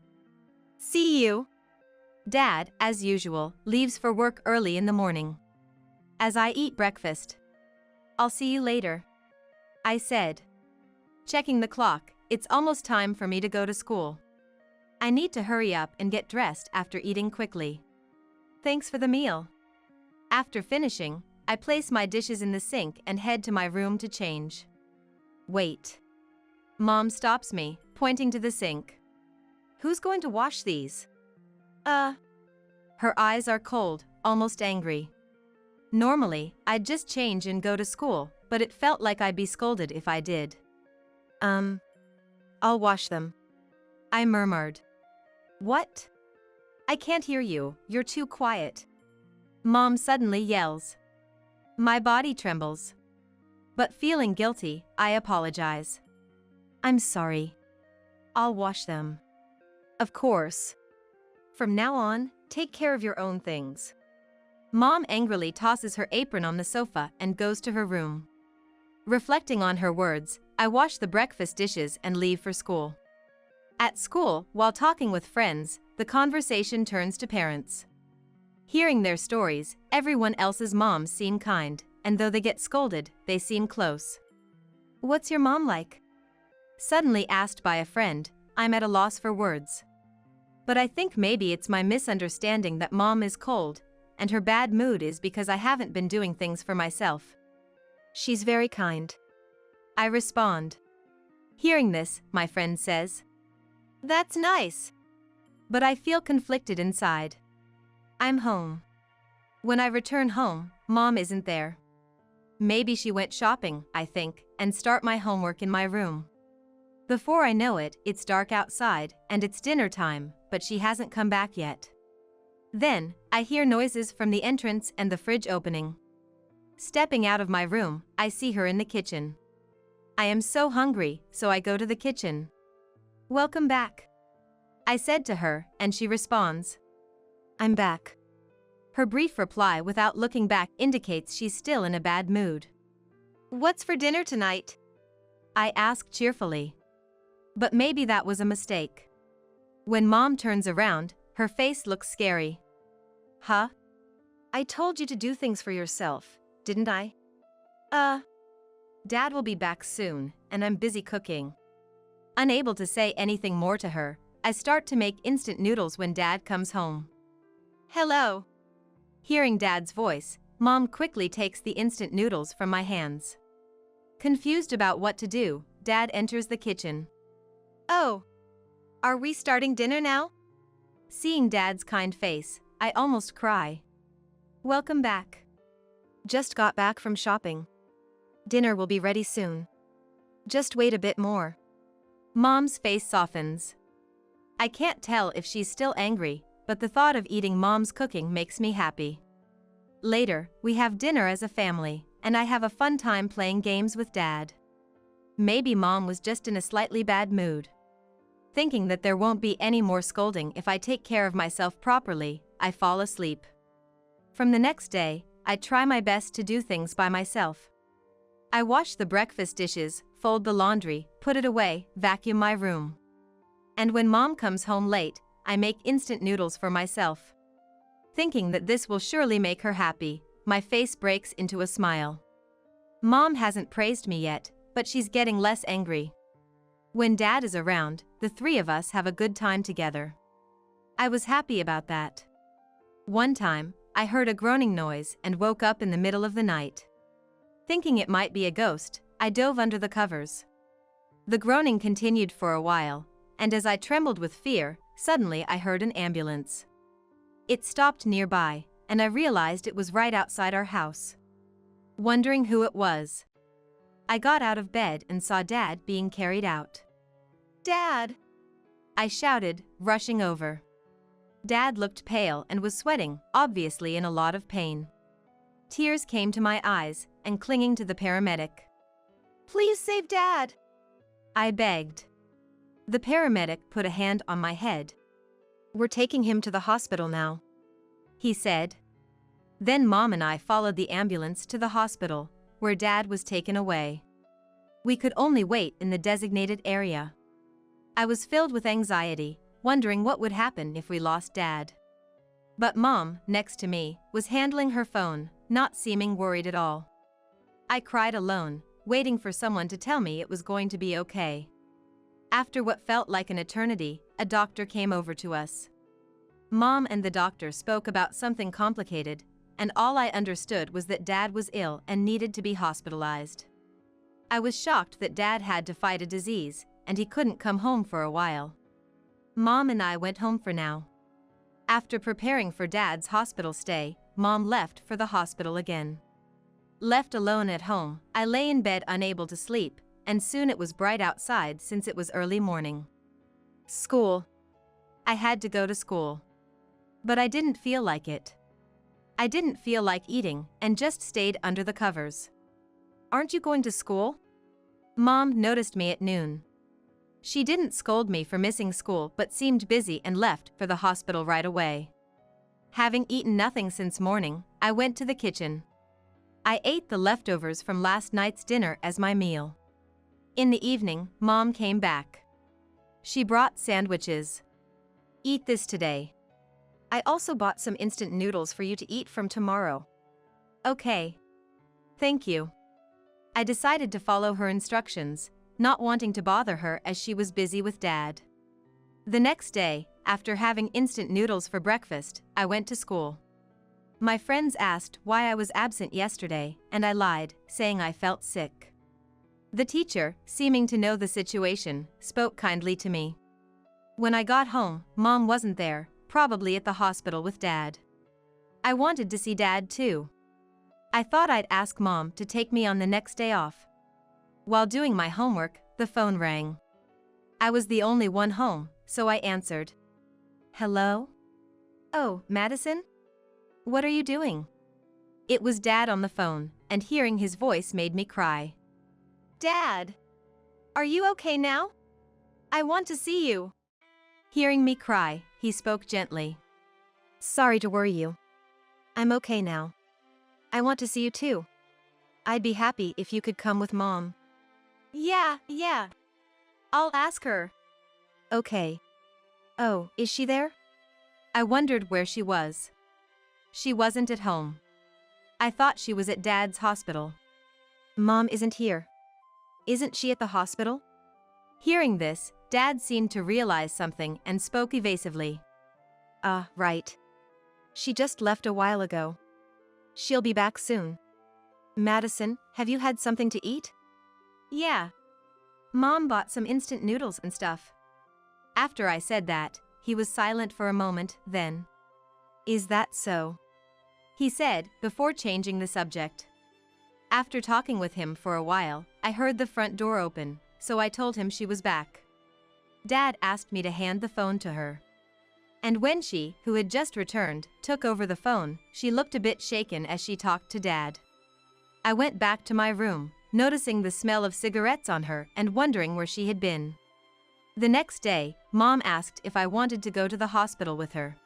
See you. Dad, as usual, leaves for work early in the morning. As I eat breakfast. I'll see you later, I said. Checking the clock, it's almost time for me to go to school. I need to hurry up and get dressed after eating quickly. Thanks for the meal. After finishing, I place my dishes in the sink and head to my room to change. Wait. Mom stops me, pointing to the sink. Who's going to wash these? Her eyes are cold, almost angry. Normally, I'd just change and go to school, but it felt like I'd be scolded if I did. I'll wash them, I murmured. What? I can't hear you, you're too quiet. Mom suddenly yells. My body trembles. But feeling guilty, I apologize. I'm sorry. I'll wash them. Of course. From now on, take care of your own things. Mom angrily tosses her apron on the sofa and goes to her room. Reflecting on her words, I wash the breakfast dishes and leave for school. At school, while talking with friends, the conversation turns to parents. Hearing their stories, everyone else's moms seem kind, and though they get scolded, they seem close. What's your mom like? Suddenly asked by a friend, I'm at a loss for words. But I think maybe it's my misunderstanding that mom is cold, and her bad mood is because I haven't been doing things for myself. She's very kind, I respond. Hearing this, my friend says, that's nice. But I feel conflicted inside. I'm home. When I return home, Mom isn't there. Maybe she went shopping, I think, and start my homework in my room. Before I know it, it's dark outside, and it's dinner time, but she hasn't come back yet. Then, I hear noises from the entrance and the fridge opening. Stepping out of my room, I see her in the kitchen. I am so hungry, so I go to the kitchen. Welcome back, I said to her, and she responds, I'm back. Her brief reply without looking back indicates she's still in a bad mood. What's for dinner tonight? I ask cheerfully. But maybe that was a mistake. When Mom turns around, her face looks scary. Huh? I told you to do things for yourself, didn't I? Dad will be back soon, and I'm busy cooking. Unable to say anything more to her, I start to make instant noodles when Dad comes home. Hello. Hearing Dad's voice, Mom quickly takes the instant noodles from my hands. Confused about what to do, Dad enters the kitchen. Oh. Are we starting dinner now? Seeing Dad's kind face, I almost cry.
Welcome back. Just got back from shopping. Dinner will be ready soon. Just wait a bit more.
Mom's face softens. I can't tell if she's still angry, but the thought of eating Mom's cooking makes me happy. Later, we have dinner as a family, and I have a fun time playing games with Dad. Maybe Mom was just in a slightly bad mood. Thinking that there won't be any more scolding if I take care of myself properly, I fall asleep. From the next day, I try my best to do things by myself. I wash the breakfast dishes, fold the laundry, put it away, vacuum my room. And when Mom comes home late, I make instant noodles for myself. Thinking that this will surely make her happy, my face breaks into a smile. Mom hasn't praised me yet, but she's getting less angry. When Dad is around, the three of us have a good time together. I was happy about that. One time, I heard a groaning noise and woke up in the middle of the night. Thinking it might be a ghost, I dove under the covers. The groaning continued for a while, and as I trembled with fear, suddenly I heard an ambulance. It stopped nearby, and I realized it was right outside our house. Wondering who it was, I got out of bed and saw Dad being carried out.
Dad!
I shouted, rushing over. Dad looked pale and was sweating, obviously in a lot of pain. Tears came to my eyes, and clinging to the paramedic.
Please save Dad!
I begged. The paramedic put a hand on my head.
We're taking him to the hospital now,
he said. Then Mom and I followed the ambulance to the hospital, where Dad was taken away. We could only wait in the designated area. I was filled with anxiety, wondering what would happen if we lost Dad. But Mom, next to me, was handling her phone, not seeming worried at all. I cried alone, waiting for someone to tell me it was going to be okay. After what felt like an eternity, a doctor came over to us. Mom and the doctor spoke about something complicated, and all I understood was that Dad was ill and needed to be hospitalized. I was shocked that Dad had to fight a disease, and he couldn't come home for a while. Mom and I went home for now. After preparing for Dad's hospital stay, Mom left for the hospital again. Left alone at home, I lay in bed unable to sleep, and soon it was bright outside since it was early morning. School. I had to go to school. But I didn't feel like it. I didn't feel like eating, and just stayed under the covers. Aren't you going to school? Mom noticed me at noon. She didn't scold me for missing school but seemed busy and left for the hospital right away. Having eaten nothing since morning, I went to the kitchen. I ate the leftovers from last night's dinner as my meal. In the evening, Mom came back. She brought sandwiches. Eat this today.
I also bought some instant noodles for you to eat from tomorrow.
Okay. Thank you. I decided to follow her instructions, not wanting to bother her as she was busy with Dad. The next day, after having instant noodles for breakfast, I went to school. My friends asked why I was absent yesterday, and I lied, saying I felt sick. The teacher, seeming to know the situation, spoke kindly to me. When I got home, Mom wasn't there, probably at the hospital with Dad. I wanted to see Dad too. I thought I'd ask Mom to take me on the next day off. While doing my homework, the phone rang. I was the only one home, so I answered. Hello? Oh, Madison? What are you doing? It was Dad on the phone, and hearing his voice made me cry.
Dad! Are you okay now? I want to see you.
Hearing me cry, he spoke gently.
Sorry to worry you. I'm okay now. I want to see you too. I'd be happy if you could come with Mom. Yeah. I'll ask her. Okay. Oh, is she there?
I wondered where she was. She wasn't at home. I thought she was at Dad's hospital.
Mom isn't here. Isn't she at the hospital?
Hearing this, Dad seemed to realize something and spoke evasively.
Right. She just left a while ago. She'll be back soon. Madison, have you had something to eat?
Yeah. Mom bought some instant noodles and stuff. After I said that, he was silent for a moment, then.
Is that so?
he said, before changing the subject. After talking with him for a while, I heard the front door open, so I told him she was back. Dad asked me to hand the phone to her. And when she, who had just returned, took over the phone, she looked a bit shaken as she talked to Dad. I went back to my room, noticing the smell of cigarettes on her and wondering where she had been. The next day, Mom asked if I wanted to go to the hospital with her.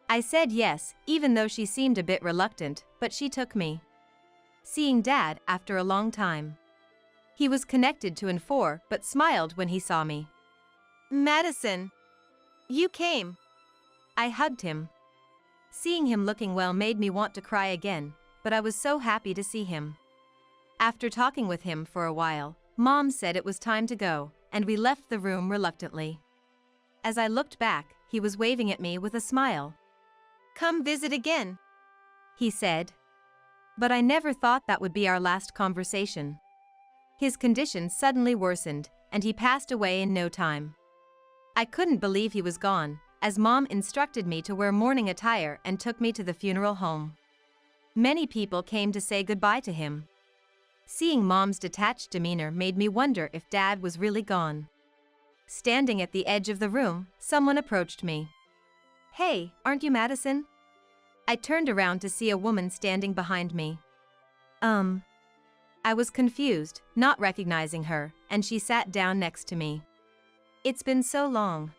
I said yes, even though she seemed a bit reluctant, but she took me. Seeing Dad after a long time. He was connected to Infor but smiled when he saw me.
Madison, you came.
I hugged him. Seeing him looking well made me want to cry again, but I was so happy to see him. After talking with him for a while, Mom said it was time to go, and we left the room reluctantly. As I looked back, he was waving at me with a smile.
Come visit again,
he said. But I never thought that would be our last conversation. His condition suddenly worsened, and he passed away in no time. I couldn't believe he was gone, as Mom instructed me to wear mourning attire and took me to the funeral home. Many people came to say goodbye to him. Seeing Mom's detached demeanor made me wonder if Dad was really gone. Standing at the edge of the room, someone approached me. Hey, aren't you Madison? I turned around to see a woman standing behind me. I was confused, not recognizing her, and she sat down next to me. It's been so long.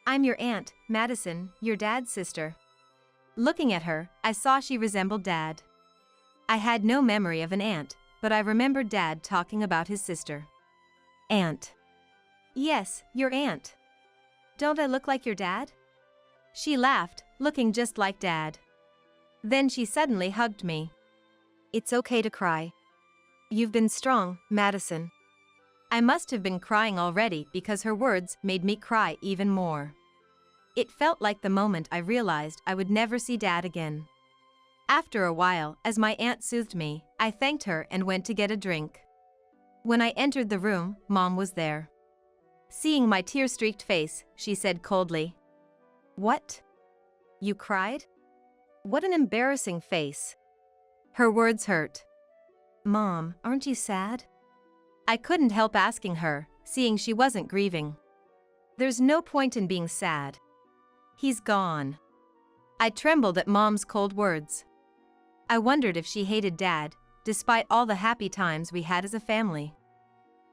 I'm your aunt, Madison, your dad's sister. Looking at her, I saw she resembled Dad. I had no memory of an aunt, but I remembered Dad talking about his sister. Aunt. Yes, your aunt. Don't I look like your dad? She laughed, looking just like Dad. Then she suddenly hugged me.
It's okay to cry. You've been strong, Madison.
I must have been crying already because her words made me cry even more. It felt like the moment I realized I would never see Dad again. After a while, as my aunt soothed me, I thanked her and went to get a drink. When I entered the room, Mom was there. Seeing my tear-streaked face, she said coldly, "What? You cried? What an embarrassing face." Her words hurt. "Mom, aren't you sad?" I couldn't help asking her, seeing she wasn't grieving. There's no point in being sad. He's gone. I trembled at Mom's cold words. I wondered if she hated Dad, despite all the happy times we had as a family.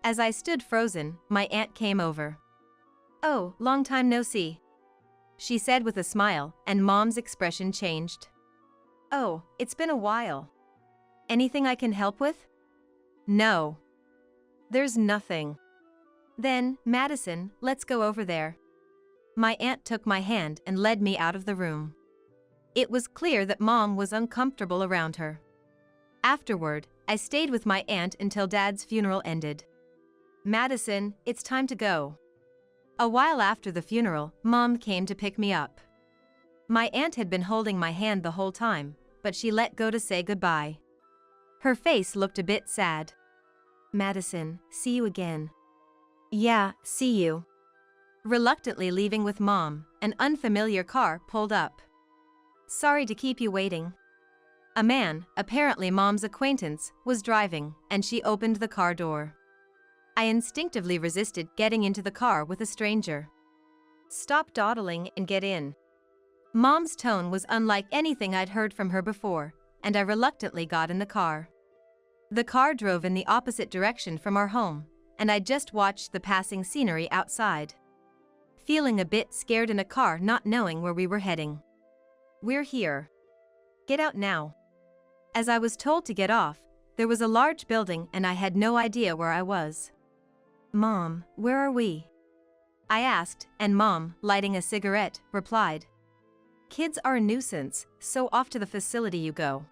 As I stood frozen, my aunt came over. "Oh, long time no see," she said with a smile, and Mom's expression changed. "Oh, it's been a while. Anything I can help with?" "No. There's nothing." "Then, Madison, let's go over there." My aunt took my hand and led me out of the room. It was clear that Mom was uncomfortable around her. Afterward, I stayed with my aunt until Dad's funeral ended. "Madison, it's time to go." A while after the funeral, Mom came to pick me up. My aunt had been holding my hand the whole time, but she let go to say goodbye. Her face looked a bit sad. "Madison, see you again."
Yeah, see you.
Reluctantly leaving with Mom, an unfamiliar car pulled up. "Sorry to keep you waiting." A man, apparently Mom's acquaintance, was driving, and she opened the car door. I instinctively resisted getting into the car with a stranger. "Stop dawdling and get in." Mom's tone was unlike anything I'd heard from her before, and I reluctantly got in the car. The car drove in the opposite direction from our home, and I just watched the passing scenery outside. Feeling a bit scared in a car, not knowing where we were heading. "We're here. Get out now." As I was told to get off, there was a large building and I had no idea where I was. "Mom, where are we?" I asked, and Mom, lighting a cigarette, replied, "Kids are a nuisance, so off to the facility you go."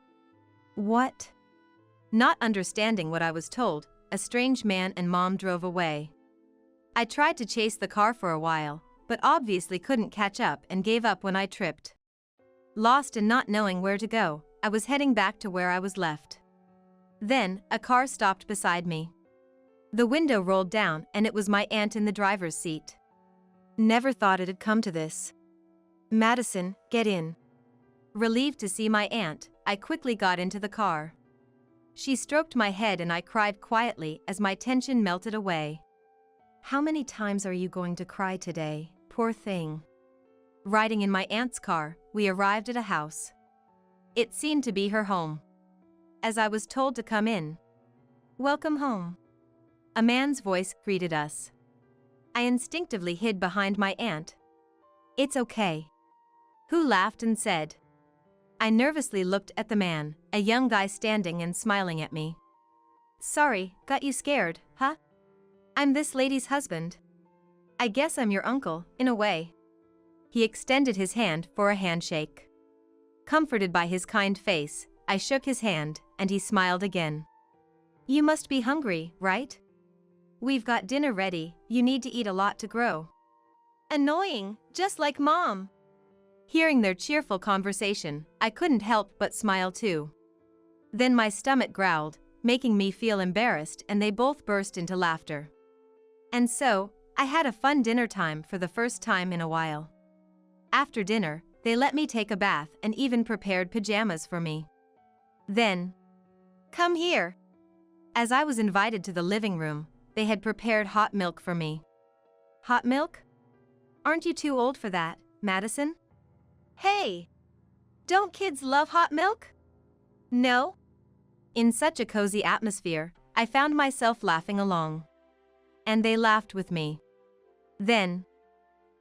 "What?" Not understanding what I was told, a strange man and Mom drove away. I tried to chase the car for a while, but obviously couldn't catch up and gave up when I tripped. Lost and not knowing where to go, I was heading back to where I was left. Then, a car stopped beside me. The window rolled down and it was my aunt in the driver's seat.
Never thought it'd come to this. "Madison, get in."
Relieved to see my aunt, I quickly got into the car. She stroked my head and I cried quietly as my tension melted away. How many times are you going to cry today, poor thing? Riding in my aunt's car, we arrived at a house. It seemed to be her home. As I was told to come in. Welcome home. A man's voice greeted us. I instinctively hid behind my aunt. It's okay. Who laughed and said. I nervously looked at the man, a young guy standing and smiling at me. Sorry, got you scared, huh? I'm this lady's husband. I guess I'm your uncle, in a way. He extended his hand for a handshake. Comforted by his kind face, I shook his hand, and he smiled again. You must be hungry, right? We've got dinner ready, you need to eat a lot to grow.
Annoying, just like Mom.
Hearing their cheerful conversation, I couldn't help but smile too. Then my stomach growled, making me feel embarrassed, and they both burst into laughter. And so, I had a fun dinner time for the first time in a while. After dinner, they let me take a bath and even prepared pajamas for me. Then,
come here.
As I was invited to the living room, they had prepared hot milk for me. Hot milk? Aren't you too old for that, Madison?
Hey! Don't kids love hot milk? No?
In such a cozy atmosphere, I found myself laughing along. And they laughed with me. Then,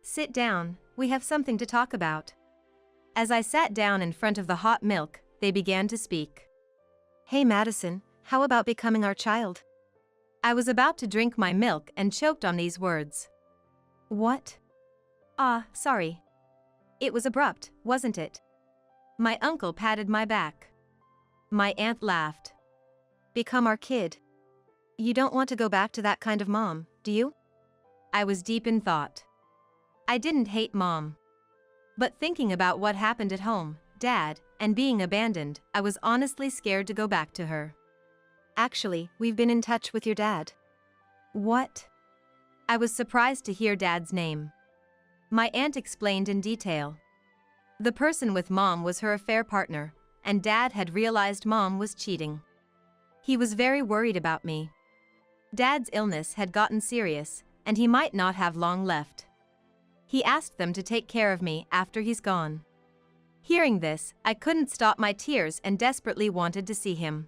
sit down, we have something to talk about. As I sat down in front of the hot milk, they began to speak.
Hey Madison, how about becoming our child?
I was about to drink my milk and choked on these words. What? Sorry. It was abrupt, wasn't it? My uncle patted my back. My aunt laughed.
Become our kid. You don't want to go back to that kind of mom, do you?
I was deep in thought. I didn't hate Mom. But thinking about what happened at home, Dad, and being abandoned, I was honestly scared to go back to her.
Actually, we've been in touch with your dad.
What? I was surprised to hear Dad's name. My aunt explained in detail. The person with Mom was her affair partner, and Dad had realized Mom was cheating. He was very worried about me. Dad's illness had gotten serious, and he might not have long left. He asked them to take care of me after he's gone. Hearing this, I couldn't stop my tears and desperately wanted to see him.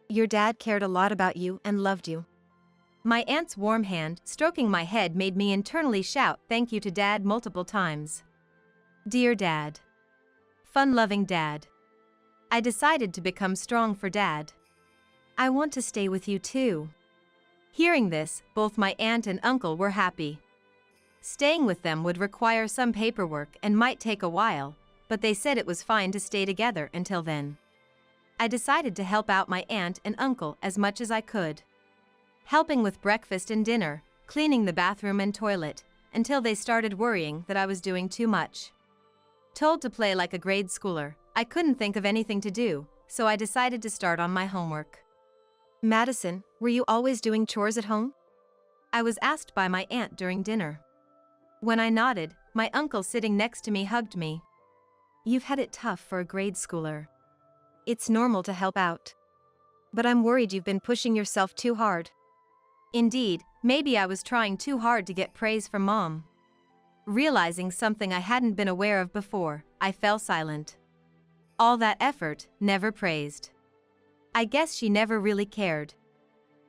Your dad cared a lot about you and loved you.
My aunt's warm hand stroking my head made me internally shout thank you to Dad multiple times. Dear Dad. Fun-loving Dad. I decided to become strong for Dad. I want to stay with you too. Hearing this, both my aunt and uncle were happy. Staying with them would require some paperwork and might take a while, but they said it was fine to stay together until then. I decided to help out my aunt and uncle as much as I could. Helping with breakfast and dinner, cleaning the bathroom and toilet, until they started worrying that I was doing too much. Told to play like a grade schooler, I couldn't think of anything to do, so I decided to start on my homework.
Madison, were you always doing chores at home?
I was asked by my aunt during dinner. When I nodded, my uncle sitting next to me hugged me.
You've had it tough for a grade schooler. It's normal to help out. But I'm worried you've been pushing yourself too hard.
Indeed, maybe I was trying too hard to get praise from Mom. Realizing something I hadn't been aware of before, I fell silent. All that effort, never praised. I guess she never really cared.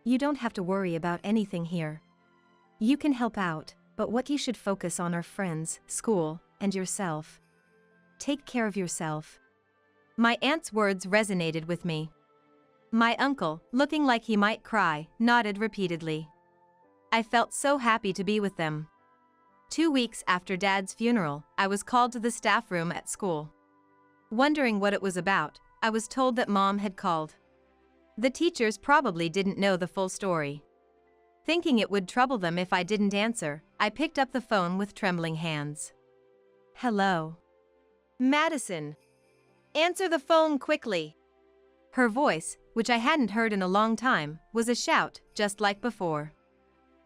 You don't have to worry about anything here. You can help out, but what you should focus on are friends, school, and yourself. Take care of yourself.
My aunt's words resonated with me. My uncle, looking like he might cry, nodded repeatedly. I felt so happy to be with them. 2 weeks after Dad's funeral, I was called to the staff room at school. Wondering what it was about, I was told that Mom had called. The teachers probably didn't know the full story. Thinking it would trouble them if I didn't answer, I picked up the phone with trembling hands. Hello.
Madison. Answer the phone quickly.
Her voice, which I hadn't heard in a long time, was a shout, just like before.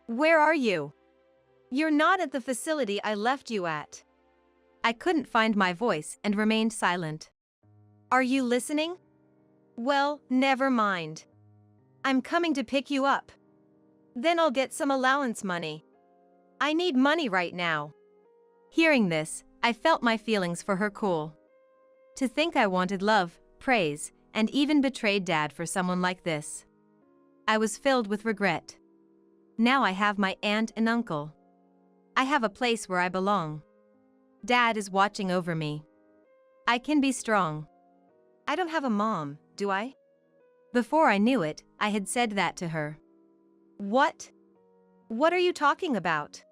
Where are you? You're not at the facility I left you at.
I couldn't find my voice and remained silent.
Are you listening? Well, never mind. I'm coming to pick you up. Then I'll get some allowance money. I need money right now.
Hearing this, I felt my feelings for her cool. To think I wanted love, praise, and even betrayed Dad for someone like this. I was filled with regret. Now I have my aunt and uncle. I have a place where I belong. Dad is watching over me. I can be strong.
I don't have a mom, do I?
Before I knew it, I had said that to her.
What? What are you talking about?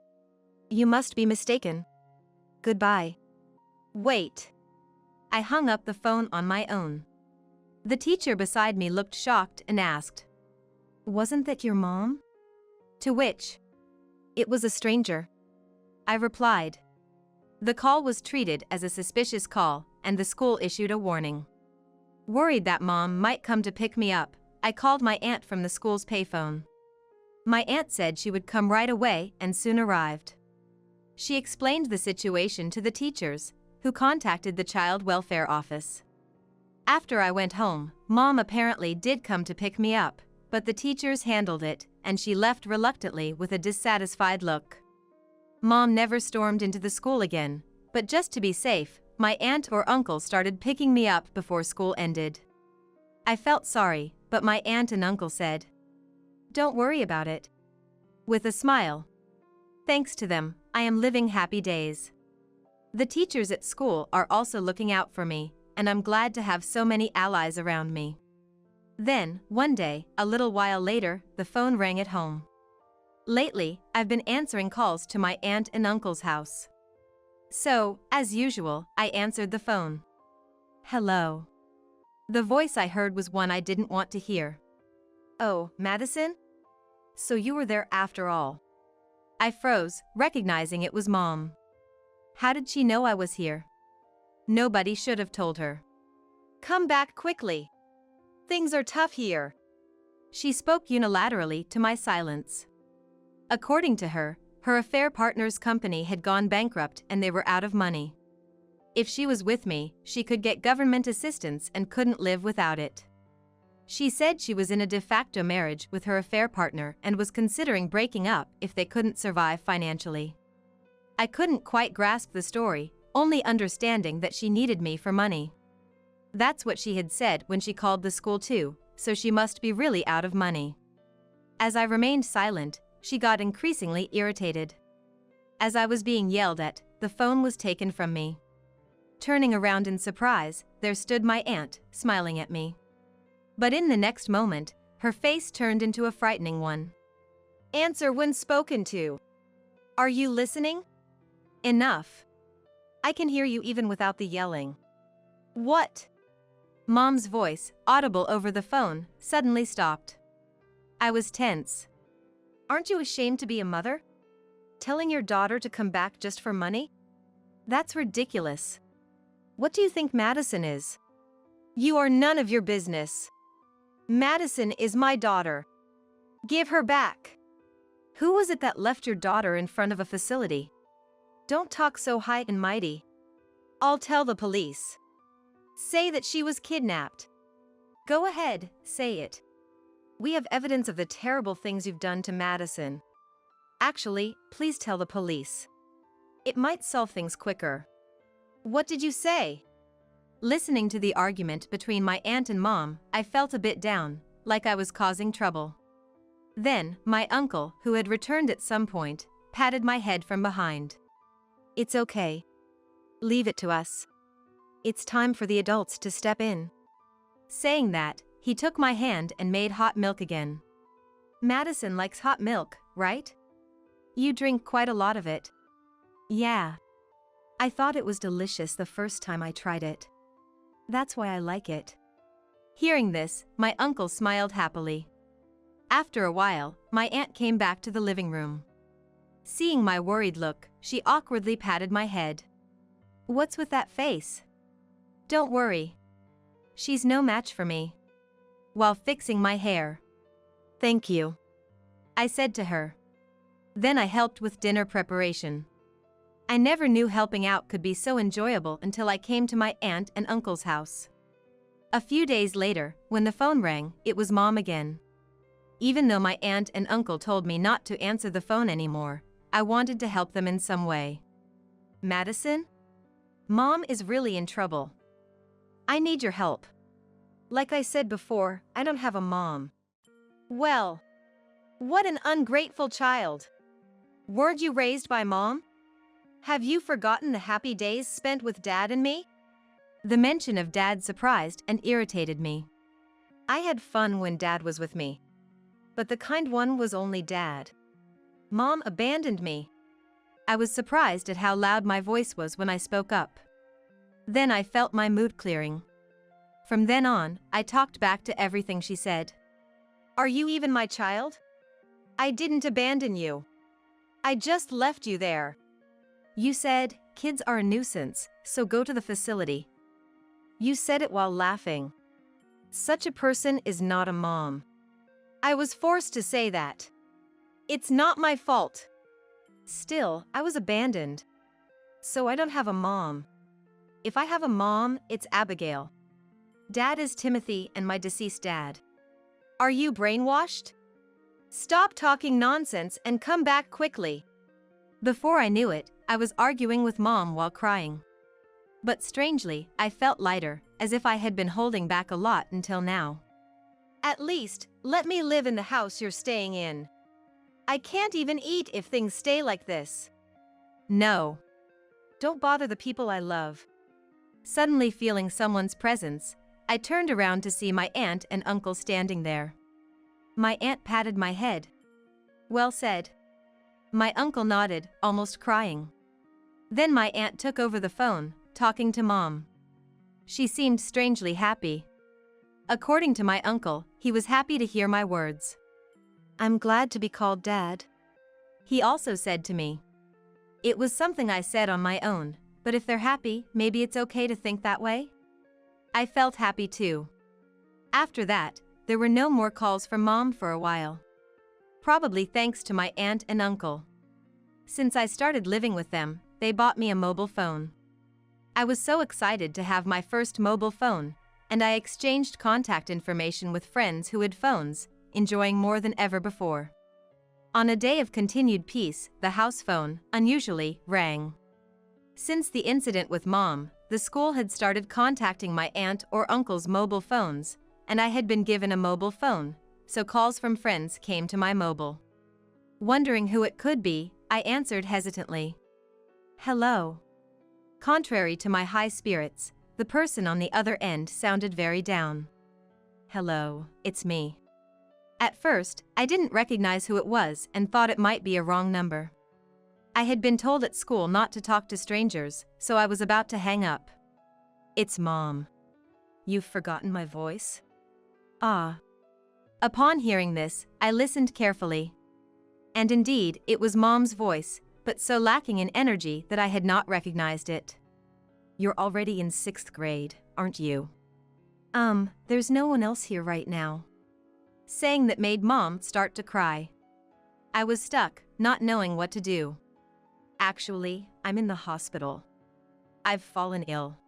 You must be mistaken. Goodbye. Wait.
I hung up the phone on my own. The teacher beside me looked shocked and asked, "Wasn't that your mom?" To which,
"It was a stranger,"
I replied. The call was treated as a suspicious call, and the school issued a warning. Worried that Mom might come to pick me up, I called my aunt from the school's payphone. My aunt said she would come right away and soon arrived. She explained the situation to the teachers, who contacted the child welfare office. After I went home, Mom apparently did come to pick me up, but the teachers handled it, and she left reluctantly with a dissatisfied look. Mom never stormed into the school again, but just to be safe, my aunt or uncle started picking me up before school ended. I felt sorry, but my aunt and uncle said, "Don't worry about it." With a smile. Thanks to them, I am living happy days. The teachers at school are also looking out for me, and I'm glad to have so many allies around me. Then, one day, a little while later, the phone rang at home. Lately, I've been answering calls to my aunt and uncle's house. So, as usual, I answered the phone. "Hello." The voice I heard was one I didn't want to hear.
"Oh, Madison? So you were there after all."
I froze, recognizing it was Mom. How did she know I was here? Nobody should have told her.
"Come back quickly. Things are tough here."
She spoke unilaterally to my silence. According to her, her affair partner's company had gone bankrupt and they were out of money. If she was with me, she could get government assistance and couldn't live without it. She said she was in a de facto marriage with her affair partner and was considering breaking up if they couldn't survive financially. I couldn't quite grasp the story, only understanding that she needed me for money. That's what she had said when she called the school too, so she must be really out of money. As I remained silent, she got increasingly irritated. As I was being yelled at, the phone was taken from me. Turning around in surprise, there stood my aunt, smiling at me. But in the next moment, her face turned into a frightening one.
"Answer when spoken to. Are you listening?"
"Enough.
I can hear you even without the yelling." "What?"
Mom's voice, audible over the phone, suddenly stopped. I was tense.
"Aren't you ashamed to be a mother? Telling your daughter to come back just for money? That's ridiculous. What do you think Madison is? You are none of your business. Madison is my daughter. Give her back." "Who was it that left your daughter in front of a facility?" "Don't talk so high and mighty. I'll tell the police. Say that she was kidnapped." "Go ahead, say it. We have evidence of the terrible things you've done to Madison. Actually, please tell the police. It might solve things quicker." "What did you say?"
Listening to the argument between my aunt and Mom, I felt a bit down, like I was causing trouble. Then, my uncle, who had returned at some point, patted my head from behind.
"It's okay. Leave it to us. It's time for the adults to step in."
Saying that, he took my hand and made hot milk again. "Madison likes hot milk, right? You drink quite a lot of it." "Yeah. I thought it was delicious the first time I tried it. That's why I like it." Hearing this, my uncle smiled happily. After a while, my aunt came back to the living room. Seeing my worried look, she awkwardly patted my head. "What's with that face?" "Don't worry. She's no match for me." While fixing my hair.
"Thank you,"
I said to her. Then I helped with dinner preparation. I never knew helping out could be so enjoyable until I came to my aunt and uncle's house. A few days later, when the phone rang, it was Mom again. Even though my aunt and uncle told me not to answer the phone anymore, I wanted to help them in some way.
Madison? Mom is really in trouble. I need your help. Like I said before, I don't have a mom. Well, what an ungrateful child. Weren't you raised by Mom? Have you forgotten the happy days spent with Dad and me?
The mention of Dad surprised and irritated me.
I had fun when Dad was with me. But the kind one was only Dad. Mom abandoned me.
I was surprised at how loud my voice was when I spoke up. Then I felt my mood clearing. From then on, I talked back to everything she said.
Are you even my child? I didn't abandon you. I just left you there. You said, kids are a nuisance, so go to the facility. You said it while laughing. Such a person is not a mom. I was forced to say that. It's not my fault. Still, I was abandoned. So I don't have a mom. If I have a mom, it's Abigail. Dad is Timothy and my deceased dad. Are you brainwashed? Stop talking nonsense and come back quickly.
Before I knew it, I was arguing with Mom while crying. But strangely, I felt lighter, as if I had been holding back a lot until now.
At least, let me live in the house you're staying in. I can't even eat if things stay like this.
No.
Don't bother the people I love.
Suddenly feeling someone's presence, I turned around to see my aunt and uncle standing there. My aunt patted my head. Well said. My uncle nodded, almost crying. Then my aunt took over the phone, talking to Mom. She seemed strangely happy. According to my uncle, he was happy to hear my words.
I'm glad to be called Dad.
He also said to me. It was something I said on my own, but if they're happy, maybe it's okay to think that way? I felt happy too. After that, there were no more calls from Mom for a while. Probably thanks to my aunt and uncle. Since I started living with them, they bought me a mobile phone. I was so excited to have my first mobile phone, and I exchanged contact information with friends who had phones, enjoying more than ever before. On a day of continued peace, the house phone, unusually, rang. Since the incident with Mom, the school had started contacting my aunt or uncle's mobile phones, and I had been given a mobile phone, so calls from friends came to my mobile. Wondering who it could be, I answered hesitantly. Hello. Contrary to my high spirits, the person on the other end sounded very down. Hello, it's me. At first, I didn't recognize who it was and thought it might be a wrong number. I had been told at school not to talk to strangers, so I was about to hang up. It's Mom. You've forgotten my voice? Ah. Upon hearing this, I listened carefully. And indeed, it was Mom's voice, but so lacking in energy that I had not recognized it. You're already in 6th grade, aren't you? There's no one else here right now. Saying that made Mom start to cry. I was stuck, not knowing what to do. Actually, I'm in the hospital. I've fallen ill.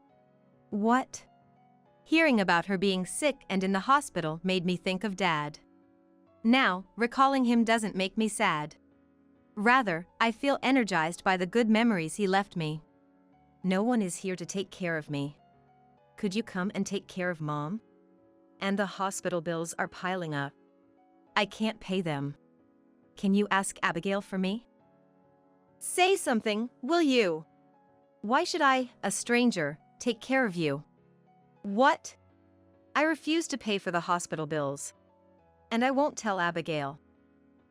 What? Hearing about her being sick and in the hospital made me think of Dad. Now, recalling him doesn't make me sad. Rather, I feel energized by the good memories he left me. No one is here to take care of me. Could you come and take care of Mom? And the hospital bills are piling up. I can't pay them. Can you ask Abigail for me?
Say something, will you?
Why should I, a stranger, take care of you?
What? I refuse to pay for the hospital bills. And I won't tell Abigail.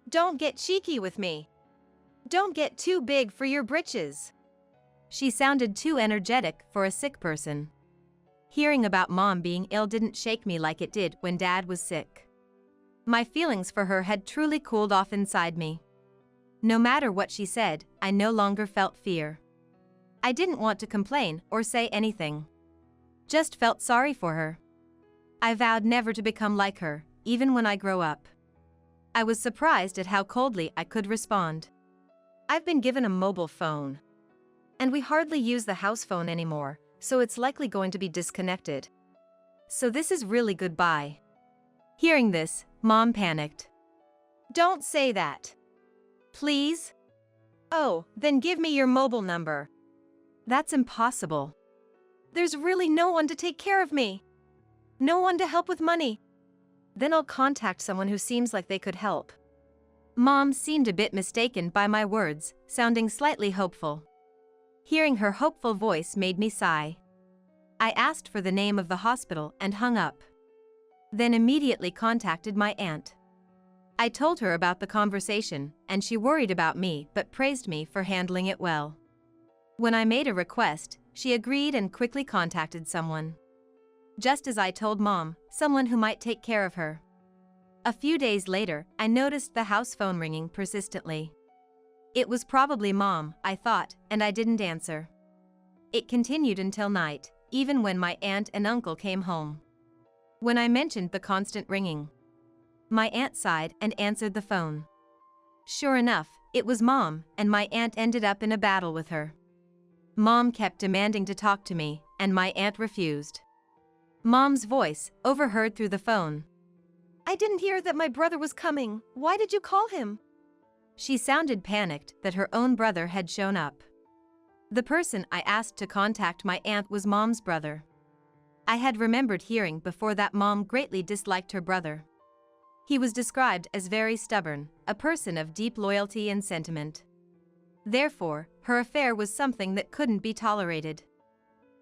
Don't get cheeky with me. Don't get too big for your britches.
She sounded too energetic for a sick person. Hearing about Mom being ill didn't shake me like it did when Dad was sick. My feelings for her had truly cooled off inside me. No matter what she said, I no longer felt fear. I didn't want to complain or say anything. Just felt sorry for her. I vowed never to become like her, even when I grow up. I was surprised at how coldly I could respond.
I've been given a mobile phone. And we hardly use the house phone anymore, so it's likely going to be disconnected.
So this is really goodbye. Hearing this, Mom panicked.
Don't say that.
Please?
Oh, then give me your mobile number.
That's impossible.
There's really no one to take care of me. No one to help with money. Then I'll contact someone who seems like they could help.
Mom seemed a bit mistaken by my words, sounding slightly hopeful. Hearing her hopeful voice made me sigh. I asked for the name of the hospital and hung up. Then immediately contacted my aunt. I told her about the conversation, and she worried about me but praised me for handling it well. When I made a request, she agreed and quickly contacted someone. Just as I told Mom, someone who might take care of her. A few days later, I noticed the house phone ringing persistently. It was probably Mom, I thought, and I didn't answer. It continued until night, even when my aunt and uncle came home. When I mentioned the constant ringing, my aunt sighed and answered the phone. Sure enough, it was Mom, and my aunt ended up in a battle with her. Mom kept demanding to talk to me, and my aunt refused. Mom's voice, overheard through the phone.
I didn't hear that my brother was coming. Why did you call him?
She sounded panicked that her own brother had shown up. The person I asked to contact my aunt was Mom's brother. I had remembered hearing before that Mom greatly disliked her brother. He was described as very stubborn, a person of deep loyalty and sentiment. Therefore, her affair was something that couldn't be tolerated.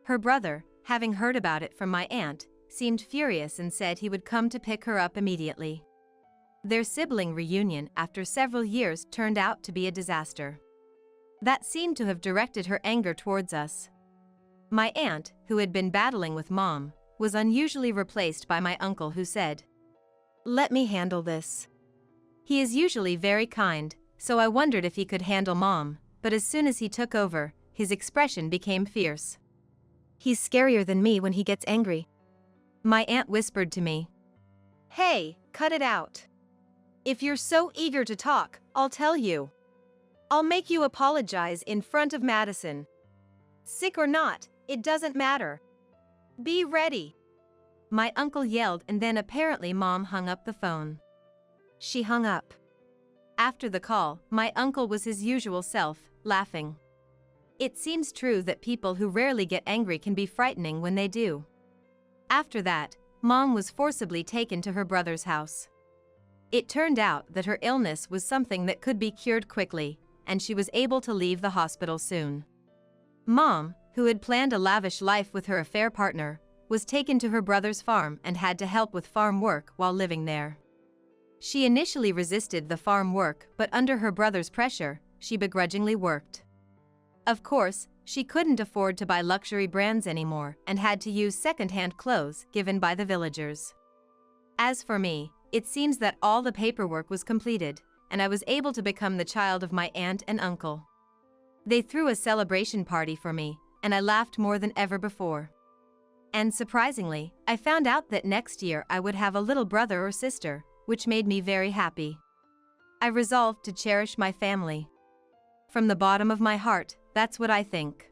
Her brother, having heard about it from my aunt, seemed furious and said he would come to pick her up immediately. Their sibling reunion after several years turned out to be a disaster. That seemed to have directed her anger towards us. My aunt, who had been battling with Mom, was unusually replaced by my uncle, who said, "Let me handle this." He is usually very kind, so I wondered if he could handle Mom, but as soon as he took over, his expression became fierce.
He's scarier than me when he gets angry.
My aunt whispered to me.
Hey, cut it out. If you're so eager to talk, I'll tell you. I'll make you apologize in front of Madison. Sick or not, it doesn't matter. Be ready.
My uncle yelled, and then apparently Mom hung up the phone.
She hung up.
After the call, my uncle was his usual self, laughing. It seems true that people who rarely get angry can be frightening when they do. After that, Mom was forcibly taken to her brother's house. It turned out that her illness was something that could be cured quickly, and she was able to leave the hospital soon. Mom, who had planned a lavish life with her affair partner, was taken to her brother's farm and had to help with farm work while living there. She initially resisted the farm work, but under her brother's pressure, she begrudgingly worked. Of course, she couldn't afford to buy luxury brands anymore and had to use second-hand clothes given by the villagers. As for me, it seems that all the paperwork was completed, and I was able to become the child of my aunt and uncle. They threw a celebration party for me, and I laughed more than ever before. And surprisingly, I found out that next year I would have a little brother or sister, which made me very happy. I resolved to cherish my family. From the bottom of my heart, that's what I think.